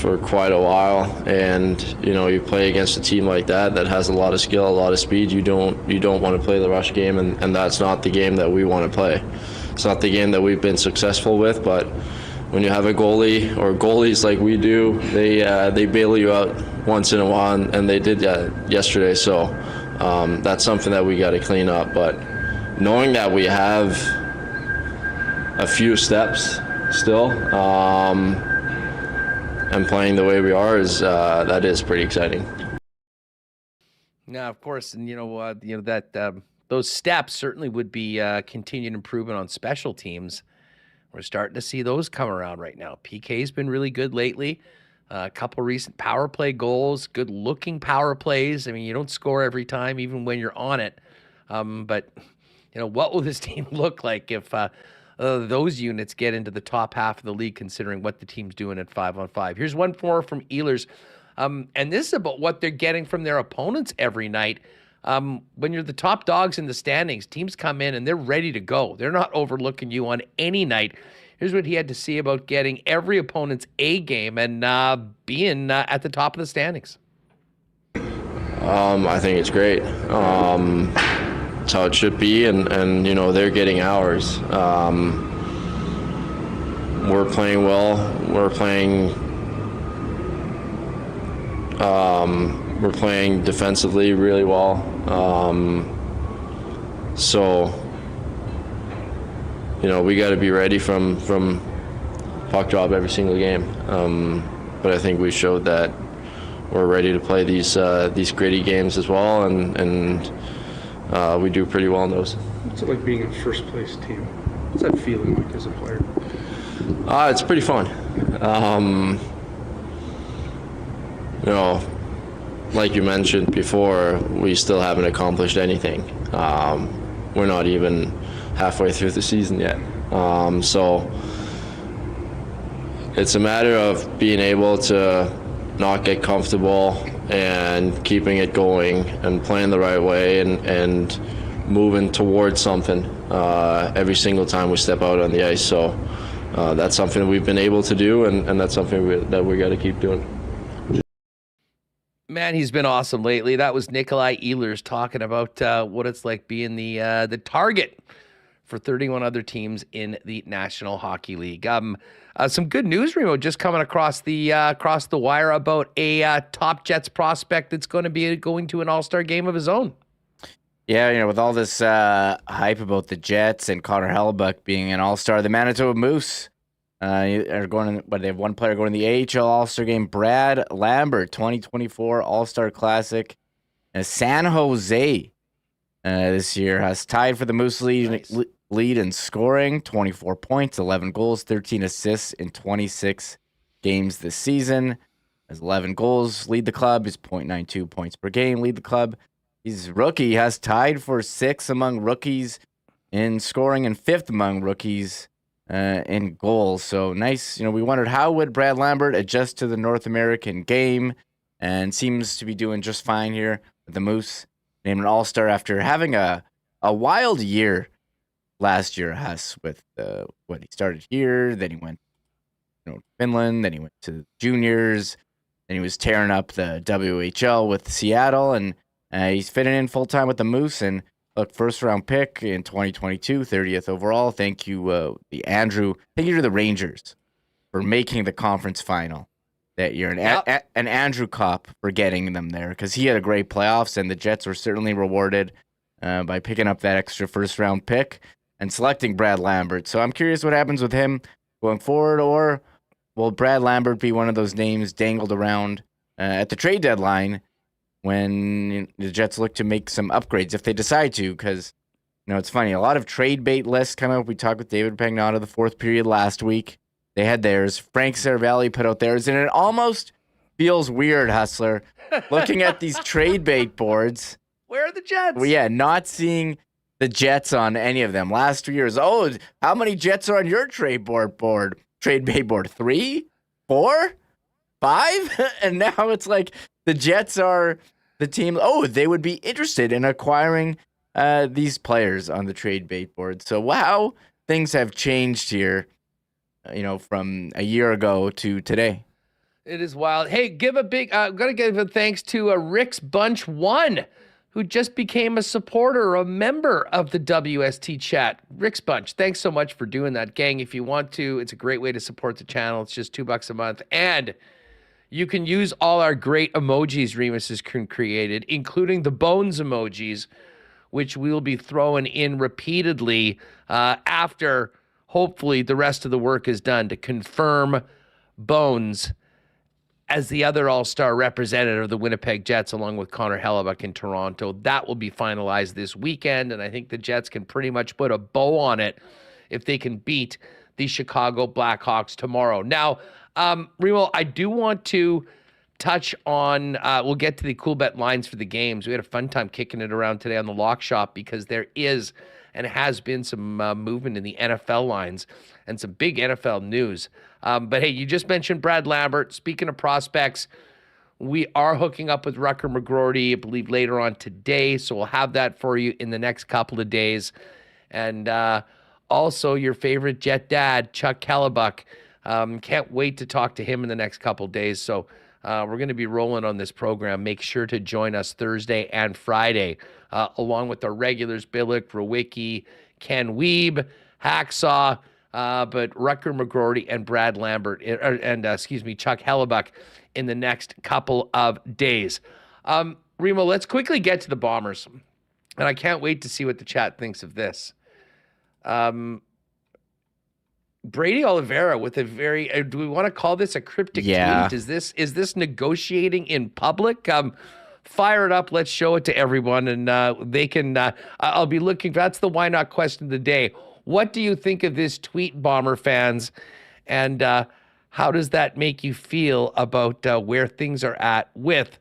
for quite a while, and you play against a team like that has a lot of skill, a lot of speed. You don't want to play the rush game, and that's not the game that we want to play. It's not the game that we've been successful with, but when you have a goalie or goalies like we do, they bail you out once in a while, and they did that yesterday. So that's something that we got to clean up. But knowing that we have a few steps still, and playing the way we are that is pretty exciting. Now, of course, and that those steps certainly would be continued improvement on special teams. We're starting to see those come around right now. PK's been really good lately. A couple recent power play goals, good looking power plays. I mean, you don't score every time, even when you're on it. But what will this team look like if those units get into the top half of the league, considering what the team's doing at 5-on-5? Here's one more from Ehlers. And this is about what they're getting from their opponents every night. When you're the top dogs in the standings, teams come in and they're ready to go. They're not overlooking you on any night. Here's what he had to say about getting every opponent's A game and being at the top of the standings. I think it's great. It's how it should be, and they're getting ours. We're playing well. We're playing defensively really well. So we got to be ready from puck drop every single game. But I think we showed that we're ready to play these gritty games as well, and we do pretty well in those. What's it like being a first place team? What's that feeling like as a player? It's pretty fun. Like you mentioned before, we still haven't accomplished anything. We're not even halfway through the season yet. So it's a matter of being able to not get comfortable and keeping it going and playing the right way and moving towards something every single time we step out on the ice. So that's something we've been able to do, and that's something that we got to keep doing. Man, he's been awesome lately. That was Nikolai Ehlers talking about what it's like being the target for 31 other teams in the National Hockey League. Some good news, Remo, just coming across the wire about a top Jets prospect that's going to be going to an All-Star game of his own. Yeah, with all this hype about the Jets and Connor Hellebuyck being an All-Star, the Manitoba Moose are going. But they have one player going to the AHL All-Star game. Brad Lambert, 2024 All-Star Classic, San Jose this year has tied for the Moose lead in scoring, 24 points, 11 goals, 13 assists in 26 games this season. Has 11 goals, lead the club. He's 0.92 points per game, lead the club. He's rookie, has tied for 6th among rookies in scoring and 5th among rookies in goals. So nice. We wondered, how would Brad Lambert adjust to the North American game, and seems to be doing just fine here with the Moose. Named an All-Star after having a wild year last year, Huss, with when he started here, then he went to Finland, then he went to juniors, then he was tearing up the WHL with Seattle, and he's fitting in full-time with the Moose. And look, first-round pick in 2022, 30th overall. Thank you, Thank you to the Rangers for making the conference final that year. And Andrew Kopp for getting them there, because he had a great playoffs, and the Jets were certainly rewarded by picking up that extra first-round pick and selecting Brad Lambert. So I'm curious what happens with him going forward, or will Brad Lambert be one of those names dangled around at the trade deadline when the Jets look to make some upgrades, if they decide to? Because, it's funny, a lot of trade bait lists come up. We talked with David Pagnotta the fourth period last week. They had theirs. Frank Saravalli put out theirs, and it almost feels weird, Hustler, looking at these trade bait boards. Where are the Jets? Well, yeah, not seeing the Jets on any of them. Last 2 years, how many Jets are on your trade bait board? 3? 4? 5? And now it's like the Jets are the team. They would be interested in acquiring these players on the trade bait board. So, wow. things have changed here, from a year ago to today. It is wild. Hey, give a big, I'm going to give a thanks to Rick's Bunch 1, who just became a supporter, a member of the WST chat. Rick's Bunch, thanks so much for doing that, gang. If you want to, it's a great way to support the channel. It's just $2 a month. And you can use all our great emojis Remis has created, including the bones emojis, which we'll be throwing in repeatedly after, hopefully, the rest of the work is done to confirm Bones as the other all-star representative of the Winnipeg Jets, along with Connor Hellebuyck in Toronto. That will be finalized this weekend, and I think the Jets can pretty much put a bow on it if they can beat the Chicago Blackhawks tomorrow. Now, Remo, I do want to touch on, we'll get to the Coolbet lines for the games. We had a fun time kicking it around today on the Lock Shop because there is and has been some movement in the NFL lines and some big NFL news. But hey, you just mentioned Brad Lambert. Speaking of prospects, we are hooking up with Rucker McGroarty, I believe, later on today. So we'll have that for you in the next couple of days. And also your favorite Jet dad, Chuck Hellebuyck. Can't wait to talk to him in the next couple of days. So we're going to be rolling on this program. Make sure to join us Thursday and Friday, along with our regulars, Billick, Rowicki, Ken Weeb, Hacksaw, but Rucker McGroarty and Brad Lambert, Chuck Hellebuyck in the next couple of days. Remo, let's quickly get to the Bombers. And I can't wait to see what the chat thinks of this. Brady Oliveira with a very, do we want to call this a cryptic tweet? Is this negotiating in public? Fire it up. Let's show it to everyone. And they can, I'll be looking, that's the why not question of the day. What do you think of this tweet, Bomber fans? And how does that make you feel about where things are at with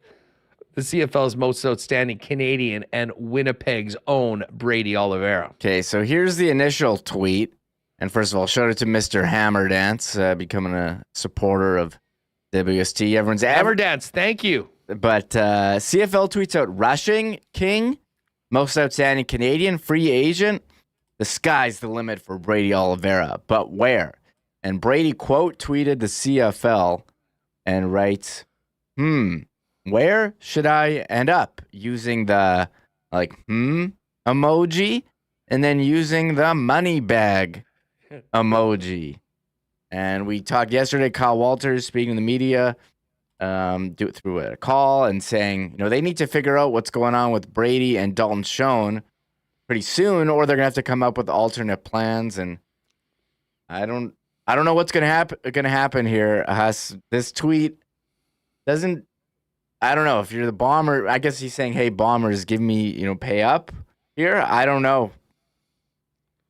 the CFL's most outstanding Canadian and Winnipeg's own Brady Oliveira? Okay, so here's the initial tweet. And first of all, shout out to Mr. Hammerdance, becoming a supporter of WST. Everyone's Hammerdance, thank you. But CFL tweets out, rushing king, most outstanding Canadian, free agent. The sky's the limit for Brady Oliveira, but where? And Brady quote tweeted the CFL and writes, where should I end up? Using the emoji and then using the money bag emoji. And we talked yesterday, Kyle Walters speaking to the media, do it through a call and saying, they need to figure out what's going on with Brady and Dalton Schoen pretty soon, or they're gonna have to come up with alternate plans. And I don't know what's gonna happen here. This tweet doesn't. I don't know if you're the Bomber. I guess he's saying, "Hey, Bombers, give me pay up here." I don't know.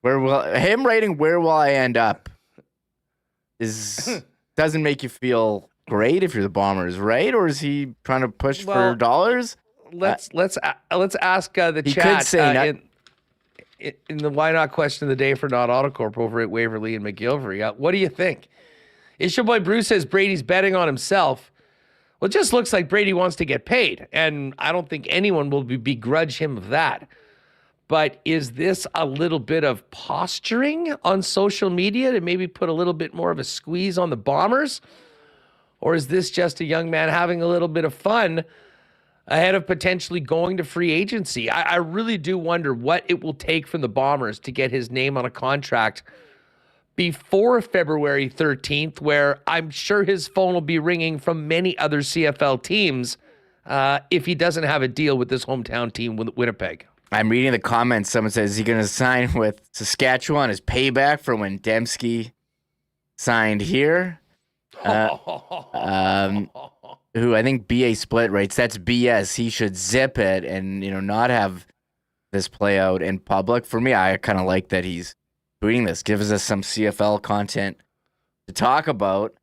Where will I end up doesn't make you feel great if you're the Bombers, right? Or is he trying to push for dollars? Let's ask the he chat. Could say in the why not question of the day for Not Autocorp over at Waverly and McGilvery. What do you think? Issue Boy Bruce says Brady's betting on himself. Well, it just looks like Brady wants to get paid, and I don't think anyone will begrudge him of that. But is this a little bit of posturing on social media to maybe put a little bit more of a squeeze on the Bombers? Or is this just a young man having a little bit of fun ahead of potentially going to free agency? I really do wonder what it will take from the Bombers to get his name on a contract before February 13th, where I'm sure his phone will be ringing from many other CFL teams if he doesn't have a deal with this hometown team, Winnipeg. I'm reading the comments. Someone says, is he going to sign with Saskatchewan as payback for when Dembski signed here? Who I think BA Split writes, that's BS. He should zip it and, not have this play out in public. For me, I kind of like that he's tweeting this. Gives us some CFL content to talk about.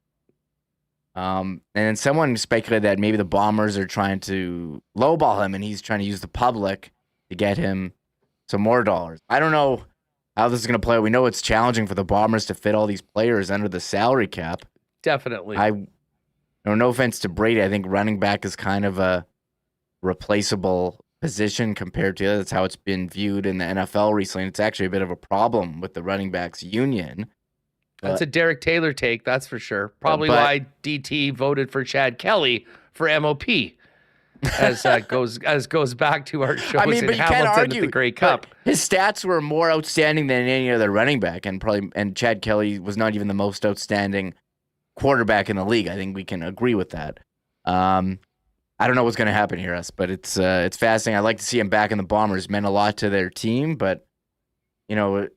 And then someone speculated that maybe the Bombers are trying to lowball him and he's trying to use the public to get him some more dollars. I don't know how this is going to play. We know it's challenging for the Bombers to fit all these players under the salary cap. Definitely. No offense to Brady. I think running back is kind of a replaceable position compared to that's how it's been viewed in the NFL recently. And it's actually a bit of a problem with the running backs union. That's a Derek Taylor take, that's for sure. Probably why DT voted for Chad Kelly for MOP. As goes back to our shows in Hamilton at the Grey Cup. His stats were more outstanding than any other running back, and Chad Kelly was not even the most outstanding quarterback in the league. I think we can agree with that. I don't know what's going to happen here, but it's fascinating. I'd like to see him back in the Bombers. Meant a lot to their team, but who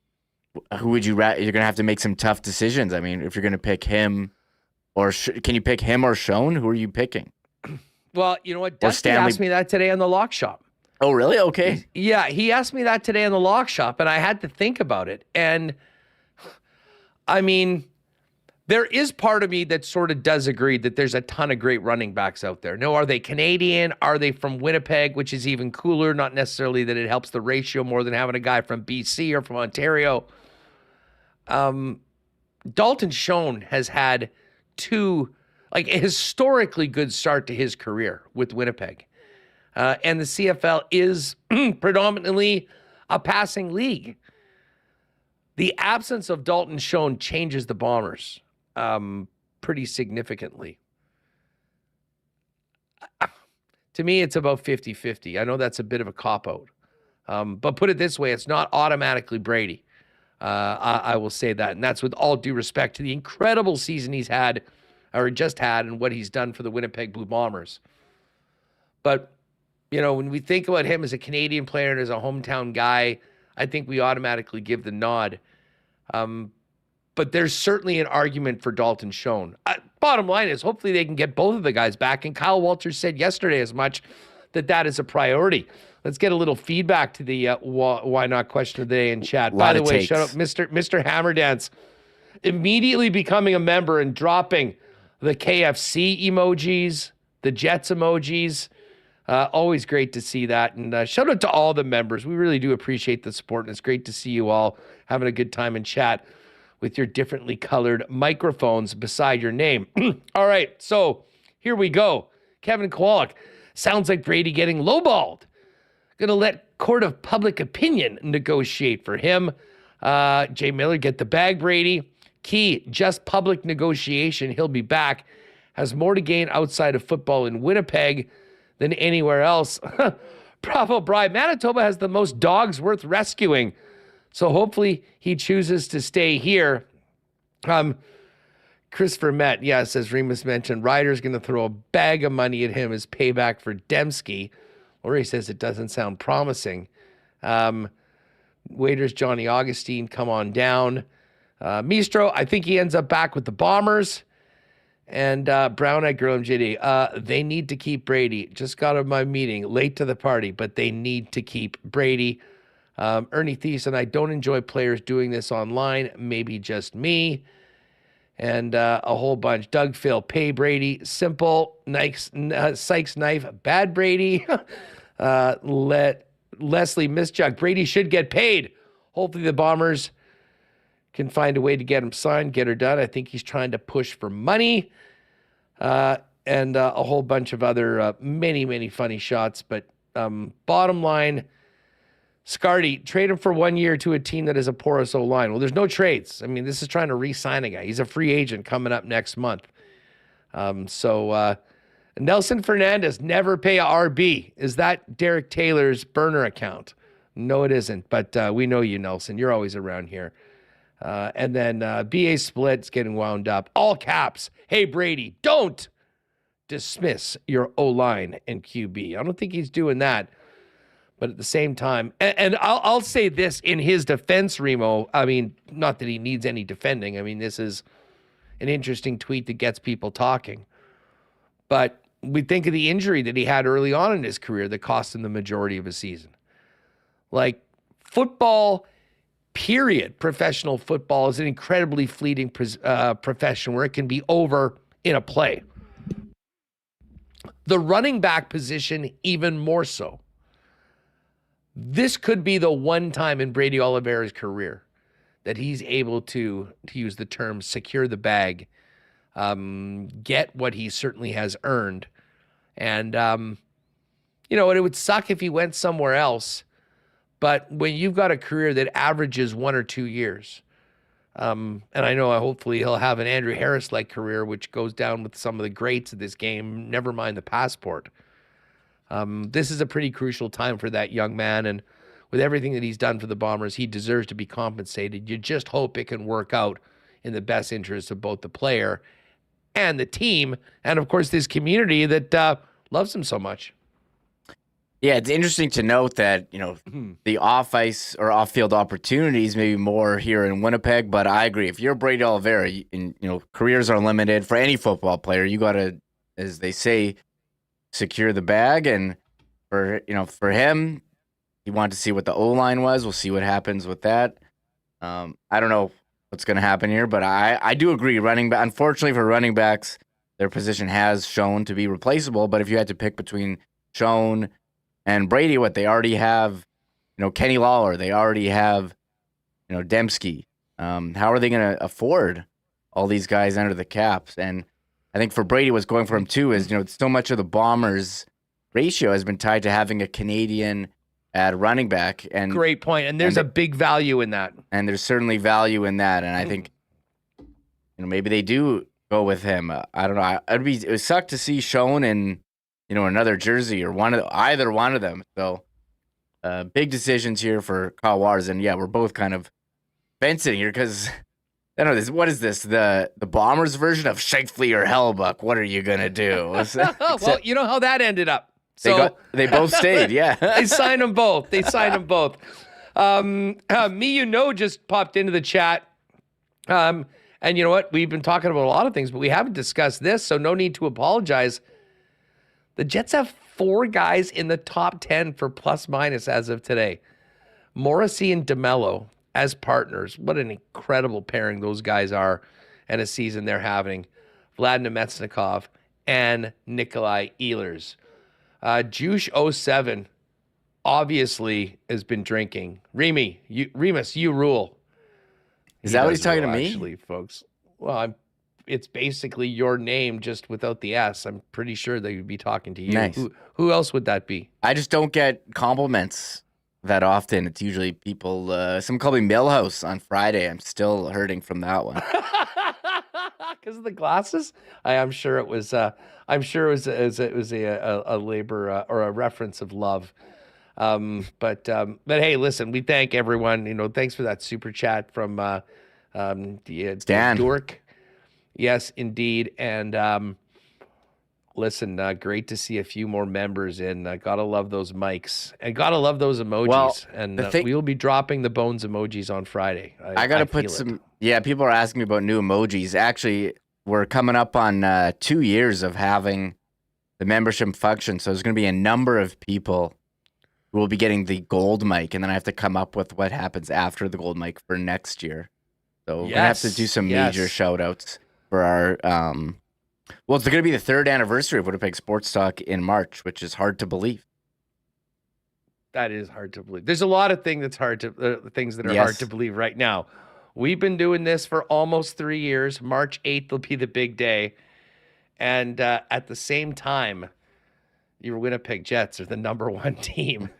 would you rather? You're going to have to make some tough decisions. I mean, if you're going to pick him, or can you pick him or Schoen? Who are you picking? Well, you know what? Dusty asked me that today on the Lock Shop. Oh, really? Okay. Yeah, he asked me that today on the Lock Shop, and I had to think about it. And, I mean, there is part of me that sort of does agree that there's a ton of great running backs out there. No, are they Canadian? Are they from Winnipeg, which is even cooler? Not necessarily that it helps the ratio more than having a guy from BC or from Ontario. Dalton Schoen has had a historically good start to his career with Winnipeg. And the CFL is predominantly a passing league. The absence of Dalton Schoen changes the Bombers pretty significantly. To me, it's about 50-50. I know that's a bit of a cop-out. But put it this way, it's not automatically Brady. I will say that. And that's with all due respect to the incredible season he's had, or just had, and what he's done for the Winnipeg Blue Bombers. But, when we think about him as a Canadian player and as a hometown guy, I think we automatically give the nod. But there's certainly an argument for Dalton Schoen. Bottom line is, hopefully they can get both of the guys back. And Kyle Walters said yesterday as much that is a priority. Let's get a little feedback to the why not question of the day in chat. By the way, shout out Mr. Hammerdance, immediately becoming a member and dropping the KFC emojis, the Jets emojis. Always great to see that. And shout out to all the members. We really do appreciate the support. And it's great to see you all having a good time in chat with your differently colored microphones beside your name. All right, so here we go. Kevin Kowalik, sounds like Brady getting lowballed. Going to let court of public opinion negotiate for him. Jay Miller, get the bag, Brady. Key, just public negotiation. He'll be back. Has more to gain outside of football in Winnipeg than anywhere else. Bravo, Brian. Manitoba has the most dogs worth rescuing. So hopefully he chooses to stay here. Christopher Met, says Remis mentioned, Ryder's going to throw a bag of money at him as payback for Dembski. Laurie says it doesn't sound promising. Waiters, Johnny Augustine, come on down. Mistro, I think he ends up back with the Bombers. And Brown Eyed Girl MJD, they need to keep Brady. Just got out of my meeting, late to the party, but they need to keep Brady. Ernie Thiessen, I don't enjoy players doing this online. Maybe just me. And a whole bunch. Doug Phil, pay Brady. Simple, Sykes knife, bad Brady. Leslie Misjug, Brady should get paid. Hopefully the Bombers can find a way to get him signed, get her done. I think he's trying to push for money. And a whole bunch of other many, many funny shots. But bottom line, Scardy, trade him for 1 year to a team that is a porous O-line. Well, there's no trades. I mean, this is trying to re-sign a guy. He's a free agent coming up next month. So Nelson Fernandez, never pay a RB. Is that Derek Taylor's burner account? No, it isn't. But we know you, Nelson. You're always around here. And then BA Split's getting wound up. All caps. Hey, Brady, don't dismiss your O-line and QB. I don't think he's doing that. But at the same time, and I'll say this in his defense, Remo. I mean, not that he needs any defending. I mean, this is an interesting tweet that gets people talking. But we think of the injury that he had early on in his career that cost him the majority of his season. Like, football, period, professional football is an incredibly fleeting profession where it can be over in a play. The running back position, even more so. This could be the one time in Brady Oliveira's career that he's able to use the term, secure the bag, get what he certainly has earned. And you know, and it would suck if he went somewhere else. But when you've got a career that averages 1 or 2 years, and I know hopefully he'll have an Andrew Harris-like career, which goes down with some of the greats of this game, never mind the passport. This is a pretty crucial time for that young man, and with everything that he's done for the Bombers, he deserves to be compensated. You just hope it can work out in the best interest of both the player and the team, and of course this community that loves him so much. Yeah, it's interesting to note that, you know, the off-ice or off-field opportunities may be more here in Winnipeg, but I agree. If you're Brady Oliveira, and, you know, careers are limited for any football player. You got to, as they say, secure the bag. And for him, he wanted to see what the O-line was. We'll see what happens with that. I don't know what's going to happen here, but I do agree. Unfortunately for running backs, their position has shown to be replaceable. But if you had to pick between Schoen and Brady, what they already have, you know, Kenny Lawler, they already have, you know, Dembski. How are they going to afford all these guys under the caps? And I think for Brady, what's going for him too is, you know, so much of the Bombers' ratio has been tied to having a Canadian at running back. And great point. And there's a big value in that. And there's certainly value in that. And I think, you know, maybe they do go with him. I don't know. It would suck to see Schoen in, you know, another jersey or either one of them. So big decisions here for Kyle Waters. And yeah, we're both kind of fencing here because I don't know, what is this? The Bombers version of Shifley or Hellebuck? What are you gonna do? Well, you know how that ended up. So they both stayed, yeah. They signed them both. Me, you know, just popped into the chat. And you know what? We've been talking about a lot of things, but we haven't discussed this, so no need to apologize. The Jets have 4 guys in the top 10 for plus minus as of today. Morrissey and DeMello as partners. What an incredible pairing those guys are and a season they're having. Vlad Nemetsnikov and Nikolai Ehlers. Juice 07 obviously has been drinking. Remis, you rule. Is that what he's talking to me? Actually, folks. Well, it's basically your name just without the S. I'm pretty sure they would be talking to you. Nice. Who else would that be? I just don't get compliments that often. It's usually people, some call me Millhouse on Friday. I'm still hurting from that one. Because of the glasses? I'm sure it was a labor or a reference of love. But hey, listen, we thank everyone. You know, thanks for that super chat from Stan Dork. Yes, indeed. And listen, great to see a few more members in. Gotta love those mics and gotta love those emojis. Well, and we will be dropping the bones emojis on Friday. I gotta put some. Yeah, people are asking me about new emojis. Actually, we're coming up on 2 years of having the membership function, so there's going to be a number of people who will be getting the gold mic, and then I have to come up with what happens after the gold mic for next year. So we're going to have to do some major shout-outs for our well, it's going to be the 3rd anniversary of Winnipeg Sports Talk in March, which is hard to believe. That is hard to believe. There's a lot of things that are hard to believe right now. We've been doing this for almost 3 years. March 8th will be the big day. And at the same time, your Winnipeg Jets are the #1 team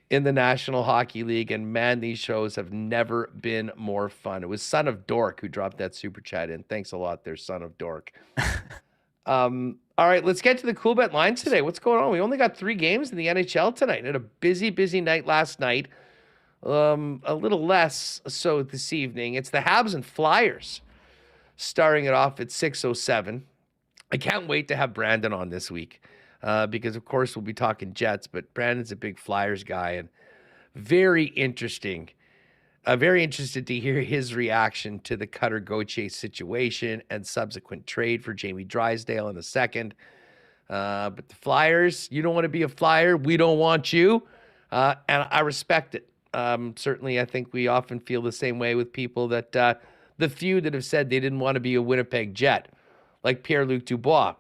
in the National Hockey League. And man, these shows have never been more fun. It was Son of Dork who dropped that super chat in. Thanks a lot there, Son of Dork. All right, let's get to the Coolbet lines today. What's going on? We only got 3 games in the NHL tonight. We had a busy night last night. A little less so this evening. It's the Habs and Flyers starting it off at 6:07. I can't wait to have Brandon on this week because, of course, we'll be talking Jets, but Brandon's a big Flyers guy and very interesting. Very interested to hear his reaction to the Cutter Gauthier situation and subsequent trade for Jamie Drysdale in a second. But the Flyers, you don't want to be a Flyer. We don't want you. And I respect it. Certainly, I think we often feel the same way with people that the few that have said they didn't want to be a Winnipeg Jet, like Pierre-Luc Dubois,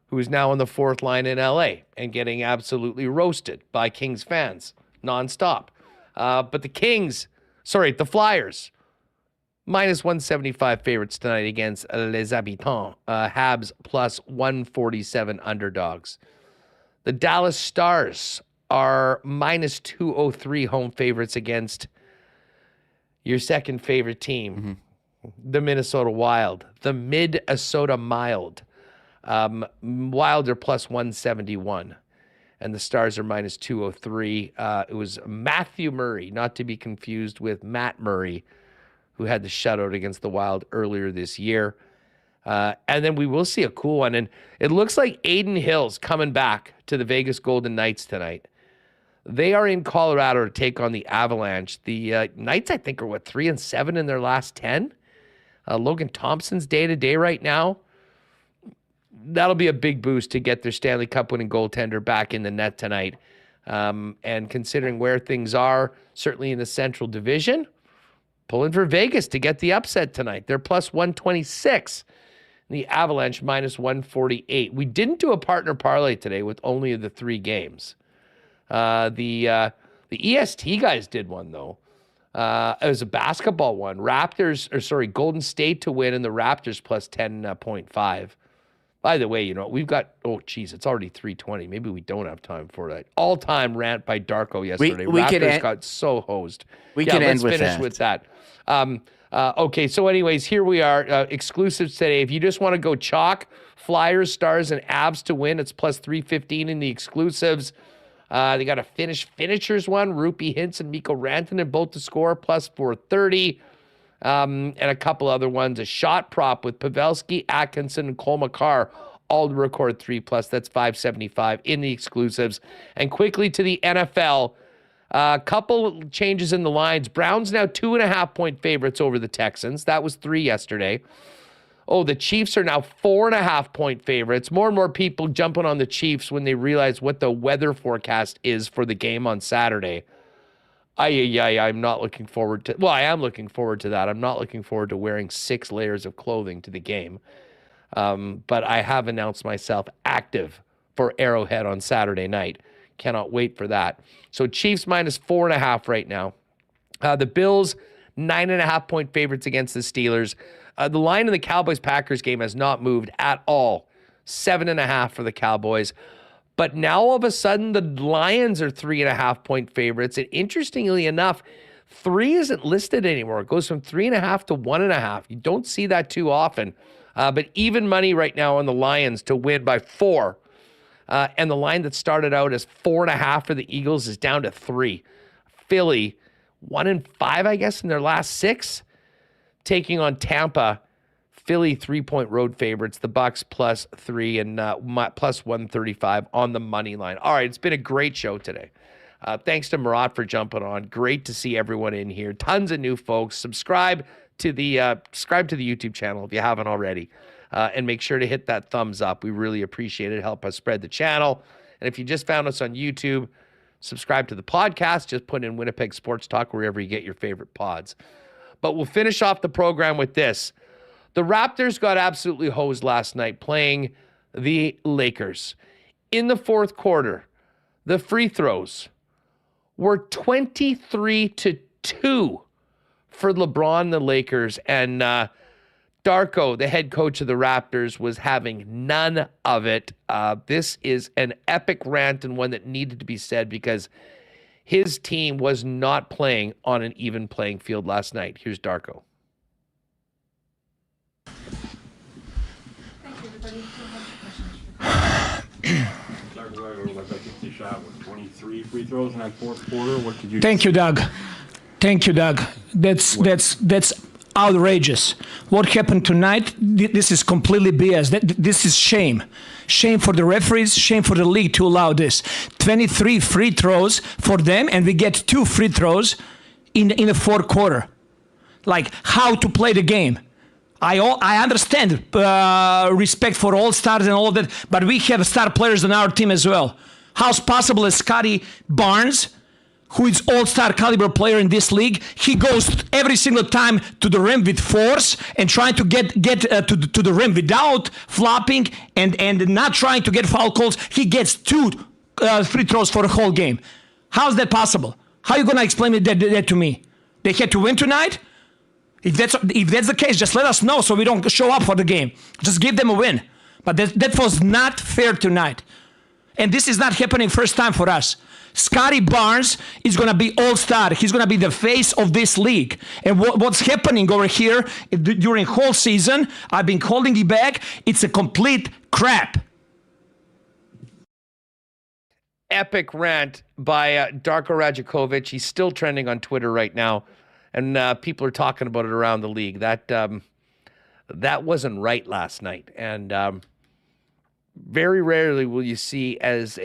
who is now on the 4th line in LA and getting absolutely roasted by Kings fans nonstop. But the Flyers, -175 favorites tonight against Les Habitants. Habs +147 underdogs. The Dallas Stars are minus 203 home favorites against your second favorite team, the Minnesota Wild, the Minnesota Mild. Wild are plus 171, and the Stars are minus 203. It was Matthew Murray, not to be confused with Matt Murray, who had the shutout against the Wild earlier this year. And then we will see a cool one. And it looks like Aiden Hill's coming back to the Vegas Golden Knights tonight. They are in Colorado to take on the Avalanche. The Knights, I think, are 3-7 in their last 10. Logan Thompson's day-to-day right now. That'll be a big boost to get their Stanley Cup winning goaltender back in the net tonight. And considering where things are, certainly in the Central Division, pulling for Vegas to get the upset tonight. They're plus 126. The Avalanche minus 148. We didn't do a partner parlay today with only the 3 games. The EST guys did one, though. It was a basketball one. Golden State to win and the Raptors plus 10.5. By the way, you know, we've got, it's already 3:20. Maybe we don't have time for that. All-time rant by Darko yesterday. Raptors got so hosed. Let's finish with that. Okay, so anyways, here we are. Exclusives today. If you just want to go chalk, Flyers, Stars, and Abs to win, it's plus 315 in the exclusives. They got a finishers one. Rupi Hintz and Mikko Rantanen both to score, plus 430. And a couple other ones. A shot prop with Pavelski, Atkinson, and Cole Makar, all to record 3+. That's 575 in the exclusives. And quickly to the NFL. A couple changes in the lines. Browns now 2.5-point favorites over the Texans. That was 3 yesterday. The Chiefs are now 4.5-point favorites. More and more people jumping on the Chiefs when they realize what the weather forecast is for the game on Saturday. I'm not looking forward to... Well, I am looking forward to that. I'm not looking forward to wearing 6 layers of clothing to the game. But I have announced myself active for Arrowhead on Saturday night. Cannot wait for that. So Chiefs minus 4.5 right now. The Bills, 9.5-point favorites against the Steelers. The line in the Cowboys-Packers game has not moved at all. 7.5 for the Cowboys. But now all of a sudden the Lions are 3.5-point favorites. And interestingly enough, 3 isn't listed anymore. It goes from 3.5 to 1.5. You don't see that too often. But even money right now on the Lions to win by 4. And the line that started out as 4.5 for the Eagles is down to 3. Philly, 1-5, I guess, in their last 6, taking on Tampa. Philly 3-point road favorites. The Bucks plus 3 and plus 135 on the money line. All right, it's been a great show today. Thanks to Murat for jumping on. Great to see everyone in here. Tons of new folks. Subscribe to the YouTube channel if you haven't already. And make sure to hit that thumbs up. We really appreciate it. Help us spread the channel. And if you just found us on YouTube, subscribe to the podcast. Just put in Winnipeg Sports Talk wherever you get your favorite pods. But we'll finish off the program with this. The Raptors got absolutely hosed last night playing the Lakers. In the fourth quarter, the free throws were 23-2 for LeBron and the Lakers. And Darko, the head coach of the Raptors, was having none of it. This is an epic rant and one that needed to be said because his team was not playing on an even playing field last night. Here's Darko. Shot with 23 free throws in that fourth quarter. What did you? Thank you, Doug. That's outrageous. What happened tonight? This is completely BS. This is shame. Shame for the referees. Shame for the league to allow this. 23 free throws for them, and we get 2 free throws in the fourth quarter. Like how to play the game. I understand respect for all stars and all that, but we have star players on our team as well. How's possible is Scotty Barnes, who is all-star caliber player in this league, he goes every single time to the rim with force and trying to get to the rim without flopping and not trying to get foul calls. He gets 2 free throws for the whole game. How's that possible? How are you going to explain that to me? They had to win tonight? If that's the case, just let us know so we don't show up for the game. Just give them a win. But that was not fair tonight. And this is not happening first time for us. Scotty Barnes is going to be all-star. He's going to be the face of this league. And what's happening over here during whole season, I've been holding it back. It's a complete crap. Epic rant by Darko Rajakovic. He's still trending on Twitter right now, and people are talking about it around the league. That wasn't right last night, and very rarely will you see as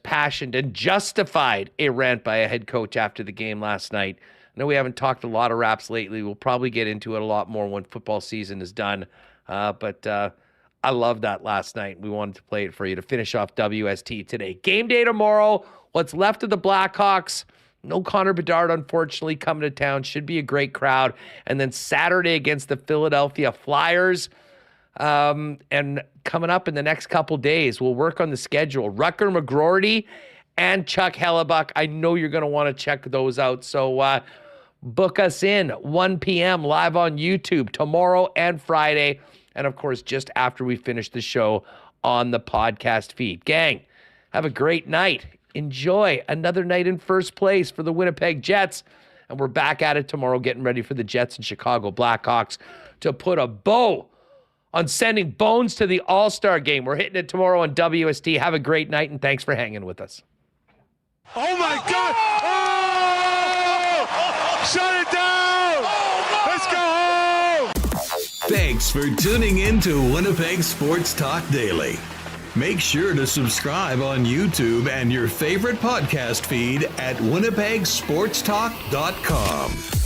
passionate and justified a rant by a head coach after the game last night. I know we haven't talked a lot of raps lately. We'll probably get into it a lot more when football season is done, but I loved that last night. We wanted to play it for you to finish off WST today. Game day tomorrow. What's left of the Blackhawks. No Connor Bedard, unfortunately, coming to town. Should be a great crowd. And then Saturday against the Philadelphia Flyers. And coming up in the next couple days, we'll work on the schedule. Rucker McGroarty and Chuck Hellebuck. I know you're going to want to check those out. So book us in 1 p.m. live on YouTube tomorrow and Friday. And, of course, just after we finish the show on the podcast feed. Gang, have a great night. Enjoy another night in first place for the Winnipeg Jets. And we're back at it tomorrow getting ready for the Jets and Chicago Blackhawks to put a bow on sending Bones to the All-Star game. We're hitting it tomorrow on WST. Have a great night, and thanks for hanging with us. Oh, my God! Oh! Shut it down! Let's go home! Thanks for tuning in to Winnipeg Sports Talk Daily. Make sure to subscribe on YouTube and your favorite podcast feed at winnipegsportstalk.com.